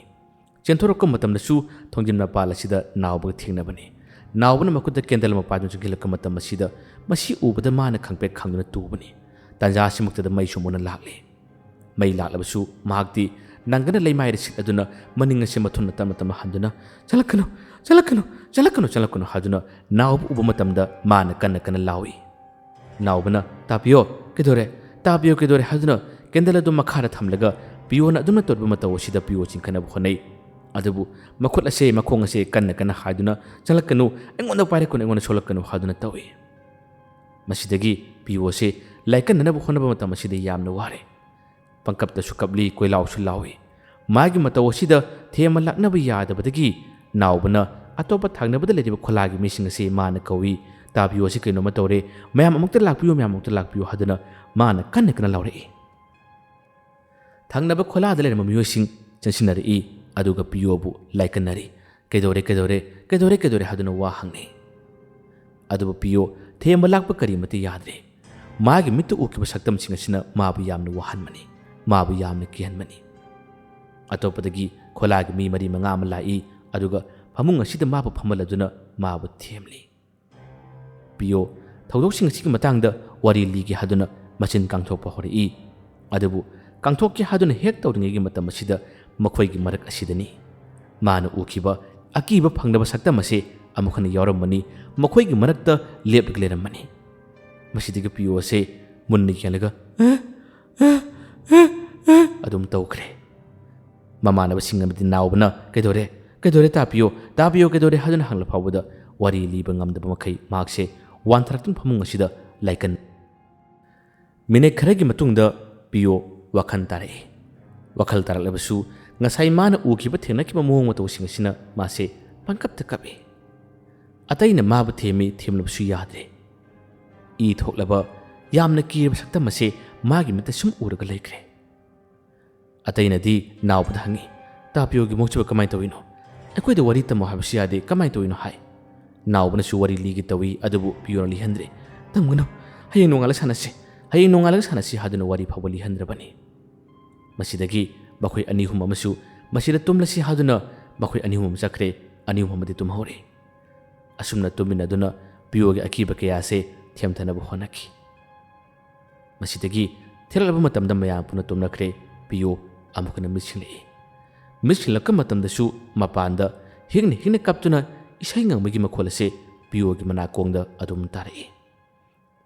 ꯆꯦꯟꯊꯣꯔꯛꯄ ꯃꯇꯝꯗꯁꯨ ꯊꯣꯡꯖꯤꯟ ꯃꯄꯥꯜ ꯑꯁꯤꯗ ꯅꯥꯎꯕꯒ ꯊꯦꯡꯅꯕꯅꯤ꯫ ꯅꯥꯎꯕꯅ ꯃꯈꯨꯠꯇ ꯀꯦꯟꯗꯜ ꯑꯃ ꯄꯥꯏꯗꯨꯅ ꯆꯪꯁꯤꯜꯂꯛꯄ ꯃꯇꯝ ꯑꯁꯤꯗ ꯃꯁꯤ ꯎꯕꯗ ꯃꯥꯅ ꯈꯪꯄ꯭ꯔꯦꯛ ꯈꯪꯗꯨꯅ ꯇꯨꯕꯅꯤ꯫ ꯇꯥꯟꯖꯥ ꯑꯁꯤꯃꯛꯇꯗ ꯃꯩꯁꯨ ꯑꯃꯨꯛ ꯂꯥꯛꯂꯤ꯫ ꯃꯩ ꯂꯥꯛꯂꯕꯁꯨ ꯃꯍꯥꯛꯇꯤ ꯅꯪꯒꯅ ꯂꯩꯃꯥꯏꯗ ꯁꯤꯠꯂꯗꯨꯅ ꯃꯅꯤꯡ ꯑꯁꯤ ꯃꯊꯨꯟ ꯇꯞꯅ ꯍꯟꯗꯨꯅ ꯆꯪꯂꯛꯀꯅꯨ ꯍꯥꯏꯗꯨꯅ ꯅꯥꯎꯕ ꯎꯕ ꯃꯇꯝꯗ ꯃꯥꯅ ꯀꯟꯅ ꯂꯥꯎꯏ꯫ ꯅꯥꯎꯕꯅ ꯇꯥꯄꯤꯌꯣ ꯀꯩꯗꯧꯔꯦ ꯍꯥꯏꯗꯨꯅ ꯀꯦꯟꯗꯜ ꯑꯗꯨ ꯃꯈꯥꯗ ꯊꯝꯂꯒ ꯄꯤꯌꯣꯅ ꯑꯗꯨꯝꯅ ꯇꯧꯔꯤꯕ ꯃꯇꯧ ꯑꯁꯤꯗ ꯄꯤꯌꯣ ꯆꯤꯡꯈꯠꯅꯕ ꯍꯣꯠꯅꯩ꯫ ꯑꯗꯨꯕꯨ ꯃꯈꯣꯡ ꯑꯁꯦ ꯀꯟꯅ ꯍꯥꯏꯗꯨꯅ ꯆꯪꯂꯛꯀꯅꯨ, ꯑꯩꯉꯣꯟꯗ ꯄꯥꯏꯔꯛꯀꯅꯨ, ꯑꯩꯉꯣꯟꯗ ꯁꯣꯛꯂꯛꯀꯅꯨ ꯍꯥꯏꯗꯨꯅ ꯇꯧꯏ꯫ ꯃꯁꯤꯗꯒꯤ ꯄꯤꯌꯣꯁꯦ ꯂꯥꯏꯀꯟꯅꯅꯕ ꯍꯣꯠꯅꯕ ꯃꯇꯝ ꯑꯁꯤꯗ ꯌꯥꯝꯅ ꯋꯥꯔꯦ꯫ ꯄꯪꯀꯞꯇꯁꯨ ꯀꯞꯂꯤ, ꯀꯣꯏꯂꯥꯎꯁꯨ ꯂꯥꯎꯏ꯫ ꯃꯥꯒꯤ ꯃꯇꯧ ꯑꯁꯤꯗ ꯊꯦꯝꯃ ꯂꯥꯛꯅꯕ ꯌꯥꯗꯕꯗꯒꯤ ꯅꯥꯎꯕꯅ ꯑꯇꯣꯞꯄ ꯊꯪꯅꯕꯗ ꯂꯩꯔꯤꯕ ꯈꯣꯂꯥꯒꯤ ꯃꯤꯁꯤꯡ ꯑꯁꯤ ꯃꯥꯅ ꯀꯧꯏ꯫ ꯇꯥꯄꯤꯌꯣ ꯑꯁꯤ ꯀꯩꯅꯣꯝꯃ ꯇꯧꯔꯦ, ꯃꯌꯥꯝ ꯑꯃꯨꯛꯇ ꯂꯥꯛꯄꯤꯌꯨ ꯍꯥꯏꯗꯨꯅ ꯃꯥꯅ ꯀꯟꯅ ꯂꯥꯎꯔꯛꯏ꯫ ꯊꯪꯅꯕ ꯈꯣꯂꯥꯗ ꯂꯩꯔꯝꯕ ꯃꯤꯑꯣꯏꯁꯤꯡ ꯆꯪꯁꯤꯟꯅꯔꯛꯏ, ꯑꯗꯨꯒ ꯄꯤꯌꯣꯕꯨ ꯂꯥꯏꯀꯟꯅꯔꯤ꯫ ꯀꯩꯗꯧꯔꯦ ꯍꯥꯏꯗꯨꯅ ꯋꯥ ꯍꯪꯅꯩ꯫ ꯑꯗꯨꯕꯨ ꯄꯤꯌꯣ ꯊꯦꯝꯕ ꯂꯥꯛꯄ ꯀꯔꯤꯃꯠꯇ ꯌꯥꯗ꯭ꯔꯦ꯫ ꯃꯥꯒꯤ ꯃꯤꯠꯇ ꯎꯈꯤꯕ ꯁꯛꯇꯝꯁꯤꯡ ꯑꯁꯤꯅ ꯃꯥꯕꯨ ꯌꯥꯝꯅ ꯋꯥꯍꯟꯕꯅꯤ, ꯃꯥꯕꯨ ꯌꯥꯝꯅ ꯀꯤꯍꯟꯕꯅꯤ꯫ ꯑꯇꯣꯞꯄꯗꯒꯤ ꯈꯣꯂꯥꯒꯤ ꯃꯤ 4-5 ꯑꯃ ꯂꯥꯛꯏ, ꯑꯗꯨꯒ ꯐꯃꯨꯡ ꯑꯁꯤꯗ ꯃꯥꯕꯨ ꯐꯝꯍꯜꯂꯗꯨꯅ ꯃꯥꯕꯨ ꯊꯦꯝꯂꯤ꯫ ꯄꯤꯌꯣ ꯊꯧꯗꯣꯛꯁꯤꯡ ꯑꯁꯤꯒꯤ ꯃꯇꯥꯡꯗ ꯋꯥꯔꯤ ꯂꯤꯒꯦ ꯍꯥꯏꯗꯨꯅ ꯃꯆꯤꯟ ꯀꯥꯡꯊꯣꯛꯄ ꯍꯧꯔꯛꯏ꯫ ꯑꯗꯨꯕꯨ ꯀꯥꯡꯊꯣꯛꯀꯦ ꯍꯥꯏꯗꯨꯅ ꯍꯦꯛ ꯇꯧꯔꯤꯉꯩꯒꯤ ꯃꯇꯝ ꯑꯁꯤꯗ ꯃꯈꯣꯏꯒꯤ ꯃꯔꯛ ꯑꯁꯤꯗꯅꯤ ꯃꯥꯅ ꯎꯈꯤꯕ ꯑꯀꯤꯕ ꯐꯪꯂꯕ ꯁꯛꯇꯝ ꯑꯁꯤ ꯑꯃꯨꯛ ꯍꯟꯅ ꯌꯥꯎꯔꯝꯕꯅꯤ, ꯃꯈꯣꯏꯒꯤ ꯃꯔꯛꯇ ꯂꯦꯞꯂꯒ ꯂꯩꯔꯝꯕꯅꯤ꯫ ꯃꯁꯤꯗꯒꯤ ꯄꯤꯌꯣ ꯑꯁꯦ ꯃꯨꯟꯅ ꯌꯦꯡꯂꯒ ꯑꯗꯨꯝ ꯇꯧꯈ꯭ꯔꯦ꯫ ꯃꯃꯥꯟꯅꯕꯁꯤꯡ ꯑꯃꯗꯤ ꯅꯥꯎꯕꯅ ꯀꯩꯗꯧꯔꯦ ꯇꯥꯄꯤꯌꯣ ꯀꯩꯗꯧꯔꯦ ꯍꯥꯏꯗꯨꯅ ꯍꯪꯂ ꯐꯥꯎꯕꯗ ꯋꯥꯔꯤ ꯂꯤꯕ ꯉꯝꯗꯕ ꯃꯈꯩ ꯃꯍꯥꯛꯁꯦ ꯋꯥꯟꯊꯔꯛꯇꯨꯅ ꯐꯃꯨꯡ ꯑꯁꯤꯗ ꯃꯤꯅꯤꯠ ꯈꯔꯒꯤ ꯃꯇꯨꯡꯗ ꯄꯤꯌꯣ ꯋꯥꯈꯜ ꯇꯥꯔꯛꯏ꯫ ꯋꯥꯈꯜ ꯇꯥꯔꯛꯂꯕꯁꯨ ꯉꯁꯥꯏ ꯃꯥꯅ ꯎꯈꯤꯕ ꯊꯦꯡꯅꯈꯤꯕ ꯃꯑꯣꯡ ꯃꯇꯧꯁꯤꯡ ꯑꯁꯤꯅ ꯃꯥꯁꯦ ꯄꯪꯀꯞꯇ ꯀꯞꯏ꯫ ꯑꯇꯩꯅ ꯃꯥꯕꯨ ꯊꯦꯝꯂꯕꯁꯨ ꯌꯥꯗ꯭ꯔꯦ꯫ ꯏ ꯊꯣꯛꯂꯕ ꯌꯥꯝꯅ ꯀꯤꯔꯕ ꯁꯛꯇꯝ ꯑꯁꯤ ꯃꯥꯒꯤ ꯃꯤꯠꯇ ꯁꯨꯝ ꯎꯔꯒ ꯂꯩꯈ꯭ꯔꯦ꯫ ꯑꯇꯩꯅꯗꯤ ꯅꯥꯎꯕꯗ ꯍꯪꯉꯤ, ꯇꯥꯄꯤꯌꯣꯒꯤ ꯃꯣꯛꯆꯕ ꯀꯃꯥꯏꯅ ꯇꯧꯏꯅꯣ? ꯑꯩꯈꯣꯏꯗ ꯋꯥꯔꯤ ꯇꯝꯃꯣ ꯍꯥꯏꯕꯁꯨ ꯌꯥꯗꯦ, ꯀꯃꯥꯏꯅ ꯇꯧꯏꯅꯣ ꯍꯥꯏ꯫ ꯅꯥꯎꯕꯅꯁꯨ ꯋꯥꯔꯤ ꯂꯤꯒꯦ ꯇꯧꯏ, ꯑꯗꯨꯕꯨ ꯄꯤꯌꯣꯅ ꯂꯤꯍꯟꯗ꯭ꯔꯦ꯫ ꯇꯝꯒꯅꯨ, ꯍꯌꯦꯡ ꯅꯣꯡꯉꯥꯜꯂꯒ ꯁꯥꯟꯅꯁꯤ ꯍꯥꯏꯗꯨꯅ ꯋꯥꯔꯤ ꯐꯥꯎꯕ ꯂꯤꯍꯟꯗ꯭ꯔꯕꯅꯤ꯫ ꯃꯁꯤꯗꯒꯤ ꯃꯈꯣꯏ 2-3 ꯑꯃꯁꯨ ꯃꯁꯤꯗ ꯇꯨꯝꯂꯁꯤ ꯍꯥꯏꯗꯨꯅ ꯃꯈꯣꯏ 2 ꯑꯃ ꯆꯠꯈ꯭ꯔꯦ, 2 ꯑꯃꯗꯤ ꯇꯨꯝꯍꯧꯔꯦ꯫ ꯑꯁꯨꯝꯅ ꯇꯨꯝꯃꯤꯟꯅꯗꯨꯅ ꯄꯤꯌꯣꯒꯤ ꯑꯀꯤꯕ ꯀꯌꯥꯁꯦ ꯊꯦꯝꯊꯅꯕ ꯍꯣꯠꯅꯈꯤ꯫ ꯃꯁꯤꯗꯒꯤ ꯊꯦꯡꯂꯛꯂꯕ ꯃꯇꯝꯗ ꯃꯌꯥꯝ ꯄꯨꯟꯅ ꯇꯨꯝꯅꯈ꯭ꯔꯦ꯫ ꯄꯤꯌꯣ ꯑꯃꯨꯛ ꯍꯟꯅ ꯃꯤꯠꯁꯤꯡꯂꯛꯏ꯫ ꯃꯤꯠꯁꯤꯡꯂꯛꯄ ꯃꯇꯝꯗꯁꯨ ꯃꯄꯥꯟꯗ ꯍꯤꯛꯅ ꯀꯞꯇꯨꯅ ꯏꯁꯩ ꯉꯪꯕꯒꯤ ꯃꯈꯣꯜ ꯑꯁꯤ ꯄꯤꯌꯣꯒꯤ ꯃꯅꯥꯀꯣꯡꯗ ꯑꯗꯨꯝ ꯇꯥꯔꯛꯏ꯫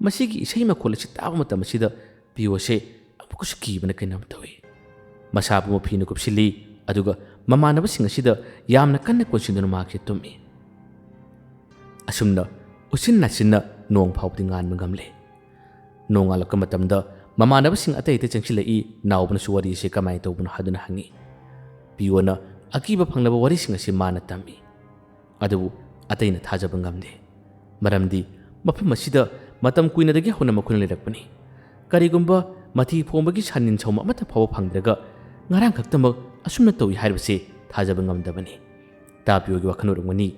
ꯃꯁꯤꯒꯤ ꯏꯁꯩ ꯃꯈꯣꯜ ꯑꯁꯤ ꯇꯥꯕ ꯃꯇꯝ ꯑꯁꯤꯗ ꯄꯤꯌꯣꯁꯦ ꯑꯃꯨꯛꯀꯁꯨ ꯀꯤꯕꯅ ꯀꯩꯅꯣꯝ ꯇꯧꯏ꯫ ꯃꯁꯥꯕꯨ ꯃꯐꯤꯅ ꯀꯨꯞꯁꯤꯜꯂꯤ, ꯑꯗꯨꯒ ꯃꯃꯥꯟꯅꯕꯁꯤꯡ ꯑꯁꯤꯗ ꯌꯥꯝꯅ ꯀꯟꯅ ꯀꯣꯟꯁꯤꯟꯗꯨꯅ ꯃꯍꯥꯛꯁꯦ ꯇꯨꯝꯃꯤ꯫ ꯑꯁꯨꯝꯅ ꯎꯆꯤꯟ ꯅꯥꯆꯤꯟꯅ ꯅꯣꯡ ꯐꯥꯎꯕꯗꯤ ꯉꯥꯟꯕ ꯉꯝꯂꯦ꯫ ꯅꯣꯡꯉꯥꯜꯂꯛꯄ ꯃꯇꯝꯗ ꯃꯃꯥꯟꯅꯕꯁꯤꯡ ꯑꯇꯩ ꯆꯪꯁꯤꯜꯂꯛꯏ꯫ ꯅꯥꯎꯕꯅꯁꯨ ꯋꯥꯔꯤ ꯑꯁꯤ ꯀꯃꯥꯏꯅ ꯇꯧꯕꯅꯣ ꯍꯥꯏꯗꯨꯅ ꯍꯪꯉꯤ꯫ ꯄꯤꯌꯣꯅ ꯑꯀꯤꯕ ꯐꯪꯂꯕ ꯋꯥꯔꯤꯁꯤꯡ ꯑꯁꯤ ꯃꯥꯅ ꯇꯝꯃꯤ, ꯑꯗꯨꯕꯨ ꯑꯇꯩꯅ ꯊꯥꯖꯕ ꯉꯝꯗꯦ꯫ ꯃꯔꯝꯗꯤ ꯃꯐꯝ ꯑꯁꯤꯗ ꯃꯇꯝ ꯀꯨꯏꯅꯗꯒꯤ ꯍꯧꯅ ꯃꯈꯣꯏꯅ ꯂꯩꯔꯛꯄꯅꯤ꯫ ꯀꯔꯤꯒꯨꯝꯕ ꯃꯊꯤ ꯐꯣꯡꯕꯒꯤ ꯁꯟꯅꯤꯟ ꯁꯧꯝ ꯑꯃꯠꯇ ꯐꯥꯎꯕ ꯐꯪꯗ꯭ꯔꯒ ꯉꯔꯥꯡ ꯈꯛꯇꯃꯛ ꯑꯁꯨꯝꯅ ꯇꯧꯏ ꯍꯥꯏꯕꯁꯤ ꯊꯥꯖꯕ ꯉꯝꯗꯕꯅꯤ꯫ ꯇꯥꯄꯤꯌꯣꯒꯤ ꯋꯥꯈꯜ ꯑꯣꯏꯔꯝꯒꯅꯤ꯫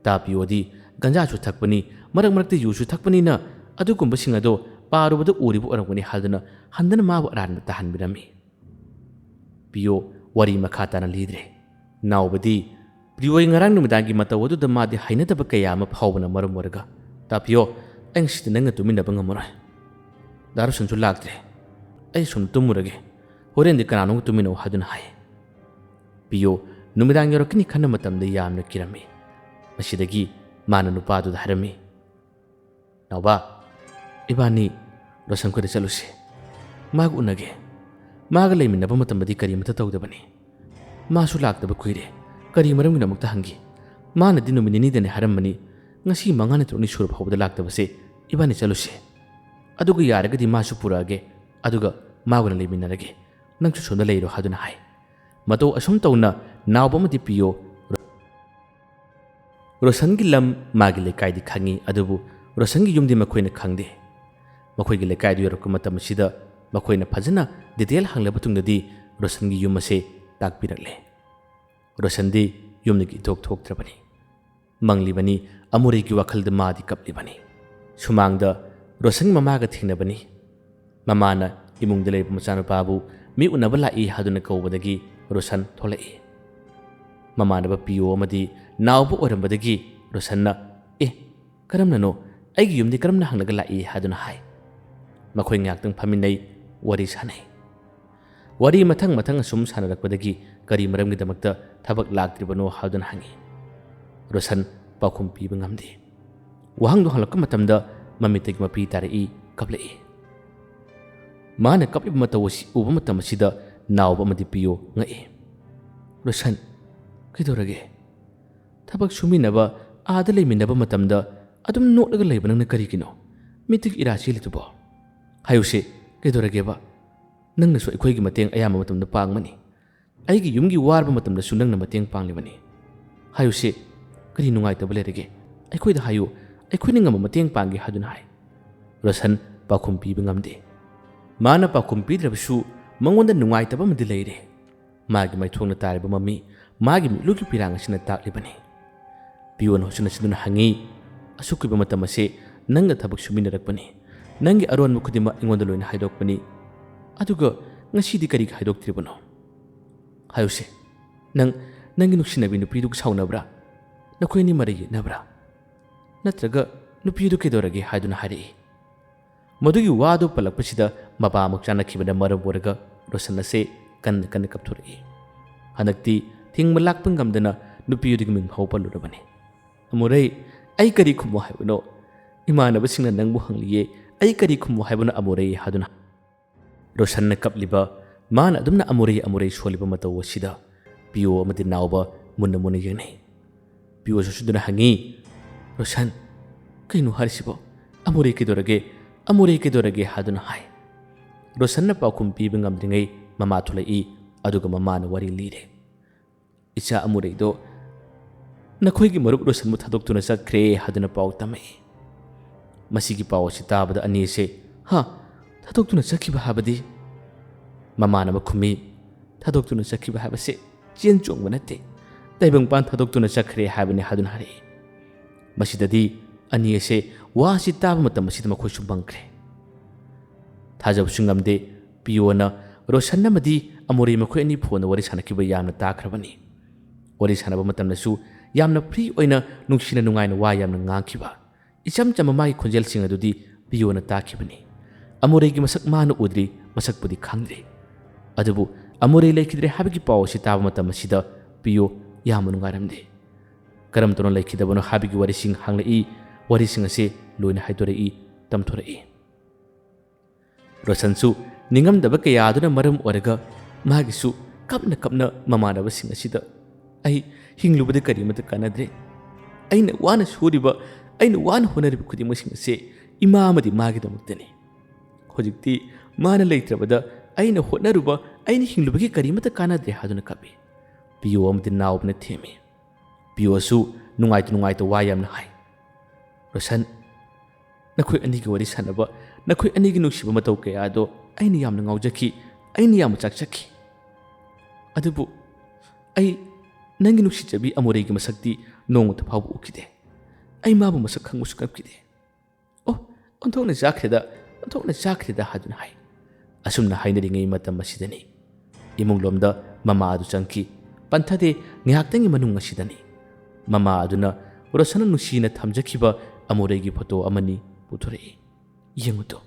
ꯇꯥꯄꯤꯌꯣꯗꯤ ꯒꯟꯖꯥꯁꯨ ꯊꯛꯄꯅꯤ, ꯃꯔꯛꯇ ꯌꯨꯁꯨ ꯊꯛꯄꯅꯤꯅ ꯑꯗꯨꯒꯨꯝꯕꯁꯤꯡ ꯑꯗꯣ ꯄꯥꯔꯨꯕꯗ ꯎꯔꯤꯕ ꯑꯣꯏꯔꯝꯒꯅꯤ ꯍꯥꯏꯗꯨꯅ ꯍꯟꯗꯅ ꯃꯥꯕꯨ ꯑꯔꯥꯟꯕ ꯇꯥꯍꯟꯕꯤꯔꯝꯃꯤ꯫ ꯄꯤꯌꯣ ꯋꯥꯔꯤ ꯃꯈꯥ ꯇꯥꯅ ꯂꯤꯗ꯭ꯔꯦ꯫ ꯅꯥꯎꯕꯗꯤ ꯄꯤꯌꯣꯒꯤ ꯉꯔꯥꯡ ꯅꯨꯃꯤꯗꯥꯡꯒꯤ ꯃꯇꯧ ꯑꯗꯨꯗ ꯃꯥꯗꯤ ꯍꯩꯅꯗꯕ ꯀꯌꯥ ꯑꯃ ꯐꯥꯎꯕꯅ ꯃꯔꯝ ꯑꯣꯏꯔꯒ, ꯇꯥꯄꯤꯌꯣ, ꯑꯩ ꯉꯁꯤꯗꯤ ꯅꯪꯒ ꯇꯨꯃꯤꯟꯅꯕ ꯉꯝꯃꯔꯣꯏ꯫ ꯗꯥꯔꯨꯁꯟꯁꯨ ꯂꯥꯛꯇ꯭ꯔꯦ ꯑꯩ ꯁꯨꯝ ꯇꯨꯝꯃꯨꯔꯒꯦ ꯍꯣꯔꯦꯟꯗꯤ ꯀꯅꯥꯅꯣ ꯇꯨꯝꯃꯤꯟꯅꯧ ꯍꯥꯏꯗꯨꯅ ꯍꯥꯏ ꯄꯤꯌꯣ ꯅꯨꯃꯤꯗꯥꯡ ꯌꯧꯔꯛꯀꯅꯤ ꯈꯟꯕ ꯃꯇꯝꯗ ꯌꯥꯝꯅ ꯀꯤꯔꯝꯃꯤ ꯃꯁꯤꯗꯒꯤ ꯃꯥꯅ ꯅꯨꯄꯥꯗꯨꯗ ꯍꯥꯏꯔꯝꯃꯤ ꯅꯥꯎꯕ ꯏꯕꯥꯅꯤ ꯔꯣꯁꯟ ꯈꯣꯏꯗ ꯆꯠꯂꯨꯁꯤ ꯃꯥꯒ ꯎꯅꯒꯦ ꯃꯥꯒ ꯂꯩꯃꯤꯟꯅꯕ ꯃꯇꯝꯗꯗꯤ ꯀꯔꯤꯃꯇ ꯇꯧꯗꯕꯅꯤ ꯃꯥꯁꯨ ꯂꯥꯛꯇꯕ ꯀꯨꯏꯔꯦ ꯀꯔꯤ ꯃꯔꯝꯒꯤꯗꯃꯛꯇ ꯍꯪꯈꯤ ꯃꯥꯅꯗꯤ ꯅꯨꯃꯤꯠ ꯅꯤꯅꯤꯗꯅꯤ ꯍꯥꯏꯔꯝꯕꯅꯤ ꯉꯁꯤ 5ꯅꯤ 6ꯅꯤ ꯁꯨꯔ ꯐꯥꯎꯕꯗ ꯂꯥꯛꯇꯕꯁꯦ ꯏꯕꯥꯅꯤ ꯆꯠꯂꯨꯁꯤ ꯑꯗꯨꯒ ꯌꯥꯔꯒꯗꯤ ꯃꯥꯁꯨ ꯄꯨꯔꯛꯑꯒꯦ ꯑꯗꯨꯒ ꯃꯥꯒ ꯂꯩꯃꯤꯟꯅꯔꯒꯦ ꯅꯪꯁꯨ ꯁꯣꯝꯗ ꯂꯩꯔꯣ ꯍꯥꯏꯗꯨꯅ ꯍꯥꯏ ꯃꯇꯧ ꯑꯁꯨꯝ ꯇꯧꯅ ꯅꯥꯎꯕ ꯑꯃꯗꯤ ꯄꯤꯌꯣ ꯔꯣꯁꯟꯒꯤ ꯂꯝ ꯃꯥꯒꯤ ꯂꯩꯀꯥꯏꯗꯤ ꯈꯪꯉꯤ ꯑꯗꯨꯕꯨ ꯔꯣꯁꯟꯒꯤ ꯌꯨꯝꯗꯤ ꯃꯈꯣꯏꯅ ꯈꯪꯗꯦ ꯃꯈꯣꯏꯒꯤ ꯂꯩꯀꯥꯏꯗ ꯌꯧꯔꯛꯄ ꯃꯇꯝ ꯑꯁꯤꯗ ꯃꯈꯣꯏꯅ ꯐꯖꯅ ꯗꯤꯇꯦꯜ ꯍꯪꯂꯕ ꯃꯇꯨꯡꯗꯗꯤ ꯔꯣꯁꯟꯒꯤ ꯌꯨꯝ ꯑꯁꯦ ꯇꯥꯛꯄꯤꯔꯛꯂꯦ ꯔꯣꯁꯟꯗꯤ ꯌꯨꯝꯗꯒꯤ ꯏꯊꯣꯛ ꯊꯣꯛꯇ꯭ꯔꯕꯅꯤ ꯃꯪꯂꯤꯕꯅꯤ ꯑꯃꯨꯔꯩꯒꯤ ꯋꯥꯈꯜꯗ ꯃꯥꯗꯤ ꯀꯞꯂꯤꯕꯅꯤ ꯁꯨꯃꯥꯡꯗ ꯔꯣꯁꯟꯒꯤ ꯃꯃꯥꯒ ꯊꯦꯡꯅꯕꯅꯤ ꯃꯃꯥꯅ ꯏꯃꯨꯡꯗ ꯂꯩꯕ ꯃꯆꯥꯅꯨꯄꯥꯕꯨ ꯃꯤ ꯎꯅꯕ ꯂꯥꯛꯏ ꯍꯥꯏꯗꯨꯅ ꯀꯧꯕꯗꯒꯤ ꯔꯣꯁꯟ ꯊꯣꯛꯂꯛꯏ ꯃꯃꯥꯟꯅꯕ ꯄꯤꯌꯣ ꯑꯃꯗꯤ ꯅꯥꯎꯕ ꯑꯣꯏꯔꯝꯕꯗꯒꯤ ꯔꯣꯁꯟꯅ ꯀꯔꯝꯅꯅꯣ ꯑꯩꯒꯤ ꯌꯨꯝꯗꯤ ꯀꯔꯝꯅ ꯍꯪꯂꯒ ꯂꯥꯛꯏ ꯍꯥꯏꯗꯨꯅ ꯍꯥꯏ ꯃꯈꯣꯏ ꯉꯥꯛꯇꯪ ꯐꯝꯃꯤꯟꯅꯩ ꯋꯥꯔꯤ ꯁꯥꯟꯅꯩ ꯋꯥꯔꯤ ꯃꯊꯪ ꯃꯊꯪ ꯑꯁꯨꯝ ꯁꯥꯟꯅꯔꯛꯄꯗꯒꯤ ꯀꯔꯤ ꯃꯔꯝꯒꯤꯗꯃꯛꯇ ꯊꯕꯛ ꯂꯥꯛꯇ꯭ꯔꯤꯕꯅꯣ ꯍꯥꯏꯗꯨꯅ ꯍꯪꯉꯤ ꯔꯣꯁꯟ ꯄꯥꯎꯈꯨꯝ ꯄꯤꯕ ꯉꯝꯗꯦ ꯋꯥꯍꯪꯗꯣ ꯍꯪꯂꯛꯄ ꯃꯇꯝꯗ ꯃꯃꯤꯠꯇꯒꯤ ꯃꯄꯤ ꯇꯥꯔꯛꯏ ꯀꯞꯂꯛꯏ ꯃꯥꯅ ꯀꯞꯂꯤꯕ ꯃꯇꯧ ꯑꯁꯤ ꯎꯕ ꯃꯇꯝ ꯑꯁꯤꯗ ꯅꯥꯎꯕ ꯑꯃꯗꯤ ꯄꯤꯌꯣ ꯉꯛꯏ ꯔꯣꯁꯟ ꯀꯩꯗꯧꯔꯒꯦ ꯊꯕꯛ ꯁꯨꯃꯤꯟꯅꯕ ꯑꯥꯗ ꯂꯩꯃꯤꯟꯅꯕ ꯃꯇꯝꯗ ꯑꯗꯨꯝ ꯅꯣꯛꯂꯒ ꯂꯩꯕ ꯅꯪꯅ ꯀꯔꯤꯒꯤꯅꯣ ꯃꯤꯠꯇꯒꯤ ꯏꯔꯥ ꯆꯦꯜꯂꯤꯗꯨꯕꯣ ꯍꯥꯏꯌꯨꯁꯦ ꯀꯩꯗꯧꯔꯒꯦꯕ ꯅꯪꯅꯁꯨ ꯑꯩꯈꯣꯏꯒꯤ ꯃꯇꯦꯡ ꯑꯌꯥꯝꯕ ꯃꯇꯝꯗ ꯄꯥꯡꯕꯅꯤ ꯑꯩꯒꯤ ꯌꯨꯝꯒꯤ ꯋꯥꯔꯕ ꯃꯇꯝꯗꯁꯨ ꯅꯪꯅ ꯃꯇꯦꯡ ꯄꯥꯡꯂꯤꯕꯅꯤ ꯍꯥꯏꯌꯨꯁꯦ ꯀꯔꯤ ꯅꯨꯡꯉꯥꯏꯇꯕ ꯂꯩꯔꯒꯦ ꯑꯩꯈꯣꯏꯗ ꯍꯥꯏꯌꯨ ꯑꯩꯈꯣꯏꯅ ꯉꯝꯕ ꯃꯇꯦꯡ ꯄꯥꯡꯒꯦ ꯍꯥꯏꯗꯨꯅ ꯍꯥꯏ ꯔꯣꯁꯟ ꯄꯥꯎꯈꯨꯝ ꯄꯤꯕ ꯉꯝꯗꯦ ꯃꯥꯅ ꯄꯥꯎꯈꯨꯝ ꯄꯤꯗ꯭ꯔꯕꯁꯨ ꯃꯉꯣꯟꯗ ꯅꯨꯡꯉꯥꯏꯇꯕ ꯑꯃꯗꯤ ꯂꯩꯔꯦ ꯃꯥꯒꯤ ꯃꯥꯏꯊꯣꯡꯅ ꯇꯥꯔꯤꯕ ꯃꯃꯤ ꯃꯥꯒꯤ ꯃꯤꯠꯂꯨꯒꯤ ꯄꯤꯔꯥꯡ ꯑꯁꯤꯅ ꯇꯥꯛꯂꯤꯕꯅꯤ ꯄꯤꯌꯣꯅ ꯍꯧꯆꯤꯟꯅ ꯍꯪꯉꯤ ꯑꯁꯨꯛ ꯀꯨꯏꯕ ꯃꯇꯝ ꯑꯁꯤ ꯅꯪꯒ ꯊꯕꯛ ꯁꯨꯃꯤꯟꯅꯔꯛꯄꯅꯤ ꯅꯪꯒꯤ ꯑꯔꯣꯟꯕ ꯈꯨꯗꯤꯡꯃꯛ ꯑꯩꯉꯣꯟꯗ ꯂꯣꯏꯅ ꯍꯥꯏꯗꯣꯛꯄꯅꯤ ꯑꯗꯨꯒ ꯉꯁꯤꯗꯤ ꯀꯔꯤꯒꯤ ꯍꯥꯏꯗꯣꯛꯇ꯭ꯔꯤꯕꯅꯣ ꯍꯥꯏꯌꯨꯁꯦ ꯅꯪꯒꯤ ꯅꯨꯡꯁꯤꯅꯕꯤ ꯅꯨꯄꯤꯗꯨꯒ ꯁꯥꯎꯅꯕ꯭ꯔꯥ ꯅꯈꯣꯏ ꯑꯅꯤ ꯃꯔꯩ ꯌꯦꯠꯅꯕ꯭ꯔꯥ ꯅꯠꯇ꯭ꯔꯒ ꯅꯨꯄꯤꯗꯨ ꯀꯩꯗꯧꯔꯒꯦ ꯍꯥꯏꯗꯨꯅ ꯍꯥꯏꯔꯛꯏ ꯃꯗꯨꯒꯤ ꯋꯥꯗꯨ ꯄꯜꯂꯛꯄꯁꯤꯗ ꯃꯄꯥꯃꯨꯛ ꯆꯥꯅꯈꯤꯕꯅ ꯃꯔꯝ ꯑꯣꯏꯔꯒ ꯔꯣꯁꯟ ꯑꯁꯦ ꯀꯟꯅ ꯀꯟꯅ ꯀꯞꯊꯣꯔꯛꯏ ꯍꯟꯗꯛꯇꯤ ꯊꯤꯡꯕ ꯂꯥꯛꯄ ꯉꯝꯗꯅ ꯅꯨꯄꯤꯗꯨꯒꯤ ꯃꯤꯡ ꯐꯥꯎ ꯄꯜꯂꯨꯔꯕꯅꯤ ꯑꯃꯨꯔꯩ ꯑꯩ ꯀꯔꯤ ꯈꯨꯝꯃꯣ ꯍꯥꯏꯕꯅꯣ ꯏꯃꯥꯟꯅꯕꯁꯤꯡꯅ ꯅꯪꯕꯨ ꯍꯪꯂꯤꯌꯦ ꯑꯩ ꯀꯔꯤ ꯈꯨꯝꯃꯣ ꯍꯥꯏꯕꯅꯣ ꯑꯃꯨꯔꯩ ꯍꯥꯏꯗꯨꯅ ꯔꯣꯁꯟꯅ ꯀꯞꯂꯤꯕ ꯃꯥꯅ ꯑꯗꯨꯝꯅ ꯑꯃꯨꯔꯩ ꯁꯣꯜꯂꯤꯕ ꯃꯇꯧ ꯑꯁꯤꯗ ꯄꯤꯌꯣ ꯑꯃꯗꯤ ꯅꯥꯎꯕ ꯃꯨꯟꯅ ꯃꯨꯟꯅ ꯌꯦꯡꯅꯩ ꯄꯤꯌꯣꯁꯨ ꯁꯨꯗꯨꯅ ꯍꯪꯉꯤ ꯔꯣꯁꯟ ꯀꯩꯅꯣ ꯍꯥꯏꯔꯤꯁꯤꯕꯣ ꯑꯃꯨꯔꯩ ꯀꯩꯗꯧꯔꯒꯦ ꯍꯥꯏꯗꯨꯅ ꯍꯥꯏ ꯔꯣꯁꯟꯅ ꯄꯥꯎꯈꯨꯝ ꯄꯤꯕ ꯉꯝꯗ꯭ꯔꯤꯉꯩ ꯃꯃꯥ ꯊꯣꯛꯂꯛꯏ ꯑꯗꯨꯒ ꯃꯃꯥꯅ ꯋꯥꯔꯤ ꯂꯤꯔꯦ ꯏꯆꯥ ꯑꯃꯨꯔꯩꯗꯣ ꯅꯈꯣꯏꯒꯤ ꯃꯔꯨꯞ ꯔꯣꯁꯟꯕꯨ ꯊꯥꯗꯣꯛꯇꯨꯅ ꯆꯠꯈ꯭ꯔꯦ ꯍꯥꯏꯗꯨꯅ ꯄꯥꯎ ꯇꯝꯃꯛꯏ ꯃꯁꯤꯒꯤ ꯄꯥꯎ ꯑꯁꯤ ꯇꯥꯕꯗ ꯑꯅꯤꯁꯦ ꯊꯥꯗꯣꯛꯇꯨꯅ ꯆꯠꯈꯤꯕ ꯍꯥꯏꯕꯗꯤ ꯃꯃꯥꯅ ꯈꯨꯝꯃꯤ ꯊꯥꯗꯣꯛꯇꯨꯅ ꯆꯠꯈꯤꯕ ꯍꯥꯏꯕꯁꯦ ꯆꯦꯟ ꯆꯣꯡꯕ ꯅꯠꯇꯦ ꯇꯥꯏꯕꯪꯄꯥꯟ ꯊꯥꯗꯣꯛꯇꯨꯅ ꯆꯠꯈ꯭ꯔꯦ ꯍꯥꯏꯕꯅꯤ ꯍꯥꯏꯗꯨꯅ ꯍꯥꯏꯔꯛꯏ ꯃꯁꯤꯗꯗꯤ ꯑꯅꯤ ꯑꯁꯦ ꯋꯥ ꯑꯁꯤ ꯇꯥꯕ ꯃꯇꯝ ꯑꯁꯤꯗ ꯃꯈꯣꯏꯁꯨ ꯃꯪꯈ꯭ꯔꯦ ꯊꯥꯖꯕꯁꯨ ꯉꯝꯗꯦ ꯄꯤꯌꯣꯅ ꯔꯣꯁꯟ ꯑꯃꯗꯤ ꯑꯃꯨꯔꯩ ꯃꯈꯣꯏ ꯑꯅꯤ ꯐꯣꯟꯗ ꯋꯥꯔꯤ ꯁꯥꯟꯅꯈꯤꯕ ꯌꯥꯝꯅ ꯇꯥꯈ꯭ꯔꯕꯅꯤ ꯋꯥꯔꯤ ꯁꯥꯟꯅꯕ ꯃꯇꯝꯗꯁꯨ ꯌꯥꯝꯅ ꯐ꯭ꯔꯤ ꯑꯣꯏꯅ ꯅꯨꯡꯁꯤꯅ ꯅꯨꯡꯉꯥꯏꯅ ꯋꯥ ꯌꯥꯝꯅ ꯉꯥꯡꯈꯤꯕ ꯏꯆꯝ ꯆꯝꯕ ꯃꯥꯒꯤ ꯈꯣꯟꯖꯦꯜꯁꯤꯡ ꯑꯗꯨꯗꯤ ꯄꯤꯌꯣꯅ ꯇꯥꯈꯤꯕꯅꯤ ꯑꯃꯨꯔꯩꯒꯤ ꯃꯁꯛ ꯃꯥꯅ ꯎꯗ꯭ꯔꯤ ꯃꯁꯛꯄꯨꯗꯤ ꯈꯪꯗ꯭ꯔꯤ ꯑꯗꯨꯕꯨ ꯑꯃꯨꯔꯩ ꯂꯩꯈꯤꯗ꯭ꯔꯦ ꯍꯥꯏꯕꯒꯤ ꯄꯥꯎ ꯑꯁꯤ ꯇꯥꯕ ꯃꯇꯝ ꯑꯁꯤꯗ ꯄꯤꯌꯣ ꯌꯥꯝꯅ ꯅꯨꯡꯉꯥꯏꯔꯝꯗꯦ ꯀꯔꯝ ꯇꯧꯅ ꯂꯩꯈꯤꯗꯕꯅꯣ ꯍꯥꯏꯕꯒꯤ ꯋꯥꯔꯤꯁꯤꯡ ꯍꯪꯂꯛꯏ ꯋꯥꯔꯤꯁꯤꯡ ꯑꯁꯤ ꯂꯣꯏꯅ ꯍꯥꯏꯗꯣꯔꯛꯏ ꯇꯝꯊꯣꯔꯛꯏ ꯔꯣꯁꯟꯁꯨ ꯅꯤꯡꯉꯝꯗꯕ ꯀꯌꯥꯗꯨꯅ ꯃꯔꯝ ꯑꯣꯏꯔꯒ ꯃꯥꯒꯤꯁꯨ ꯀꯞꯅ ꯀꯞꯅ ꯃꯃꯥꯟꯅꯕꯁꯤꯡ ꯑꯁꯤꯗ ꯑꯩ ꯍꯤꯡꯂꯨꯕꯗ ꯀꯔꯤꯃꯇ ꯀꯥꯟꯅꯗ꯭ꯔꯦ ꯑꯩꯅ ꯋꯥꯅ ꯁꯨꯔꯤꯕ ꯑꯩꯅ ꯋꯥꯅ ꯍꯣꯠꯅꯔꯤꯕ ꯈꯨꯗꯤꯡꯃꯛꯁꯤꯡ ꯑꯁꯤ ꯏꯃꯥ ꯑꯃꯗꯤ ꯃꯥꯒꯤꯗꯃꯛꯇꯅꯤ ꯍꯧꯖꯤꯛꯇꯤ ꯃꯥꯅ ꯂꯩꯇ꯭ꯔꯕꯗ ꯑꯩꯅ ꯍꯣꯠꯅꯔꯨꯕ ꯑꯩꯅ ꯍꯤꯡꯂꯨꯕꯒꯤ ꯀꯔꯤꯃꯇ ꯀꯥꯟꯅꯗ꯭ꯔꯦ ꯍꯥꯏꯗꯨꯅ ꯀꯞꯄꯤ ꯄꯤꯌꯣ ꯑꯃꯗꯤ ꯅꯥꯎꯕꯅ ꯊꯦꯝꯃꯤ ꯄꯤꯌꯣꯁꯨ ꯅꯨꯡꯉꯥꯏꯇ ꯋꯥ ꯌꯥꯝꯅ ꯍꯥꯏ ꯔꯣꯁꯟ ꯅꯈꯣꯏ ꯑꯅꯤꯒꯤ ꯋꯥꯔꯤ ꯁꯥꯟꯅꯕ ꯅꯈꯣꯏ ꯑꯅꯤꯒꯤ ꯅꯨꯡꯁꯤꯕ ꯃꯇꯧ ꯀꯌꯥꯗꯣ ꯑꯩꯅ ꯌꯥꯝꯅ ꯉꯥꯎꯖꯈꯤ ꯑꯩꯅ ꯌꯥꯝꯅ ꯆꯥꯛꯆꯈꯤ ꯑꯗꯨꯕꯨ ꯑꯩ ꯅꯪꯒꯤ ꯅꯨꯡꯁꯤꯖꯕꯤ ꯑꯃꯨꯔꯩꯒꯤ ꯃꯁꯛꯇꯤ ꯅꯣꯡꯃꯇ ꯐꯥꯎꯕ ꯎꯈꯤꯗꯦ ꯑꯩ ꯃꯥꯕꯨ ꯃꯁꯛ ꯈꯪꯕꯁꯨ ꯉꯝꯈꯤꯗꯦ ꯑꯣꯟꯊꯣꯛꯅ ꯆꯥꯈ꯭ꯔꯦꯗ ꯍꯥꯏꯗꯨꯅ ꯍꯥꯏ ꯑꯁꯨꯝꯅ ꯍꯥꯏꯅꯔꯤꯉꯩ ꯃꯇꯝ ꯑꯁꯤꯗꯅꯤ ꯏꯃꯨꯡꯂꯣꯝꯗ ꯃꯃꯥ ꯑꯗꯨ ꯆꯪꯈꯤ ꯄꯟꯊꯗꯦ ꯉꯥꯏꯍꯥꯛꯇꯪꯒꯤ ꯃꯅꯨꯡ ꯑꯁꯤꯗꯅꯤ ꯃꯃꯥ ꯑꯗꯨꯅ ꯔꯣꯁꯟꯅ ꯅꯨꯡꯁꯤꯅ ꯊꯝꯖꯈꯤꯕ ꯑꯃꯨꯔꯩꯒꯤ ꯐꯣꯇꯣ ꯑꯃꯅꯤ ꯄꯨꯊꯣꯔꯛꯏ ꯌꯦꯡꯉꯨꯇꯣ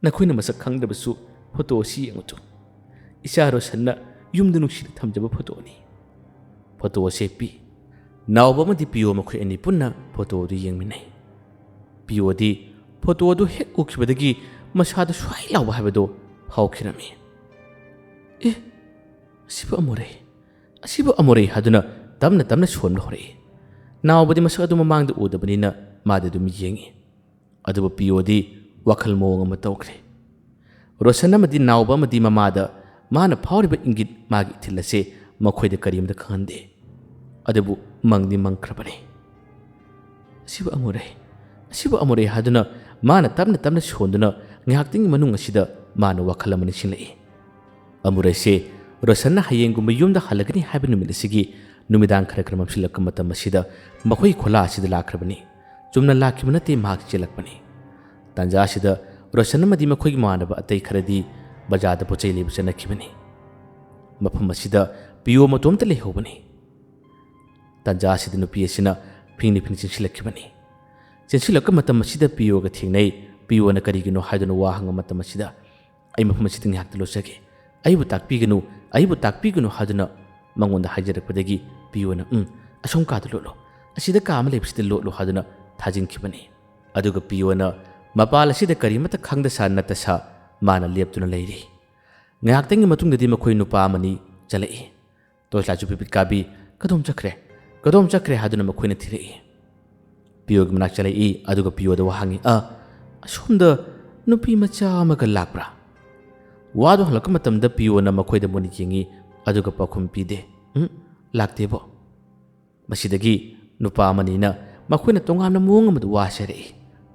ꯅꯈꯣꯏꯅ ꯃꯁꯛ ꯈꯪꯗꯕꯁꯨ ꯐꯣꯇꯣ ꯑꯁꯤ ꯌꯦꯡꯉꯨꯆꯣ ꯏꯆꯥ ꯔꯣꯁꯟꯅ ꯌꯨꯝꯗ ꯅꯨꯡꯁꯤꯅ ꯊꯝꯖꯕ ꯐꯣꯇꯣꯅꯤ ꯐꯣꯇꯣ ꯑꯁꯤ ꯄꯤ ꯅꯥꯎꯕ ꯑꯃꯗꯤ ꯄꯤꯌꯣ ꯃꯈꯣꯏ ꯑꯅꯤ ꯄꯨꯟꯅ ꯐꯣꯇꯣ ꯑꯗꯨ ꯌꯦꯡꯃꯤꯟꯅꯩ ꯄꯤꯌꯣꯗꯤ ꯐꯣꯇꯣ ꯑꯗꯨ ꯍꯦꯛ ꯎꯈꯤꯕꯗꯒꯤ ꯃꯁꯥꯗ ꯁ꯭ꯋꯥꯏ ꯂꯥꯎꯕ ꯍꯥꯏꯕꯗꯣ ꯐꯥꯎꯈꯤꯔꯝꯃꯤ ꯑꯦ ꯑꯁꯤꯕꯨ ꯑꯃꯣꯔꯩ ꯍꯥꯏꯗꯨꯅ ꯇꯞꯅ ꯇꯞꯅ ꯁꯣꯟꯕ ꯍꯧꯔꯛꯏ ꯅꯥꯎꯕꯗꯤ ꯃꯁꯛ ꯑꯗꯨ ꯃꯃꯥꯡꯗ ꯎꯗꯕꯅꯤꯅ ꯃꯥꯗꯤ ꯑꯗꯨꯝ ꯌꯦꯡꯉꯤ ꯑꯗꯨꯕꯨ ꯄꯤꯌꯣꯗꯤ ꯋꯥꯈꯜ ꯃꯑꯣꯡ ꯑꯃ ꯇꯧꯈ꯭ꯔꯦ ꯔꯣꯁꯟ ꯑꯃꯗꯤ ꯅꯥꯎꯕ ꯑꯃꯗꯤ ꯃꯃꯥꯗ ꯃꯥꯅ ꯐꯥꯎꯔꯤꯕ ꯏꯪꯒꯤꯠ ꯃꯥꯒꯤ ꯏꯊꯤꯜ ꯑꯁꯤ ꯃꯈꯣꯏꯗ ꯀꯔꯤꯝꯇ ꯈꯪꯍꯟꯗꯦ ꯑꯗꯨꯕꯨ ꯃꯪꯗꯤ ꯃꯪꯈ꯭ꯔꯕꯅꯤ ꯑꯁꯤꯕꯨ ꯑꯃꯣꯔꯩ ꯍꯥꯏꯗꯨꯅ ꯃꯥꯅ ꯇꯞꯅ ꯇꯞꯅ ꯁꯣꯟꯗꯨꯅ ꯉꯥꯏꯍꯥꯛꯇꯪꯒꯤ ꯃꯅꯨꯡ ꯑꯁꯤꯗ ꯃꯥꯅ ꯋꯥꯈꯜ ꯑꯃ ꯅꯤꯡꯁꯤꯡꯂꯛꯏ ꯑꯃꯨꯔꯩꯁꯦ ꯔꯣꯁꯟꯅ ꯍꯌꯦꯡꯒꯨꯝꯕ ꯌꯨꯝꯗ ꯍꯜꯂꯒꯅꯤ ꯍꯥꯏꯕ ꯅꯨꯃꯤꯠ ꯑꯁꯤꯒꯤ ꯅꯨꯃꯤꯗꯥꯡ ꯈꯔ ꯃꯝꯁꯤꯜꯂꯛꯄ ꯃꯇꯝ ꯑꯁꯤꯗ ꯃꯈꯣꯏ ꯈꯣꯂꯥ ꯑꯁꯤꯗ ꯂꯥꯛꯈ꯭ꯔꯕꯅꯤ ꯆꯨꯝꯅ ꯂꯥꯛꯈꯤꯕ ꯅꯠꯇꯦ ꯃꯍꯥꯛ ꯆꯦꯜꯂꯛꯄꯅꯤ ꯇꯥꯟꯖꯥ ꯑꯁꯤꯗ ꯔꯣꯁꯟ ꯑꯃꯗꯤ ꯃꯈꯣꯏꯒꯤ ꯃꯃꯥꯟꯅꯕ ꯑꯇꯩ ꯈꯔꯗꯤ ꯕꯖꯥꯔꯗ ꯄꯣꯠ ꯆꯩ ꯂꯩꯕ ꯆꯠꯅꯈꯤꯕꯅꯤ ꯃꯐꯝ ꯑꯁꯤꯗ ꯄꯤꯌꯣ ꯃꯇꯣꯝꯇ ꯂꯩꯍꯧꯕꯅꯤ ꯇꯥꯟꯖꯥ ꯑꯁꯤꯗ ꯅꯨꯄꯤ ꯑꯁꯤꯅ ꯐꯤꯡꯅꯤ ꯆꯦꯟꯁꯤꯜꯂꯛꯈꯤꯕꯅꯤ ꯆꯦꯟꯁꯤꯜꯂꯛꯄ ꯃꯇꯝ ꯑꯁꯤꯗ ꯄꯤꯌꯣꯒ ꯊꯦꯡꯅꯩ ꯄꯤꯌꯣꯅ ꯀꯔꯤꯒꯤꯅꯣ ꯍꯥꯏꯗꯨꯅ ꯋꯥ ꯍꯪꯕ ꯃꯇꯝ ꯑꯁꯤꯗ ꯑꯩ ꯃꯐꯝ ꯑꯁꯤꯗ ꯉꯥꯏꯍꯥꯛꯇ ꯂꯣꯠꯆꯒꯦ ꯑꯩꯕꯨ ꯇꯥꯛꯄꯤꯒꯅꯨ ꯍꯥꯏꯗꯨꯅ ꯃꯉꯣꯟꯗ ꯍꯥꯏꯖꯔꯛꯄꯗꯒꯤ ꯄꯤꯌꯣꯅ ꯑꯁꯣꯝ ꯀꯥꯗ ꯂꯣꯠꯂꯣ ꯑꯁꯤꯗ ꯀꯥ ꯑꯃ ꯂꯩꯕꯁꯤꯗ ꯂꯣꯠꯂꯣ ꯍꯥꯏꯗꯨꯅ ꯊꯥꯖꯤꯟꯈꯤꯕꯅꯤ ꯑꯗꯨꯒ ꯄꯤꯌꯣꯅ ꯃꯄꯥꯜ ꯑꯁꯤꯗ ꯀꯔꯤꯃꯠꯇ ꯈꯪꯗꯁꯥ ꯅꯠꯇꯁꯥ ꯃꯥꯅ ꯂꯦꯞꯇꯨꯅ ꯂꯩꯔꯤ ꯉꯥꯏꯍꯥꯛꯇꯪꯒꯤ ꯃꯇꯨꯡꯗꯗꯤ ꯃꯈꯣꯏ ꯅꯨꯄꯥ ꯑꯃꯅꯤ ꯆꯠꯂꯛꯏ ꯇꯣꯔꯆꯂꯥꯏꯠꯁꯨ ꯄꯤꯄꯤꯠ ꯀꯥꯕꯤ ꯀꯗꯣꯝ ꯆꯠꯈ꯭ꯔꯦ ꯍꯥꯏꯗꯨꯅ ꯃꯈꯣꯏꯅ ꯊꯤꯔꯛꯏ ꯄꯤꯌꯣꯒꯤ ꯃꯅꯥꯛ ꯆꯠꯂꯛꯏ ꯑꯗꯨꯒ ꯄꯤꯌꯣꯗ ꯋꯥ ꯍꯪꯉꯤ ꯑꯁꯣꯝꯗ ꯅꯨꯄꯤ ꯃꯆꯥ ꯑꯃꯒ ꯂꯥꯛꯄ꯭ꯔꯥ ꯋꯥꯗꯣ ꯍꯜꯂꯛꯄ ꯃꯇꯝꯗ ꯄꯤꯌꯣꯅ ꯃꯈꯣꯏꯗ ꯃꯨꯟꯅ ꯌꯦꯡꯉꯤ ꯑꯗꯨꯒ ꯄꯥꯎꯈꯨꯝ ꯄꯤꯗꯦ ꯂꯥꯛꯇꯦꯕꯣ ꯃꯁꯤꯗꯒꯤ ꯅꯨꯄꯥ ꯑꯃꯅꯤꯅ ꯃꯈꯣꯏꯅ ꯇꯣꯉꯥꯟꯕ ꯃꯑꯣꯡ ꯑꯃꯗ ꯋꯥ ꯁꯦꯔꯛꯏ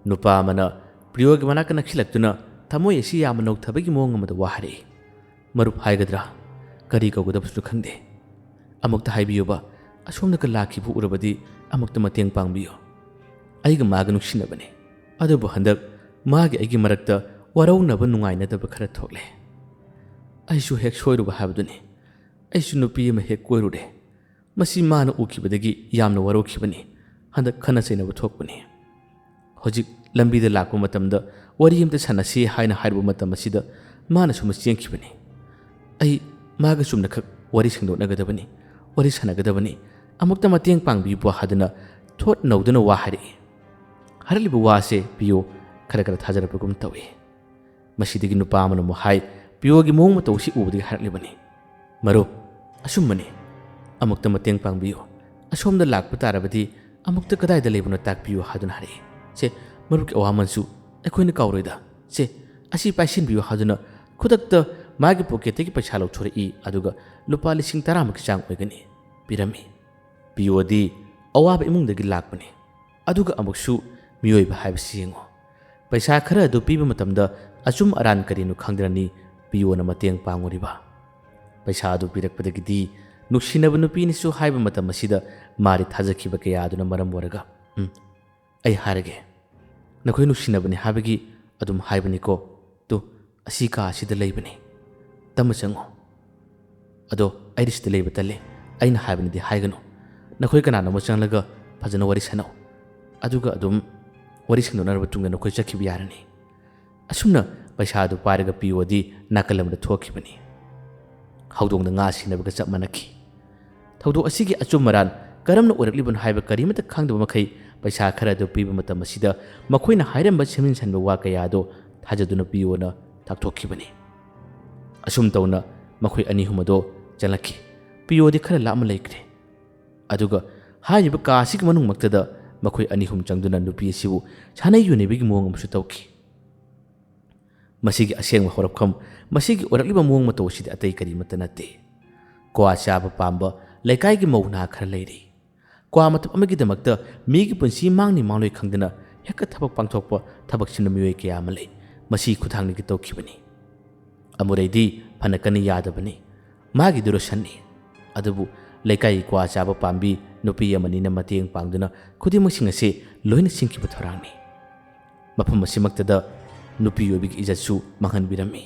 ꯅꯨꯄꯥ ꯑꯃꯅ ꯄꯤꯌꯣꯒꯤ ꯃꯅꯥꯛꯇ ꯅꯛꯁꯤꯜꯂꯛꯇꯨꯅ ꯊꯃꯣꯏ ꯑꯁꯤ ꯌꯥꯝꯅ ꯅꯧꯊꯕꯒꯤ ꯃꯑꯣꯡ ꯑꯃꯗ ꯋꯥ ꯍꯥꯏꯔꯛꯏ ꯃꯔꯨꯞ ꯍꯥꯏꯒꯗ꯭ꯔꯥ ꯀꯔꯤ ꯀꯧꯒꯗꯕꯁꯨ ꯈꯪꯗꯦ ꯑꯃꯨꯛꯇ ꯍꯥꯏꯕꯤꯌꯨꯕ ꯑꯁꯣꯝꯗꯒ ꯂꯥꯛꯈꯤꯕ ꯎꯔꯕꯗꯤ ꯑꯃꯨꯛꯇ ꯃꯇꯦꯡ ꯄꯥꯡꯕꯤꯌꯨ ꯑꯩꯒ ꯃꯥꯒ ꯅꯨꯡꯁꯤꯅꯕꯅꯤ ꯑꯗꯨꯕꯨ ꯍꯟꯗꯛ ꯃꯥꯒꯤ ꯑꯩꯒꯤ ꯃꯔꯛꯇ ꯋꯥꯔꯧꯅꯕ ꯅꯨꯡꯉꯥꯏꯅꯗꯕ ꯈꯔ ꯊꯣꯛꯂꯦ ꯑꯩꯁꯨ ꯍꯦꯛ ꯁꯣꯏꯔꯨꯕ ꯍꯥꯏꯕꯗꯨꯅꯤ ꯑꯩꯁꯨ ꯅꯨꯄꯤ ꯑꯃ ꯍꯦꯛ ꯀꯣꯏꯔꯨꯔꯦ ꯃꯁꯤ ꯃꯥꯅ ꯎꯈꯤꯕꯗꯒꯤ ꯌꯥꯝꯅ ꯋꯥꯔꯧꯈꯤꯕꯅꯤ ꯍꯟꯗꯛ ꯈꯟꯅ ꯆꯩꯅꯕ ꯊꯣꯛꯄꯅꯤ ꯍꯧꯖꯤꯛ ꯂꯝꯕꯤꯗ ꯂꯥꯛꯄ ꯃꯇꯝꯗ ꯋꯥꯔꯤ ꯑꯃꯇ ꯁꯥꯟꯅꯁꯤ ꯍꯥꯏꯅ ꯍꯥꯏꯔꯨꯕ ꯃꯇꯝ ꯑꯁꯤꯗ ꯃꯥꯅ ꯁꯨꯝ ꯆꯦꯟꯈꯤꯕꯅꯤ ꯑꯩ ꯃꯥꯒ ꯆꯨꯝꯅꯈꯛ ꯋꯥꯔꯤ ꯁꯥꯟꯅꯒꯗꯕꯅꯤ ꯑꯃꯨꯛꯇ ꯃꯇꯦꯡ ꯄꯥꯡꯕꯤꯌꯨ ꯍꯥꯏꯗꯨꯅ ꯊꯣꯠ ꯅꯧꯗꯨꯅ ꯋꯥ ꯍꯥꯏꯔꯛꯏ ꯍꯥꯏꯔꯛꯂꯤꯕ ꯋꯥꯁꯦ ꯄꯤꯌꯣ ꯈꯔ ꯊꯥꯖꯔꯛꯄꯒꯨꯝ ꯇꯧꯏ ꯃꯁꯤꯗꯒꯤ ꯅꯨꯄꯥ ꯑꯃꯅ ꯑꯃꯨꯛ ꯍꯥꯏ ꯄꯤꯌꯣꯒꯤ ꯃꯑꯣꯡ ꯃꯇꯧ ꯑꯁꯤ ꯎꯕꯗꯒꯤ ꯍꯥꯏꯔꯛꯂꯤꯕꯅꯤ ꯃꯔꯨꯞ ꯑꯁꯨꯝꯕꯅꯤ ꯑꯃꯨꯛꯇ ꯃꯇꯦꯡ ꯄꯥꯡꯕꯤꯌꯨ ꯑꯁꯣꯝꯗ ꯂꯥꯛꯄ ꯇꯥꯔꯕꯗꯤ ꯑꯃꯨꯛꯇ ꯀꯗꯥꯏꯗ ꯂꯩꯕꯅꯣ ꯇꯥꯛꯄꯤꯌꯨ ꯍꯥꯏꯗꯨꯅ ꯍꯥꯏꯔꯛꯏ ꯁꯦ ꯃꯔꯨꯞꯀꯤ ꯑꯋꯥꯃꯟꯁꯨ ꯑꯩꯈꯣꯏꯅ ꯀꯥꯎꯔꯣꯏꯗ ꯁꯦ ꯑꯁꯤ ꯄꯥꯏꯁꯤꯟꯕꯤꯌꯨ ꯍꯥꯏꯗꯨꯅ ꯈꯨꯗꯛꯇ ꯃꯥꯒꯤ ꯄꯣꯀꯦꯠꯇꯒꯤ ꯄꯩꯁꯥ ꯂꯧꯊꯣꯔꯛꯏ ꯑꯗꯨꯒ ꯂꯨꯄꯥ 10,000ꯃꯨꯛꯀꯤ ꯆꯥꯡ ꯑꯣꯏꯒꯅꯤ ꯄꯤꯔꯝꯃꯤ ꯄꯤꯌꯣꯗꯤ ꯑꯋꯥꯕ ꯏꯃꯨꯡꯗꯒꯤ ꯂꯥꯛꯄꯅꯤ ꯑꯗꯨꯒ ꯑꯃꯨꯛꯁꯨ ꯃꯤꯑꯣꯏꯕ ꯍꯥꯏꯕꯁꯤ ꯌꯦꯡꯉꯨ ꯄꯩꯁꯥ ꯈꯔ ꯑꯗꯨ ꯄꯤꯕ ꯃꯇꯝꯗ ꯑꯆꯨꯝ ꯑꯔꯥꯟ ꯀꯔꯤꯅꯣ ꯈꯪꯗ꯭ꯔꯅꯤ ꯄꯤꯌꯣꯅ ꯃꯇꯦꯡ ꯄꯥꯡꯉꯨꯔꯤꯕ ꯄꯩꯁꯥ ꯑꯗꯨ ꯄꯤꯔꯛꯄꯗꯒꯤꯗꯤ ꯅꯨꯡꯁꯤꯅꯕ ꯅꯨꯄꯤꯅꯤꯁꯨ ꯍꯥꯏꯕ ꯃꯇꯝ ꯑꯁꯤꯗ ꯃꯥꯗꯤ ꯊꯥꯖꯈꯤꯕ ꯀꯌꯥ ꯑꯗꯨꯅ ꯃꯔꯝ ꯑꯣꯏꯔꯒ ꯑꯩ ꯍꯥꯏꯔꯒꯦ ꯅꯈꯣꯏ ꯅꯨꯡꯁꯤꯅꯕꯅꯤ ꯍꯥꯏꯕꯒꯤ ꯑꯗꯨꯝ ꯍꯥꯏꯕꯅꯤꯀꯣ ꯇꯨ ꯑꯁꯤ ꯀꯥ ꯑꯁꯤꯗ ꯂꯩꯕꯅꯤ ꯇꯝꯃ ꯆꯪꯉꯣ ꯑꯗꯣ ꯑꯩꯗꯤ ꯁꯤꯗ ꯂꯩꯕ ꯇꯜꯂꯦ ꯑꯩꯅ ꯍꯥꯏꯕꯅꯤꯗꯤ ꯍꯥꯏꯒꯅꯨ ꯅꯈꯣꯏ ꯀꯅꯥꯅꯣꯃ ꯆꯪꯂꯒ ꯐꯖꯅ ꯋꯥꯔꯤ ꯁꯥꯟꯅꯧ ꯑꯗꯨꯒ ꯑꯗꯨꯝ ꯋꯥꯔꯤ ꯁꯥꯟꯅꯔꯕ ꯃꯇꯨꯡꯗ ꯅꯈꯣꯏ ꯆꯠꯈꯤꯕ ꯌꯥꯔꯅꯤ ꯑꯁꯨꯝꯅ ꯄꯩꯁꯥ ꯑꯗꯨ ꯄꯥꯏꯔꯒ ꯄꯤꯌꯣꯗꯤ ꯅꯥꯀꯜ ꯑꯃꯗ ꯊꯣꯛꯈꯤꯕꯅꯤ ꯍꯧꯗꯣꯡꯅ ꯉꯥ ꯁꯤꯟꯅꯕꯒ ꯆꯞ ꯃꯥꯟꯅꯈꯤ ꯊꯧꯗꯣꯛ ꯑꯁꯤꯒꯤ ꯑꯆꯨꯝ ꯑꯔꯥꯟ ꯀꯔꯝꯅ ꯑꯣꯏꯔꯛꯂꯤꯕꯅꯣ ꯍꯥꯏꯕ ꯀꯔꯤꯃꯠꯇ ꯈꯪꯗꯕ ꯃꯈꯩ ꯄꯩꯁꯥ ꯈꯔ ꯑꯗꯨ ꯄꯤꯕ ꯃꯇꯝ ꯑꯁꯤꯗ ꯃꯈꯣꯏꯅ ꯍꯥꯏꯔꯝꯕ ꯁꯦꯝꯖꯤꯟ ꯁꯥꯟꯕ ꯋꯥ ꯀꯌꯥ ꯑꯗꯨ ꯊꯥꯖꯗꯨꯅ ꯄꯤꯌꯣꯅ ꯇꯥꯛꯊꯣꯛꯈꯤꯕꯅꯤ ꯑꯁꯨꯝ ꯇꯧꯅ ꯃꯈꯣꯏ ꯑꯅꯤ ꯑꯍꯨꯝ ꯑꯗꯣ ꯆꯪꯂꯛꯈꯤ ꯄꯤꯌꯣꯗꯤ ꯈꯔ ꯂꯥꯞꯅ ꯂꯩꯈ꯭ꯔꯦ ꯑꯗꯨꯒ ꯍꯥꯏꯔꯤꯕ ꯀꯥ ꯑꯁꯤꯒꯤ ꯃꯅꯨꯡꯃꯛꯇꯗ ꯃꯈꯣꯏ ꯑꯅꯤ ꯑꯍꯨꯝ ꯆꯪꯗꯨꯅ ꯅꯨꯄꯤ ꯑꯁꯤꯕꯨ ꯁꯥꯟꯅꯩ ꯌꯨꯅꯩꯕꯒꯤ ꯃꯑꯣꯡ ꯑꯃꯁꯨ ꯇꯧꯈꯤ ꯃꯁꯤꯒꯤ ꯑꯁꯦꯡꯕ ꯍꯧꯔꯛꯐꯝ ꯃꯁꯤꯒꯤ ꯑꯣꯏꯔꯛꯂꯤꯕ ꯃꯑꯣꯡ ꯃꯇꯧ ꯑꯁꯤꯗꯤ ꯑꯇꯩ ꯀꯔꯤꯃꯠꯇ ꯅꯠꯇꯦ ꯀ꯭ꯋꯥ ꯆꯥꯕ ꯄꯥꯝꯕ ꯂꯩꯀꯥꯏꯒꯤ ꯃꯧ ꯅꯍꯥ ꯈꯔ ꯂꯩꯔꯤ ꯀ꯭ꯋꯥ ꯃꯇꯝ ꯑꯃꯒꯤꯗꯃꯛꯇ ꯃꯤꯒꯤ ꯄꯨꯟꯁꯤ ꯃꯥꯡꯅꯤ ꯃꯥꯡꯂꯣꯏ ꯈꯪꯗꯅ ꯍꯦꯛꯇ ꯊꯕꯛ ꯄꯥꯡꯊꯣꯛꯄ ꯊꯕꯛ ꯁꯤꯟꯕ ꯃꯤꯑꯣꯏ ꯀꯌꯥ ꯑꯃ ꯂꯩ ꯃꯁꯤ ꯈꯨꯊꯥꯡꯗꯒꯤ ꯇꯧꯈꯤꯕꯅꯤ ꯑꯃꯨꯔꯩꯗꯤ ꯐꯅ ꯀꯟꯅ ꯌꯥꯗꯕꯅꯤ ꯃꯥꯒꯤꯗꯨ ꯔꯣꯁꯟꯅꯤ ꯑꯗꯨꯕꯨ ꯂꯩꯀꯥꯏꯒꯤ ꯀ꯭ꯋꯥ ꯆꯥꯕ ꯄꯥꯝꯕꯤ ꯅꯨꯄꯤ ꯑꯃꯅꯤꯅ ꯃꯇꯦꯡ ꯄꯥꯡꯗꯨꯅ ꯈꯨꯗꯤꯡꯃꯛꯁꯤꯡ ꯑꯁꯤ ꯂꯣꯏꯅ ꯁꯤꯟꯈꯤꯕ ꯊꯧꯔꯥꯡꯅꯤ ꯃꯐꯝ ꯑꯁꯤꯃꯛꯇꯗ ꯅꯨꯄꯤ ꯑꯣꯏꯕꯒꯤ ꯏꯖꯠꯁꯨ ꯃꯥꯡꯍꯟꯕꯤꯔꯝꯃꯤ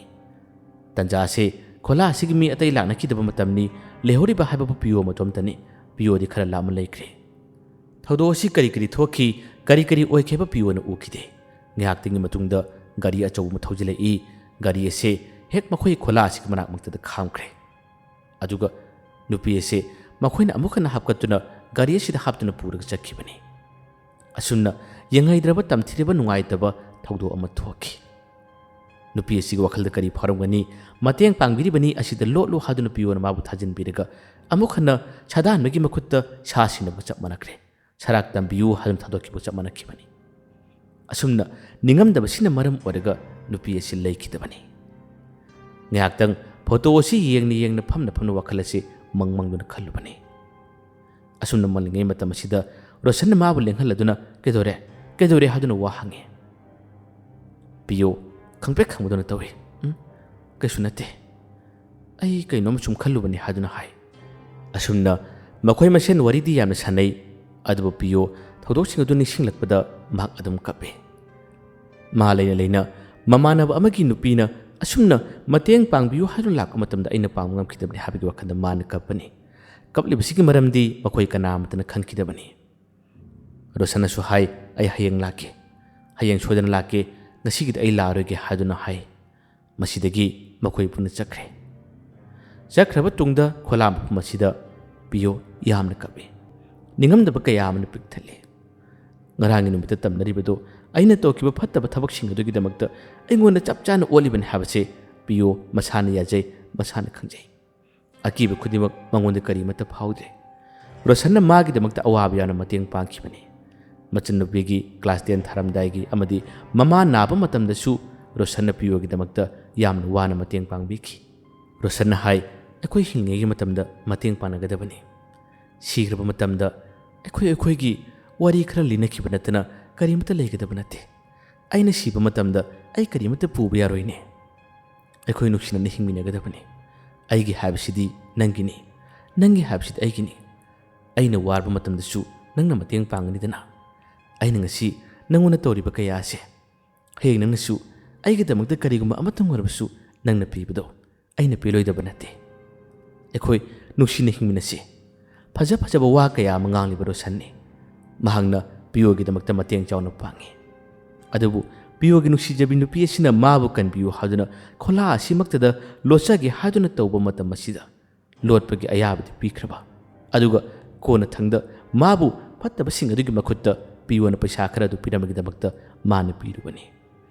ꯇꯟꯖꯥ ꯑꯁꯤ ꯈꯣꯂꯥ ꯑꯁꯤꯒꯤ ꯃꯤ ꯑꯇꯩ ꯂꯥꯛꯅꯈꯤꯗꯕ ꯃꯇꯝꯅꯤ ꯂꯩꯍꯧꯔꯤꯕ ꯍꯥꯏꯕꯕꯨ ꯄꯤꯌꯣ ꯃꯇꯣꯝꯇꯅꯤ ꯄꯤꯌꯣꯗꯤ ꯈꯔ ꯂꯥꯞꯅ ꯂꯩꯈ꯭ꯔꯦ ꯊꯧꯗꯣꯛ ꯑꯁꯤ ꯀꯔꯤ ꯊꯣꯛꯈꯤ ꯀꯔꯤ ꯑꯣꯏꯈꯤꯕ ꯄꯤꯌꯣꯅ ꯎꯈꯤꯗꯦ ꯉꯥꯏꯍꯥꯛꯇꯪꯒꯤ ꯃꯇꯨꯡꯗ ꯒꯥꯔꯤ ꯑꯆꯧꯕ ꯑꯃ ꯊꯧꯖꯤꯜꯂꯛꯏ ꯒꯥꯔꯤ ꯑꯁꯤ ꯍꯦꯛ ꯃꯈꯣꯏ ꯈꯣꯂꯥ ꯑꯁꯤꯒꯤ ꯃꯅꯥꯛ ꯃꯛꯇꯗ ꯈꯥꯝꯈ꯭ꯔꯦ ꯑꯗꯨꯒ ꯅꯨꯄꯤ ꯑꯁꯤ ꯃꯈꯣꯏꯅ ꯑꯃꯨꯛ ꯍꯟꯅ ꯍꯥꯞꯀꯠꯇꯨꯅ ꯒꯥꯔꯤ ꯑꯁꯤꯗ ꯍꯥꯞꯇꯨꯅ ꯄꯨꯔꯒ ꯆꯠꯈꯤꯕꯅꯤ ꯑꯁꯨꯝꯅ ꯌꯦꯡꯍꯩꯗ꯭ꯔꯕ ꯇꯝꯊꯤꯔꯕ ꯅꯨꯡꯉꯥꯏꯇꯕ ꯊꯧꯗꯣꯛ ꯑꯃ ꯊꯣꯛꯈꯤ ꯅꯨꯄꯤ ꯑꯁꯤꯒꯤ ꯋꯥꯈꯜꯗ ꯀꯔꯤ ꯐꯥꯎꯔꯝꯒꯅꯤ ꯃꯇꯦꯡ ꯄꯥꯡꯕꯤꯔꯤꯕꯅꯤ ꯑꯁꯤꯗ ꯂꯣꯠꯂꯨ ꯍꯥꯏꯗꯨꯅ ꯄꯤꯌꯣꯅ ꯃꯥꯕꯨ ꯊꯥꯖꯤꯟꯕꯤꯔꯒ ꯑꯃꯨꯛ ꯍꯟꯅ ꯁꯥꯗꯥꯟꯕꯒꯤ ꯃꯈꯨꯠꯇ ꯁꯥ ꯁꯤꯟꯅꯕ ꯆꯞ ꯃꯥꯟꯅꯈ꯭ꯔꯦ ꯁꯔꯥꯛ ꯇꯝꯕꯤꯌꯨ ꯍꯥꯏꯗꯨꯅ ꯊꯥꯗꯣꯛꯈꯤꯕ ꯆꯞ ꯃꯥꯟꯅꯈꯤꯕꯅꯤ ꯑꯁꯨꯝꯅ ꯅꯤꯡꯉꯝꯗꯕꯁꯤꯅ ꯃꯔꯝ ꯑꯣꯏꯔꯒ ꯅꯨꯄꯤ ꯑꯁꯤ ꯂꯩꯈꯤꯗꯕꯅꯤ ꯉꯥꯏꯍꯥꯛꯇꯪ ꯐꯣꯇꯣ ꯑꯁꯤ ꯌꯦꯡꯅ ꯌꯦꯡꯅ ꯐꯝꯅ ꯋꯥꯈꯜ ꯑꯁꯤ ꯃꯪꯗꯨꯅ ꯈꯜꯂꯨꯕꯅꯤ ꯑꯁꯨꯝꯅ ꯃꯜꯂꯤꯉꯩ ꯃꯇꯝ ꯑꯁꯤꯗ ꯔꯣꯁꯟꯅ ꯃꯥꯕꯨ ꯂꯦꯡꯍꯜꯂꯗꯨꯅ ꯀꯩꯗꯧꯔꯦ ꯍꯥꯏꯗꯨꯅ ꯋꯥ ꯍꯪꯉꯤ ꯄꯤꯌꯣ ꯈꯪꯄ꯭ꯔꯦꯛ ꯈꯪꯕꯗꯨꯅ ꯇꯧꯏ ꯀꯩꯁꯨ ꯅꯠꯇꯦ ꯑꯩ ꯀꯩꯅꯣꯝ ꯁꯨꯝ ꯈꯜꯂꯨꯕꯅꯤ ꯍꯥꯏꯗꯨꯅ ꯍꯥꯏ ꯑꯁꯨꯝꯅ ꯃꯈꯣꯏ ꯃꯁꯦꯟ ꯋꯥꯔꯤꯗꯤ ꯌꯥꯝꯅ ꯁꯥꯟꯅꯩ ꯑꯗꯨꯕꯨ ꯄꯤꯌꯣ ꯊꯧꯗꯣꯛꯁꯤꯡ ꯑꯗꯨ ꯅꯤꯡꯁꯤꯡꯂꯛꯄꯗ ꯃꯍꯥꯛ ꯑꯗꯨꯝ ꯀꯞꯄꯤ ꯃꯥ ꯂꯩꯅ ꯃꯃꯥꯟꯅꯕ ꯑꯃꯒꯤ ꯅꯨꯄꯤꯅ ꯑꯁꯨꯝꯅ ꯃꯇꯦꯡ ꯄꯥꯡꯕꯤꯌꯨ ꯍꯥꯏꯗꯨꯅ ꯂꯥꯛꯄ ꯃꯇꯝꯗ ꯑꯩꯅ ꯄꯥꯡꯕ ꯉꯝꯈꯤꯗꯕꯅꯤ ꯍꯥꯏꯕꯒꯤ ꯋꯥꯈꯜꯗ ꯃꯥꯅ ꯀꯞꯄꯅꯤ ꯀꯞꯂꯤꯕꯁꯤꯒꯤ ꯃꯔꯝꯗꯤ ꯃꯈꯣꯏ ꯀꯅꯥꯃꯠꯇꯅ ꯈꯪꯈꯤꯗꯕꯅꯤ ꯔꯣꯁꯟꯅꯁꯨ ꯍꯥꯏ ꯑꯩ ꯍꯌꯦꯡ ꯂꯥꯛꯀꯦ ꯍꯌꯦꯡ ꯁꯣꯏꯗꯅ ꯂꯥꯛꯀꯦ ꯉꯁꯤꯒꯤꯗꯤ ꯑꯩ ꯂꯥꯛꯑꯔꯣꯏꯒꯦ ꯍꯥꯏꯗꯨꯅ ꯍꯥꯏ ꯃꯁꯤꯗꯒꯤ ꯃꯈꯣꯏ ꯄꯨꯟꯅ ꯆꯠꯈ꯭ꯔꯕ ꯇꯨꯡꯗ ꯈꯣꯂꯥ ꯃꯐꯝ ꯑꯁꯤꯗ ꯄꯤꯌꯣ ꯌꯥꯝꯅ ꯀꯞꯄꯤ ꯅꯤꯡꯉꯝꯗꯕ ꯀꯌꯥ ꯑꯃꯅ ꯄꯤꯛ ꯊꯜꯂꯤ ꯉꯔꯥꯡꯒꯤ ꯅꯨꯃꯤꯠꯇ ꯇꯝꯅꯔꯤꯕꯗꯨ ꯑꯩꯅ ꯇꯧꯈꯤꯕ ꯐꯠꯇꯕ ꯊꯕꯛꯁꯤꯡ ꯑꯗꯨꯒꯤꯗꯃꯛꯇ ꯑꯩꯉꯣꯟꯗ ꯆꯞ ꯆꯥꯅ ꯑꯣꯠꯂꯤꯕꯅꯤ ꯍꯥꯏꯕꯁꯦ ꯄꯤꯌꯣ ꯃꯁꯥꯅ ꯌꯥꯖꯩ ꯃꯁꯥꯅ ꯈꯪꯖꯩ ꯑꯀꯤꯕ ꯈꯨꯗꯤꯡꯃꯛ ꯃꯉꯣꯟꯗ ꯀꯔꯤꯃꯠꯇ ꯐꯥꯎꯗ꯭ꯔꯦ ꯔꯣꯁꯟꯅ ꯃꯥꯒꯤꯗꯃꯛꯇ ꯑꯋꯥꯕ ꯌꯥꯝꯅ ꯃꯇꯦꯡ ꯄꯥꯡꯈꯤꯕꯅꯤ ꯃꯆꯟꯅꯨꯄꯤꯒꯤ ꯀ꯭ꯂꯥꯁ 10 ꯊꯥꯔꯝꯗꯥꯏꯒꯤ ꯑꯃꯗꯤ ꯃꯃꯥ ꯅꯥꯕ ꯃꯇꯝꯗꯁꯨ ꯔꯣꯁꯟꯅ ꯄꯤꯌꯣꯒꯤꯗꯃꯛꯇ ꯌꯥꯝꯅ ꯋꯥꯅ ꯃꯇꯦꯡ ꯄꯥꯡꯕꯤꯈꯤ ꯔꯣꯁꯟꯅ ꯍꯥꯏ ꯑꯩꯈꯣꯏ ꯍꯤꯡꯂꯤꯉꯩꯒꯤ ꯃꯇꯝꯗ ꯃꯇꯦꯡ ꯄꯥꯡꯅꯒꯗꯕꯅꯤ ꯁꯤꯈ꯭ꯔꯕ ꯃꯇꯝꯗ ꯑꯩꯈꯣꯏꯒꯤ ꯋꯥꯔꯤ ꯈꯔ ꯂꯤꯅꯈꯤꯕ ꯅꯠꯇꯅ ꯀꯔꯤꯃꯠꯇ ꯂꯩꯒꯗꯕ ꯅꯠꯇꯦ ꯑꯩꯅ ꯁꯤꯕ ꯃꯇꯝꯗ ꯑꯩ ꯀꯔꯤꯃꯠꯇ ꯄꯨꯕ ꯌꯥꯔꯣꯏꯅꯦ ꯑꯩꯈꯣꯏ ꯅꯨꯡꯁꯤꯅꯅ ꯍꯤꯡꯃꯤꯟꯅꯒꯗꯕꯅꯤ ꯑꯩꯒꯤ ꯍꯥꯏꯕꯁꯤꯗꯤ ꯅꯪꯒꯤꯅꯤ ꯅꯪꯒꯤ ꯍꯥꯏꯕꯁꯤꯗꯤ ꯑꯩꯒꯤꯅꯤ ꯑꯩꯅ ꯋꯥꯔꯕ ꯃꯇꯝꯗꯁꯨ ꯅꯪꯅ ꯃꯇꯦꯡ ꯄꯥꯡꯒꯅꯤꯗꯅ ꯑꯩꯅ ꯉꯁꯤ ꯅꯪꯉꯣꯟꯗ ꯇꯧꯔꯤꯕ ꯀꯌꯥ ꯑꯁꯦ ꯍꯌꯦꯡ ꯅꯪꯅꯁꯨ ꯑꯩꯒꯤꯗꯃꯛꯇ ꯀꯔꯤꯒꯨꯝꯕ ꯑꯃꯇꯪ ꯑꯣꯏꯔꯕꯁꯨ ꯅꯪꯅ ꯄꯤꯕꯗꯣ ꯑꯩꯅ ꯄꯤꯔꯣꯏꯗꯕ ꯅꯠꯇꯦ ꯑꯩꯈꯣꯏ ꯅꯨꯡꯁꯤꯅ ꯍꯤꯡꯃꯤꯟꯅꯁꯤ ꯐꯖꯕ ꯋꯥ ꯀꯌꯥ ꯑꯃ ꯉꯥꯡꯂꯤꯕ ꯔꯣꯁꯟꯅꯤ ꯃꯍꯥꯛꯅ ꯄꯤꯌꯣꯒꯤꯗꯃꯛꯇ ꯃꯇꯦꯡ ꯆꯥꯎꯅ ꯄꯥꯡꯉꯤ ꯑꯗꯨꯕꯨ ꯄꯤꯌꯣꯒꯤ ꯅꯨꯡꯁꯤꯖꯕꯤ ꯅꯨꯄꯤ ꯑꯁꯤꯅ ꯃꯥꯕꯨ ꯀꯟꯕꯤꯌꯨ ꯍꯥꯏꯗꯨꯅ ꯈꯣꯂꯥ ꯑꯁꯤꯃꯛꯇꯗ ꯂꯣꯠꯆꯒꯦ ꯍꯥꯏꯗꯨꯅ ꯇꯧꯕ ꯃꯇꯝ ꯑꯁꯤꯗ ꯂꯣꯠꯄꯒꯤ ꯑꯌꯥꯕꯗꯤ ꯄꯤꯈ꯭ꯔꯕ ꯑꯗꯨꯒ ꯀꯣꯟꯅ ꯊꯪꯗ ꯃꯥꯕꯨ ꯐꯠꯇꯕꯁꯤꯡ ꯑꯗꯨꯒꯤ ꯃꯈꯨꯠꯇ ꯄꯤꯌꯣꯅ ꯄꯩꯁꯥ ꯈꯔ ꯑꯗꯨ ꯄꯤꯔꯝꯕꯒꯤꯗꯃꯛꯇ ꯃꯥꯅ ꯄꯤꯔꯨꯕꯅꯤ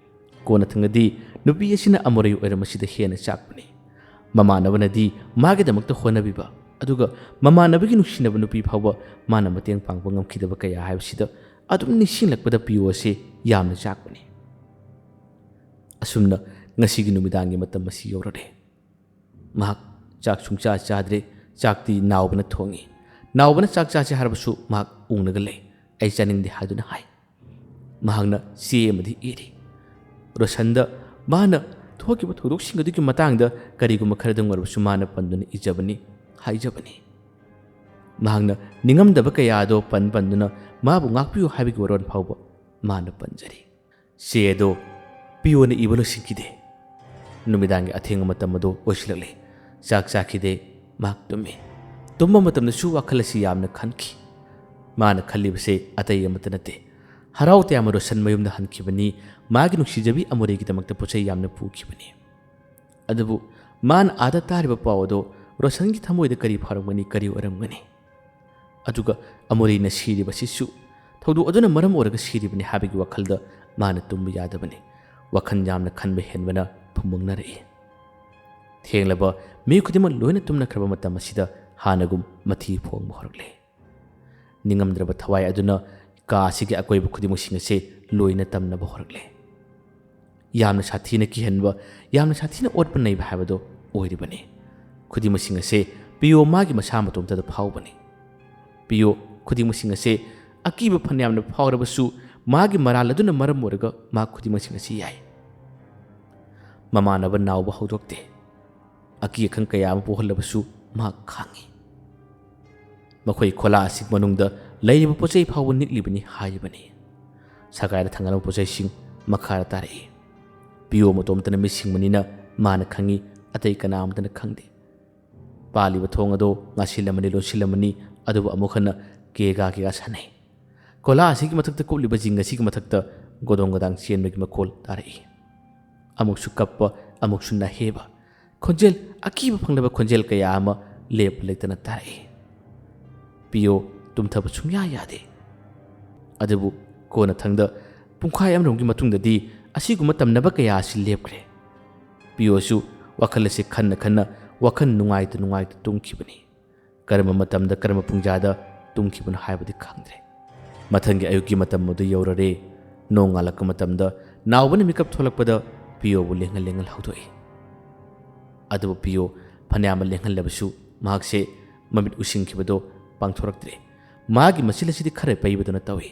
ꯀꯣꯟꯅ ꯊꯪꯗꯗꯤ ꯅꯨꯄꯤ ꯑꯁꯤꯅ ꯑꯃꯣꯔꯩ ꯑꯣꯏꯔꯝꯕꯁꯤꯗ ꯍꯦꯟꯅ ꯆꯥꯛꯄꯅꯤ ꯃꯃꯥꯟꯅꯕꯅꯗꯤ ꯃꯥꯒꯤꯗꯃꯛꯇ ꯍꯣꯠꯅꯕꯤꯕ ꯑꯗꯨꯒ ꯃꯃꯥꯟꯅꯕꯒꯤ ꯅꯨꯡꯁꯤꯅꯕ ꯅꯨꯄꯤ ꯐꯥꯎꯕ ꯃꯥꯅ ꯃꯇꯦꯡ ꯄꯥꯡꯕ ꯉꯝꯈꯤꯗꯕ ꯀꯌꯥ ꯍꯥꯏꯕꯁꯤꯗ ꯑꯗꯨꯝ ꯅꯤꯡꯁꯤꯡꯂꯛꯄꯗ ꯄꯤꯌꯣ ꯑꯁꯤ ꯌꯥꯝꯅ ꯆꯥꯛꯄꯅꯤ ꯑꯁꯨꯝꯅ ꯉꯁꯤꯒꯤ ꯅꯨꯃꯤꯗꯥꯡꯒꯤ ꯃꯇꯝ ꯑꯁꯤ ꯌꯧꯔꯛꯂꯦ ꯃꯍꯥꯛ ꯆꯥꯛ ꯁꯨꯡꯆꯥ ꯆꯥꯗ꯭ꯔꯦ ꯆꯥꯛꯇꯤ ꯅꯥꯎꯕꯅ ꯊꯣꯡꯉꯤ ꯅꯥꯎꯕꯅ ꯆꯥꯛ ꯆꯥꯁꯦ ꯍꯥꯏꯔꯕꯁꯨ ꯃꯍꯥꯛ ꯎꯡꯂꯒ ꯂꯩ ꯑꯩ ꯆꯥꯅꯤꯡꯗꯦ ꯍꯥꯏꯗꯨꯅ ꯍꯥꯏ ꯃꯍꯥꯛꯅ ꯆꯦ ꯑꯃꯗꯤ ꯏꯔꯤ ꯔꯣꯁꯟꯗ ꯃꯥꯅ ꯊꯣꯛꯈꯤꯕ ꯊꯧꯗꯣꯛꯁꯤꯡ ꯑꯗꯨꯒꯤ ꯃꯇꯥꯡꯗ ꯀꯔꯤꯒꯨꯝꯕ ꯈꯔꯗꯪ ꯑꯣꯏꯔꯕꯁꯨ ꯃꯥꯅ ꯄꯟꯗꯨꯅ ꯏꯖꯕꯅꯤ ꯍꯥꯏꯖꯕꯅꯤ ꯃꯍꯥꯛꯅ ꯅꯤꯡꯉꯝꯗꯕ ꯀꯌꯥ ꯑꯗꯣ ꯄꯟꯗꯨꯅ ꯃꯥꯕꯨ ꯉꯥꯛꯄꯤꯌꯨ ꯍꯥꯏꯕꯒꯤ ꯋꯥꯔꯣꯜ ꯐꯥꯎꯕ ꯃꯥꯅ ꯄꯟꯖꯔꯤ ꯆꯦ ꯑꯗꯣ ꯄꯤꯌꯣꯅ ꯏꯕ ꯂꯣꯏꯁꯤꯟꯈꯤꯗꯦ ꯅꯨꯃꯤꯗꯥꯡꯒꯤ ꯑꯊꯦꯡꯕ ꯃꯇꯝ ꯑꯗꯣ ꯑꯣꯏꯁꯤꯜꯂꯛꯂꯦ ꯆꯥꯛ ꯆꯥꯈꯤꯗꯦ ꯃꯍꯥꯛ ꯇꯨꯝꯃꯤ ꯇꯨꯝꯕ ꯃꯇꯝꯗꯁꯨ ꯋꯥꯈꯜ ꯑꯁꯤ ꯌꯥꯝꯅ ꯈꯟꯈꯤ ꯃꯥꯅ ꯈꯜꯂꯤꯕꯁꯦ ꯑꯇꯩ ꯑꯃꯠꯇ ꯅꯠꯇꯦ ꯍꯔꯥꯎ ꯇꯌꯥꯝꯕ ꯔꯣꯁꯟ ꯃꯌꯨꯝꯗ ꯍꯟꯈꯤꯕꯅꯤ ꯃꯥꯒꯤ ꯅꯨꯡꯁꯤꯖꯕꯤ ꯑꯃꯣꯔꯩꯒꯤꯗꯃꯛꯇ ꯄꯣꯠꯆꯩ ꯌꯥꯝꯅ ꯄꯨꯈꯤꯕꯅꯤ ꯑꯗꯨꯕꯨ ꯃꯥꯅ ꯑꯥꯗ ꯇꯥꯔꯤꯕ ꯄꯥꯎ ꯑꯗꯣ ꯔꯣꯁꯟꯒꯤ ꯊꯃꯣꯏꯗ ꯀꯔꯤ ꯐꯥꯎꯔꯝꯒꯅꯤ ꯀꯔꯤ ꯑꯣꯏꯔꯝꯒꯅꯤ ꯑꯗꯨꯒ ꯑꯃꯣꯔꯩꯅ ꯁꯤꯔꯤꯕꯁꯤꯁꯨ ꯊꯧꯗꯣꯛ ꯑꯗꯨꯅ ꯃꯔꯝ ꯑꯣꯏꯔꯒ ꯁꯤꯔꯤꯕꯅꯤ ꯍꯥꯏꯕꯒꯤ ꯋꯥꯈꯜꯗ ꯃꯥꯅ ꯇꯨꯝꯕ ꯌꯥꯗꯕꯅꯤ ꯋꯥꯈꯜ ꯌꯥꯝꯅ ꯈꯟꯕ ꯍꯦꯟꯕꯅ ꯐꯨꯝꯕꯪꯅꯔꯛꯏ ꯊꯦꯡꯂꯕ ꯃꯤ ꯈꯨꯗꯤꯡꯃꯛ ꯂꯣꯏꯅ ꯇꯨꯝꯅꯈ꯭ꯔꯕ ꯃꯇꯝ ꯑꯁꯤꯗ ꯍꯥꯟꯅꯒꯨꯝ ꯃꯊꯤ ꯐꯣꯡꯕ ꯍꯧꯔꯛꯂꯦ ꯅꯤꯡꯉꯝꯗ꯭ꯔꯕ ꯊꯋꯥꯏ ꯑꯗꯨꯅ ꯀꯥ ꯑꯁꯤꯒꯤ ꯑꯀꯣꯏꯕ ꯈꯨꯗꯤꯡꯃꯛꯁꯤꯡ ꯑꯁꯤ ꯂꯣꯏꯅ ꯇꯝꯅꯕ ꯍꯧꯔꯛꯂꯦ ꯌꯥꯝꯅ ꯁꯥꯊꯤꯅ ꯀꯤꯍꯟꯕ ꯌꯥꯝꯅ ꯁꯥꯊꯤꯅ ꯑꯣꯠꯄ ꯅꯩꯕ ꯍꯥꯏꯕꯗꯣ ꯑꯣꯏꯔꯤꯕꯅꯤ ꯈꯨꯗꯤꯡꯃꯛꯁꯤꯡ ꯑꯁꯤ ꯄꯤꯌꯣ ꯃꯥꯒꯤ ꯃꯁꯥ ꯃꯇꯣꯝꯇꯗ ꯐꯥꯎꯕꯅꯤ ꯄꯤꯌꯣ ꯈꯨꯗꯤꯡꯃꯛꯁꯤꯡ ꯑꯁꯤ ꯑꯀꯤꯕ ꯐꯅꯌꯥꯝꯅ ꯐꯥꯎꯔꯕꯁꯨ ꯃꯥꯒꯤ ꯃꯔꯥꯜ ꯑꯗꯨꯅ ꯃꯔꯝ ꯑꯣꯏꯔꯒ ꯃꯥ ꯈꯨꯗꯤꯡꯃꯛꯁꯤꯡ ꯑꯁꯤ ꯌꯥꯏ ꯃꯃꯥꯟꯅꯕ ꯅꯥꯎꯕ ꯍꯧꯗꯣꯛꯇꯦ ꯑꯀꯤ ꯑꯈꯪ ꯀꯌꯥ ꯑꯃ ꯄꯣꯛꯍꯜꯂꯕꯁꯨ ꯃꯍꯥꯛ ꯈꯥꯡꯉꯤ ꯃꯈꯣꯏ ꯈꯣꯂꯥ ꯑꯁꯤ ꯃꯅꯨꯡꯗ ꯂꯩꯔꯤꯕ ꯄꯣꯠꯆꯩ ꯐꯥꯎꯕ ꯅꯤꯛꯂꯤꯕꯅꯤ ꯍꯥꯏꯔꯤꯕꯅꯤ ꯁꯒꯥꯏꯗ ꯊꯥꯡꯒꯠꯂꯕ ꯄꯣꯠꯆꯩꯁꯤꯡ ꯃꯈꯥꯗ ꯇꯥꯔꯛꯏ ꯄꯤꯌꯣ ꯃꯇꯣꯝꯇꯅ ꯃꯤꯠꯁꯤꯡꯕꯅꯤꯅ ꯃꯥꯅ ꯈꯪꯉꯤ ꯑꯇꯩ ꯀꯅꯥꯝꯇꯅ ꯈꯪꯗꯦ ꯄꯥꯜꯂꯤꯕ ꯊꯣꯡ ꯑꯗꯣ ꯉꯥꯁꯤꯜꯂꯝꯃꯅꯤ ꯂꯣꯟꯁꯤꯜꯂꯝꯃꯅꯤ ꯑꯗꯨꯕꯨ ꯑꯃꯨꯛ ꯍꯟꯅ ꯀꯦꯒꯥ ꯁꯥꯟꯅꯩ ꯈꯣꯂꯥ ꯑꯁꯤꯒꯤ ꯃꯊꯛꯇ ꯀꯨꯞꯂꯤꯕ ꯖꯤꯡ ꯑꯁꯤꯒꯤ ꯃꯊꯛꯇ ꯒꯣꯗꯣꯡ ꯒꯗꯥꯡ ꯆꯦꯟꯕꯒꯤ ꯃꯈꯣꯜ ꯇꯥꯔꯛꯏ ꯑꯃꯨꯛꯁꯨ ꯀꯞꯄ ꯑꯃꯨꯛꯁꯨ ꯅꯥꯍꯦꯕ ꯈꯣꯟꯖꯦꯜ ꯑꯀꯤꯕ ꯐꯪꯂꯕ ꯈꯣꯟꯖꯦꯜ ꯀꯌꯥ ꯑꯃ ꯂꯦꯞꯄ ꯂꯩꯇꯅ ꯇꯥꯔꯛꯏ꯫ ꯄꯤꯌꯣ ꯇꯨꯝꯊꯕ ꯁꯨꯡꯌꯥ ꯌꯥꯗꯦ꯫ ꯑꯗꯨꯕꯨ ꯀꯣꯟꯅꯊꯪꯗ ꯄꯨꯡꯈꯥꯏ ꯑꯃꯔꯣꯝꯒꯤ ꯃꯇꯨꯡꯗꯗꯤ ꯑꯁꯤꯒꯨꯝꯕ ꯇꯝꯅꯕ ꯀꯌꯥ ꯑꯁꯤ ꯂꯦꯞꯈ꯭ꯔꯦ꯫ ꯄꯤꯌꯣꯁꯨ ꯋꯥꯈꯜ ꯑꯁꯤ ꯈꯟꯅ ꯈꯟꯅ ꯋꯥꯈꯜ ꯅꯨꯡꯉꯥꯏꯇ ꯇꯨꯝꯈꯤꯕꯅꯤ꯫ ꯀꯔꯝꯕ ꯃꯇꯝꯗ ꯀꯔꯝꯕ ꯄꯨꯡꯖꯥꯗ ꯇꯨꯝꯈꯤꯕꯅꯣ ꯍꯥꯏꯕꯗꯤ ꯈꯪꯗ꯭ꯔꯦ꯫ ꯃꯊꯪꯒꯤ ꯑꯌꯨꯛꯀꯤ ꯃꯇꯝ ꯑꯗꯨ ꯌꯧꯔꯔꯦ꯫ ꯅꯣꯡꯉꯥꯜꯂꯛꯄ ꯃꯇꯝꯗ ꯅꯥꯎꯕꯅ ꯃꯤꯀꯞ ꯊꯣꯛꯂꯛꯄꯗ ꯄꯤꯌꯣꯕꯨ ꯂꯦꯡꯍꯜ ꯍꯧꯗꯣꯛꯏ꯫ ꯑꯗꯨꯕꯨ ꯄꯤꯌꯣ ꯐꯅꯌꯥꯝ ꯂꯦꯡꯍꯜꯂꯕꯁꯨ ꯃꯍꯥꯛꯁꯦ ꯃꯃꯤꯠ ꯎꯏꯁꯤꯟꯈꯤꯕꯗꯣ ꯄꯥꯡꯊꯣꯔꯛꯇ꯭ꯔꯦ꯫ ꯃꯥꯒꯤ ꯃꯆꯤꯜ ꯑꯁꯤꯗꯤ ꯈꯔ ꯄꯩꯕꯗꯨꯅ ꯇꯧꯏ꯫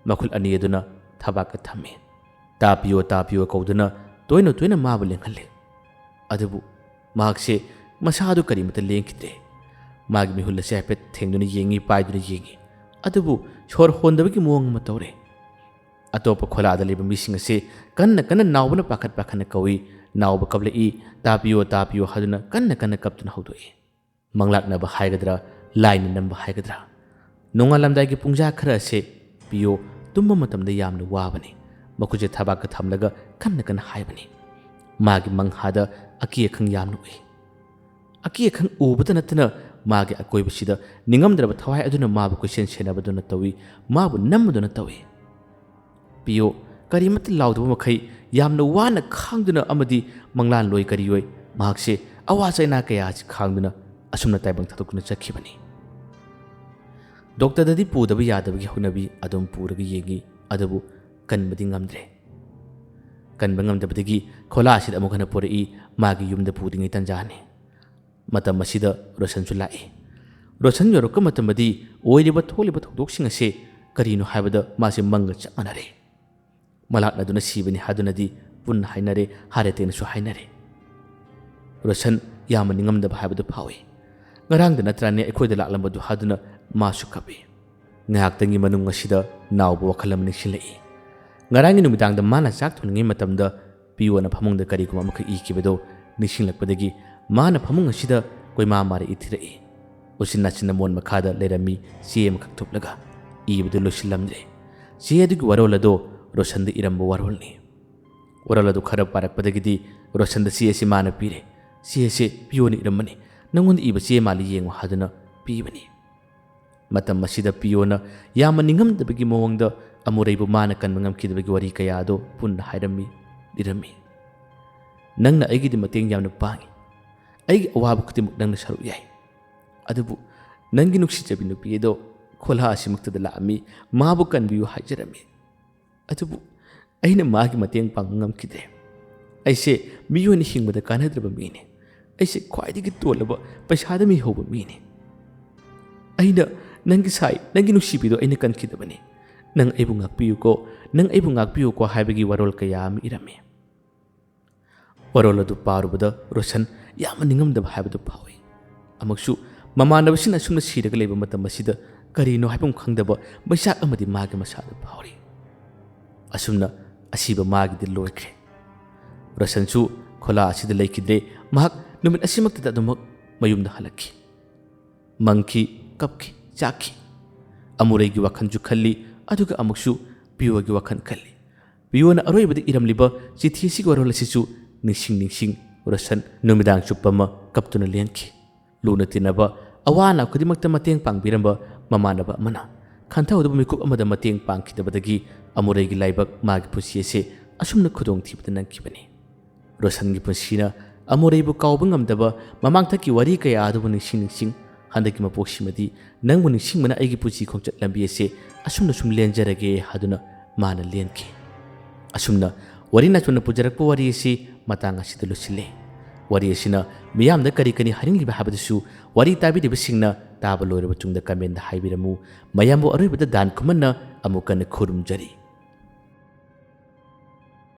ꯃꯈꯨꯠ ꯑꯅꯤ ꯑꯗꯨꯅ ꯊꯕꯥꯛꯀ ꯊꯝꯃꯤ꯫ ꯇꯥꯄꯤꯌꯣ ꯀꯧꯗꯨꯅ ꯇꯣꯏꯅ ꯃꯥꯕꯨ ꯂꯦꯡꯍꯜꯂꯤ꯫ ꯑꯗꯨꯕꯨ ꯃꯍꯥꯛꯁꯦ ꯃꯁꯥꯗꯨ ꯀꯔꯤꯃꯇ ꯂꯦꯡꯈꯤꯗ꯭ꯔꯦ꯫ ꯃꯥꯒꯤ ꯃꯤꯍꯨꯜ ꯑꯁꯤ ꯍꯥꯏꯐꯦꯠ ꯊꯦꯡꯗꯨꯅ ꯌꯦꯡꯉꯤ, ꯄꯥꯏꯗꯨꯅ ꯌꯦꯡꯉꯤ꯫ ꯑꯗꯨꯕꯨ ꯁꯣꯔ ꯍꯣꯟꯗꯕꯒꯤ ꯃꯑꯣꯡ ꯑꯃ ꯇꯧꯔꯦ꯫ ꯑꯇꯣꯞꯄ ꯈꯣꯂꯥꯗ ꯂꯩꯕ ꯃꯤꯁꯤꯡ ꯑꯁꯤ ꯀꯟꯅ ꯅꯥꯎꯕꯅ ꯄꯥꯈꯠꯅ ꯀꯧꯏ꯫ ꯅꯥꯎꯕ ꯀꯞꯂꯛꯏ꯫ ꯇꯥꯄꯤꯌꯣ ꯍꯥꯏꯗꯨꯅ ꯀꯟꯅ ꯀꯞꯇꯨꯅ ꯍꯧꯗꯣꯛꯏ꯫ ꯃꯪꯂꯥꯛꯅꯕ ꯍꯥꯏꯒꯗ꯭ꯔꯥ, ꯂꯥꯏꯅ ꯅꯝꯕ ꯍꯥꯏꯒꯗ꯭ꯔꯥ? ꯅꯣꯡꯉꯥꯜꯂꯝꯗꯥꯏꯒꯤ ꯄꯨꯡꯖꯥ ꯈꯔ ꯑꯁꯦ ꯄꯤꯌꯣ ꯇꯨꯝꯕ ꯃꯇꯝꯗ ꯌꯥꯝꯅ ꯋꯥꯕꯅꯤ꯫ ꯃꯈꯨꯠꯁꯦ ꯊꯕꯥꯛꯀ ꯊꯝꯂꯒ ꯀꯟꯅ ꯍꯥꯏꯕꯅꯤ꯫ ꯃꯥꯒꯤ ꯃꯪꯍꯥꯗ ꯑꯀꯤ ꯑꯈꯪ ꯌꯥꯝꯅ ꯎꯏ꯫ ꯑꯀꯤ ꯑꯈꯪ ꯎꯕꯇ ꯅꯠꯇꯅ ꯃꯥꯒꯤ ꯑꯀꯣꯏꯕꯁꯤꯗ ꯅꯤꯡꯉꯝꯗ꯭ꯔꯕ ꯊꯋꯥꯏ ꯑꯗꯨꯅ ꯃꯥꯕꯨ ꯀꯣꯏꯁꯦꯟ ꯁꯦꯟꯅꯕꯗꯨꯅ ꯇꯧꯏ, ꯃꯥꯕꯨ ꯅꯝꯕꯗꯨꯅ ꯇꯧꯏ꯫ ꯄꯤꯌꯣ ꯀꯔꯤꯃꯠꯇ ꯂꯥꯎꯗꯕ ꯃꯈꯩ ꯌꯥꯝꯅ ꯋꯥꯅ ꯈꯥꯡꯗꯨꯅ ꯑꯃꯗꯤ ꯃꯪꯂꯥꯟꯂꯣꯏ ꯀꯔꯤꯑꯣꯏ ꯃꯍꯥꯛꯁꯦ ꯑꯋꯥ ꯆꯩꯅꯥ ꯀꯌꯥ ꯑꯁꯤ ꯈꯥꯡꯗꯨꯅ ꯑꯁꯨꯝꯅ ꯇꯥꯏꯕꯪ ꯊꯥꯗꯣꯛꯇꯨꯅ ꯆꯠꯈꯤꯕꯅꯤ꯫ ꯗꯣꯛꯇꯔꯗꯗꯤ ꯄꯨꯗꯕ ꯌꯥꯗꯕꯒꯤ ꯍꯧꯅꯕꯤ ꯑꯗꯨꯝ ꯄꯨꯔꯒ ꯌꯦꯡꯉꯤ꯫ ꯑꯗꯨꯕꯨ ꯀꯟꯕꯗꯤ ꯉꯝꯗ꯭ꯔꯦ꯫ ꯀꯟꯕ ꯉꯝꯗꯕꯗꯒꯤ ꯈꯣꯂꯥ ꯑꯁꯤꯗ ꯑꯃꯨꯛ ꯍꯟꯅ ꯄꯨꯔꯛꯏ꯫ ꯃꯥꯒꯤ ꯌꯨꯝꯗ ꯄꯨꯗ꯭ꯔꯤꯉꯩ ꯇꯟꯖꯥꯅꯤ꯫ ꯃꯇꯝ ꯑꯁꯤꯗ ꯔꯣꯁꯟꯁꯨ ꯂꯥꯛꯏ꯫ ꯔꯣꯁꯟ ꯌꯧꯔꯛꯄ ꯃꯇꯝꯗꯗꯤ ꯑꯣꯏꯔꯤꯕ ꯊꯣꯛꯂꯤꯕ ꯊꯧꯗꯣꯛꯁꯤꯡ ꯑꯁꯤ ꯀꯔꯤꯅꯣ ꯍꯥꯏꯕꯗ ꯃꯥꯁꯦ ꯃꯪꯒ ꯆꯞ ꯃꯥꯟꯅꯔꯦ꯫ ꯃꯂꯥꯛꯅꯗꯨꯅ ꯁꯤꯕꯅꯤ ꯍꯥꯏꯗꯨꯅꯗꯤ ꯄꯨꯟꯅ ꯍꯥꯏꯅꯔꯦ, ꯍꯥꯔꯦꯇꯦꯅꯁꯨ ꯍꯥꯏꯅꯔꯦ꯫ ꯔꯣꯁꯟ ꯌꯥꯝꯅ ꯅꯤꯡꯉꯝꯗꯕ ꯍꯥꯏꯕꯗꯨ ꯐꯥꯎꯏ꯫ ꯉꯔꯥꯡꯗ ꯅꯠꯇ꯭ꯔꯅꯦ ꯑꯩꯈꯣꯏꯗ ꯂꯥꯛꯂꯝꯕꯗꯨ ꯍꯥꯏꯗꯨꯅ ꯃꯥꯁꯨ ꯀꯞꯏ꯫ ꯉꯥꯏꯍꯥꯛꯇꯪꯒꯤ ꯃꯅꯨꯡ ꯑꯁꯤꯗ ꯅꯥꯎꯕ ꯋꯥꯈꯜ ꯑꯃ ꯅꯤꯡꯁꯤꯡꯂꯛꯏ꯫ ꯉꯔꯥꯡꯒꯤ ꯅꯨꯃꯤꯗꯥꯡꯗ ꯃꯥꯅ ꯆꯥꯛ ꯊꯣꯡꯂꯤꯉꯩ ꯃꯇꯝꯗ ꯄꯤꯌꯣꯅ ꯐꯃꯨꯡꯗ ꯀꯔꯤꯒꯨꯝꯕ ꯑꯃꯈꯛ ꯏꯈꯤꯕꯗꯣ ꯅꯤꯡꯁꯤꯡꯂꯛꯄꯗꯒꯤ ꯃꯥꯅ ꯐꯃꯨꯡ ꯑꯁꯤꯗ ꯀꯣꯏꯃꯥ ꯃꯥꯔ ꯏꯊꯤꯔꯛꯏ꯫ ꯎꯆꯤꯟ ꯅꯥꯆꯤꯟꯅ ꯃꯣꯟ ꯃꯈꯥꯗ ꯂꯩꯔꯝꯃꯤ ꯆꯦ ꯑꯃꯈꯛ ꯊꯨꯞꯂꯒ꯫ ꯏꯕꯗꯨ ꯂꯣꯏꯁꯤꯜꯂꯝꯗ꯭ꯔꯦ꯫ ꯆꯦ ꯑꯗꯨꯒꯤ ꯋꯥꯔꯣꯜ ꯑꯗꯣ ꯔꯣꯁꯟꯗ ꯏꯔꯝꯕ ꯋꯥꯔꯣꯜꯅꯤ꯫ ꯋꯥꯔꯣꯜ ꯑꯗꯨ ꯈꯔ ꯄꯥꯔꯛꯄꯗꯒꯤꯗꯤ ꯔꯣꯁꯟꯗ ꯆꯦ ꯑꯁꯤ ꯃꯥꯅ ꯄꯤꯔꯦ꯫ ꯆꯦ ꯑꯁꯤ ꯄꯤꯌꯣꯅ ꯏꯔꯝꯕꯅꯤ, ꯅꯪꯉꯣꯟꯗ ꯏꯕ ꯆꯦ ꯃꯥꯜꯂꯤ ꯌꯦꯡꯉꯨ ꯍꯥꯏꯗꯨꯅ ꯄꯤꯕꯅꯤ꯫ ꯃꯇꯝ ꯑꯁꯤꯗ ꯄꯤꯌꯣꯅ ꯌꯥꯝꯅ ꯅꯤꯡꯉꯝꯗꯕꯒꯤ ꯃꯑꯣꯡꯗ ꯑꯃꯨꯔꯩꯕꯨ ꯃꯥꯅ ꯀꯟꯕ ꯉꯝꯈꯤꯗꯕꯒꯤ ꯋꯥꯔꯤ ꯀꯌꯥ ꯑꯗꯣ ꯄꯨꯟꯅ ꯍꯥꯏꯔꯝꯃꯤ, ꯂꯤꯔꯝꯃꯤ꯫ ꯅꯪꯅ ꯑꯩꯒꯤꯗꯤ ꯃꯇꯦꯡ ꯌꯥꯝꯅ ꯄꯥꯡꯉꯤ꯫ ꯑꯩꯒꯤ ꯑꯋꯥꯕ ꯈꯨꯗꯤꯡꯃꯛ ꯅꯪꯅ ꯁꯔꯨꯛ ꯌꯥꯏ꯫ ꯑꯗꯨꯕꯨ ꯅꯪꯒꯤ ꯅꯨꯡꯁꯤꯖꯕꯤ ꯅꯨꯄꯤ ꯑꯗꯣ ꯈꯣꯜꯍꯥ ꯑꯁꯤꯃꯛꯇꯗ ꯂꯥꯛꯑꯝꯃꯤ, ꯃꯥꯕꯨ ꯀꯟꯕꯤꯌꯨ ꯍꯥꯏꯖꯔꯝꯃꯤ꯫ ꯑꯗꯨꯕꯨ ꯑꯩꯅ ꯃꯥꯒꯤ ꯃꯇꯦꯡ ꯄꯥꯡꯕ ꯉꯝꯈꯤꯗ꯭ꯔꯦ꯫ ꯑꯩꯁꯦ ꯃꯤꯑꯣꯏꯅ ꯍꯤꯡꯕꯗ ꯀꯥꯟꯅꯗ꯭ꯔꯕ ꯃꯤꯅꯤ꯫ ꯑꯩꯁꯦ ꯈ꯭ꯋꯥꯏꯗꯒꯤ ꯇꯣꯜꯂꯕ ꯄꯩꯁꯥꯗ ꯃꯤ ꯍꯧꯕ ꯃꯤꯅꯤ꯫ ꯑꯩꯅ ꯅꯪꯒꯤ ꯁꯥꯏ, ꯅꯪꯒꯤ ꯅꯨꯡꯁꯤꯕꯤꯗꯣ ꯑꯩꯅ ꯀꯟꯈꯤꯗꯕꯅꯤ꯫ ꯅꯪ ꯑꯩꯕꯨ ꯉꯥꯛꯄꯤꯌꯨꯀꯣ ꯍꯥꯏꯕꯒꯤ ꯋꯥꯔꯣꯜ ꯀꯌꯥ ꯑꯃ ꯏꯔꯝꯃꯤ꯫ ꯋꯥꯔꯣꯜ ꯑꯗꯨ ꯄꯥꯔꯨꯕꯗ ꯔꯣꯁꯟ ꯌꯥꯝꯅ ꯅꯤꯡꯉꯝꯗꯕ ꯍꯥꯏꯕꯗꯨ ꯐꯥꯎꯏ꯫ ꯑꯃꯨꯛꯁꯨ ꯃꯃꯥꯟꯅꯕꯁꯤꯡꯅ ꯑꯁꯨꯝꯅ ꯁꯤꯔꯒ ꯂꯩꯕ ꯃꯇꯝ ꯑꯁꯤꯗ ꯀꯔꯤꯅꯣ ꯍꯥꯏꯐꯝ ꯈꯪꯗꯕ ꯃꯩꯆꯥꯛ ꯑꯃꯗꯤ ꯃꯥꯒꯤ ꯃꯁꯥꯗ ꯐꯥꯎꯔꯤ꯫ ꯑꯁꯨꯝꯅ ꯑꯁꯤꯕ ꯃꯥꯒꯤꯗꯤ ꯂꯣꯏꯈ꯭ꯔꯦ꯫ ꯔꯣꯁꯟꯁꯨ ꯈꯣꯂꯥ ꯑꯁꯤꯗ ꯂꯩꯈꯤꯗ꯭ꯔꯦ꯫ ꯃꯍꯥꯛ ꯅꯨꯃꯤꯠ ꯑꯁꯤꯃꯛꯇꯗ ꯑꯗꯨꯃꯛ ꯃꯌꯨꯝꯗ ꯍꯜꯂꯛꯈꯤ꯫ ꯃꯪꯈꯤ, ꯀꯞꯈꯤ, ꯆꯥꯛꯈꯤ꯫ ꯑꯃꯨꯔꯩꯒꯤ ꯋꯥꯈꯜꯁꯨ ꯈꯜꯂꯤ, ꯑꯗꯨꯒ ꯑꯃꯨꯛꯁꯨ ꯄꯤꯌꯣꯒꯤ ꯋꯥꯈꯜ ꯈꯜꯂꯤ꯫ ꯄꯤꯌꯣꯅ ꯑꯔꯣꯏꯕꯗ ꯏꯔꯝꯂꯤꯕ ꯆꯤꯊꯤ ꯑꯁꯤꯒꯤ ꯋꯥꯔꯣꯜ ꯑꯁꯤꯁꯨ ꯅꯤꯡꯁꯤꯡ ꯔꯣꯁꯟ ꯅꯨꯃꯤꯗꯥꯡ ꯆꯨꯞꯄ ꯑꯃ ꯀꯞꯇꯨꯅ ꯂꯦꯟꯈꯤ꯫ ꯂꯨꯅ ꯇꯤꯟꯅꯕ, ꯑꯋꯥ ꯑꯅꯥ ꯈꯨꯗꯤꯡꯃꯛꯇ ꯃꯇꯦꯡ ꯄꯥꯡꯕꯤꯔꯝꯕ ꯃꯃꯥꯟꯅꯕ ꯑꯃꯅ ꯈꯟꯊꯍꯧꯗꯕ ꯃꯤꯀꯨꯞ ꯑꯃꯗ ꯃꯇꯦꯡ ꯄꯥꯡꯈꯤꯗꯕꯗꯒꯤ ꯑꯃꯨꯔꯩꯒꯤ ꯂꯥꯏꯕꯛ, ꯃꯥꯒꯤ ꯄꯨꯟꯁꯤ ꯑꯁꯤ ꯑꯁꯨꯝꯅ ꯈꯨꯗꯣꯡꯊꯤꯕꯗ ꯅꯪꯈꯤꯕꯅꯤ꯫ ꯔꯣꯁꯟꯒꯤ ꯄꯨꯟꯁꯤꯅ ꯑꯃꯨꯔꯩꯕꯨ ꯀꯥꯎꯕ ꯉꯝꯗꯕ ꯃꯃꯥꯡꯊꯛꯀꯤ ꯋꯥꯔꯤ ꯀꯌꯥ ꯑꯗꯨꯕꯨ ꯅꯤꯡꯁꯤꯡ ꯍꯟꯗꯛꯀꯤ ꯃꯄꯣꯛꯁꯤꯃꯗꯤ ꯅꯪꯕꯨ ꯅꯤꯡꯁꯤꯡꯕꯅ ꯑꯩꯒꯤ ꯄꯨꯟꯁꯤ ꯈꯣꯡꯆꯠ ꯂꯝꯕꯤ ꯑꯁꯤ ꯑꯁꯨꯝꯅ ꯁꯨꯝ ꯂꯦꯟꯖꯔꯒꯦ ꯍꯥꯏꯗꯨꯅ ꯃꯥꯅ ꯂꯦꯟꯈꯤ꯫ ꯑꯁꯨꯝꯅ ꯋꯥꯔꯤ ꯅꯆꯨꯝꯅ ꯄꯨꯖꯔꯛꯄ ꯋꯥꯔꯤ ꯑꯁꯤ ꯃꯇꯥꯡ ꯑꯁꯤꯗ ꯂꯣꯏꯁꯤꯜꯂꯦ꯫ ꯋꯥꯔꯤ ꯑꯁꯤꯅ ꯃꯤꯌꯥꯝꯗ ꯀꯔꯤ ꯍꯥꯏꯅꯤꯡꯂꯤꯕ ꯍꯥꯏꯕꯗꯨꯁꯨ ꯋꯥꯔꯤ ꯇꯥꯕꯤꯔꯤꯕꯁꯤꯡꯅ ꯇꯥꯕ ꯂꯣꯏꯔꯕ ꯇꯨꯡꯗ ꯀꯃꯦꯟꯗ ꯍꯥꯏꯕꯤꯔꯝꯃꯨ꯫ ꯃꯌꯥꯝꯕꯨ ꯑꯔꯣꯏꯕꯗ ꯗꯥꯟ ꯈꯨꯃꯟꯅ ꯑꯃꯨꯛ ꯍꯟꯅ ꯈꯨꯔꯨꯝꯖꯔꯤ꯫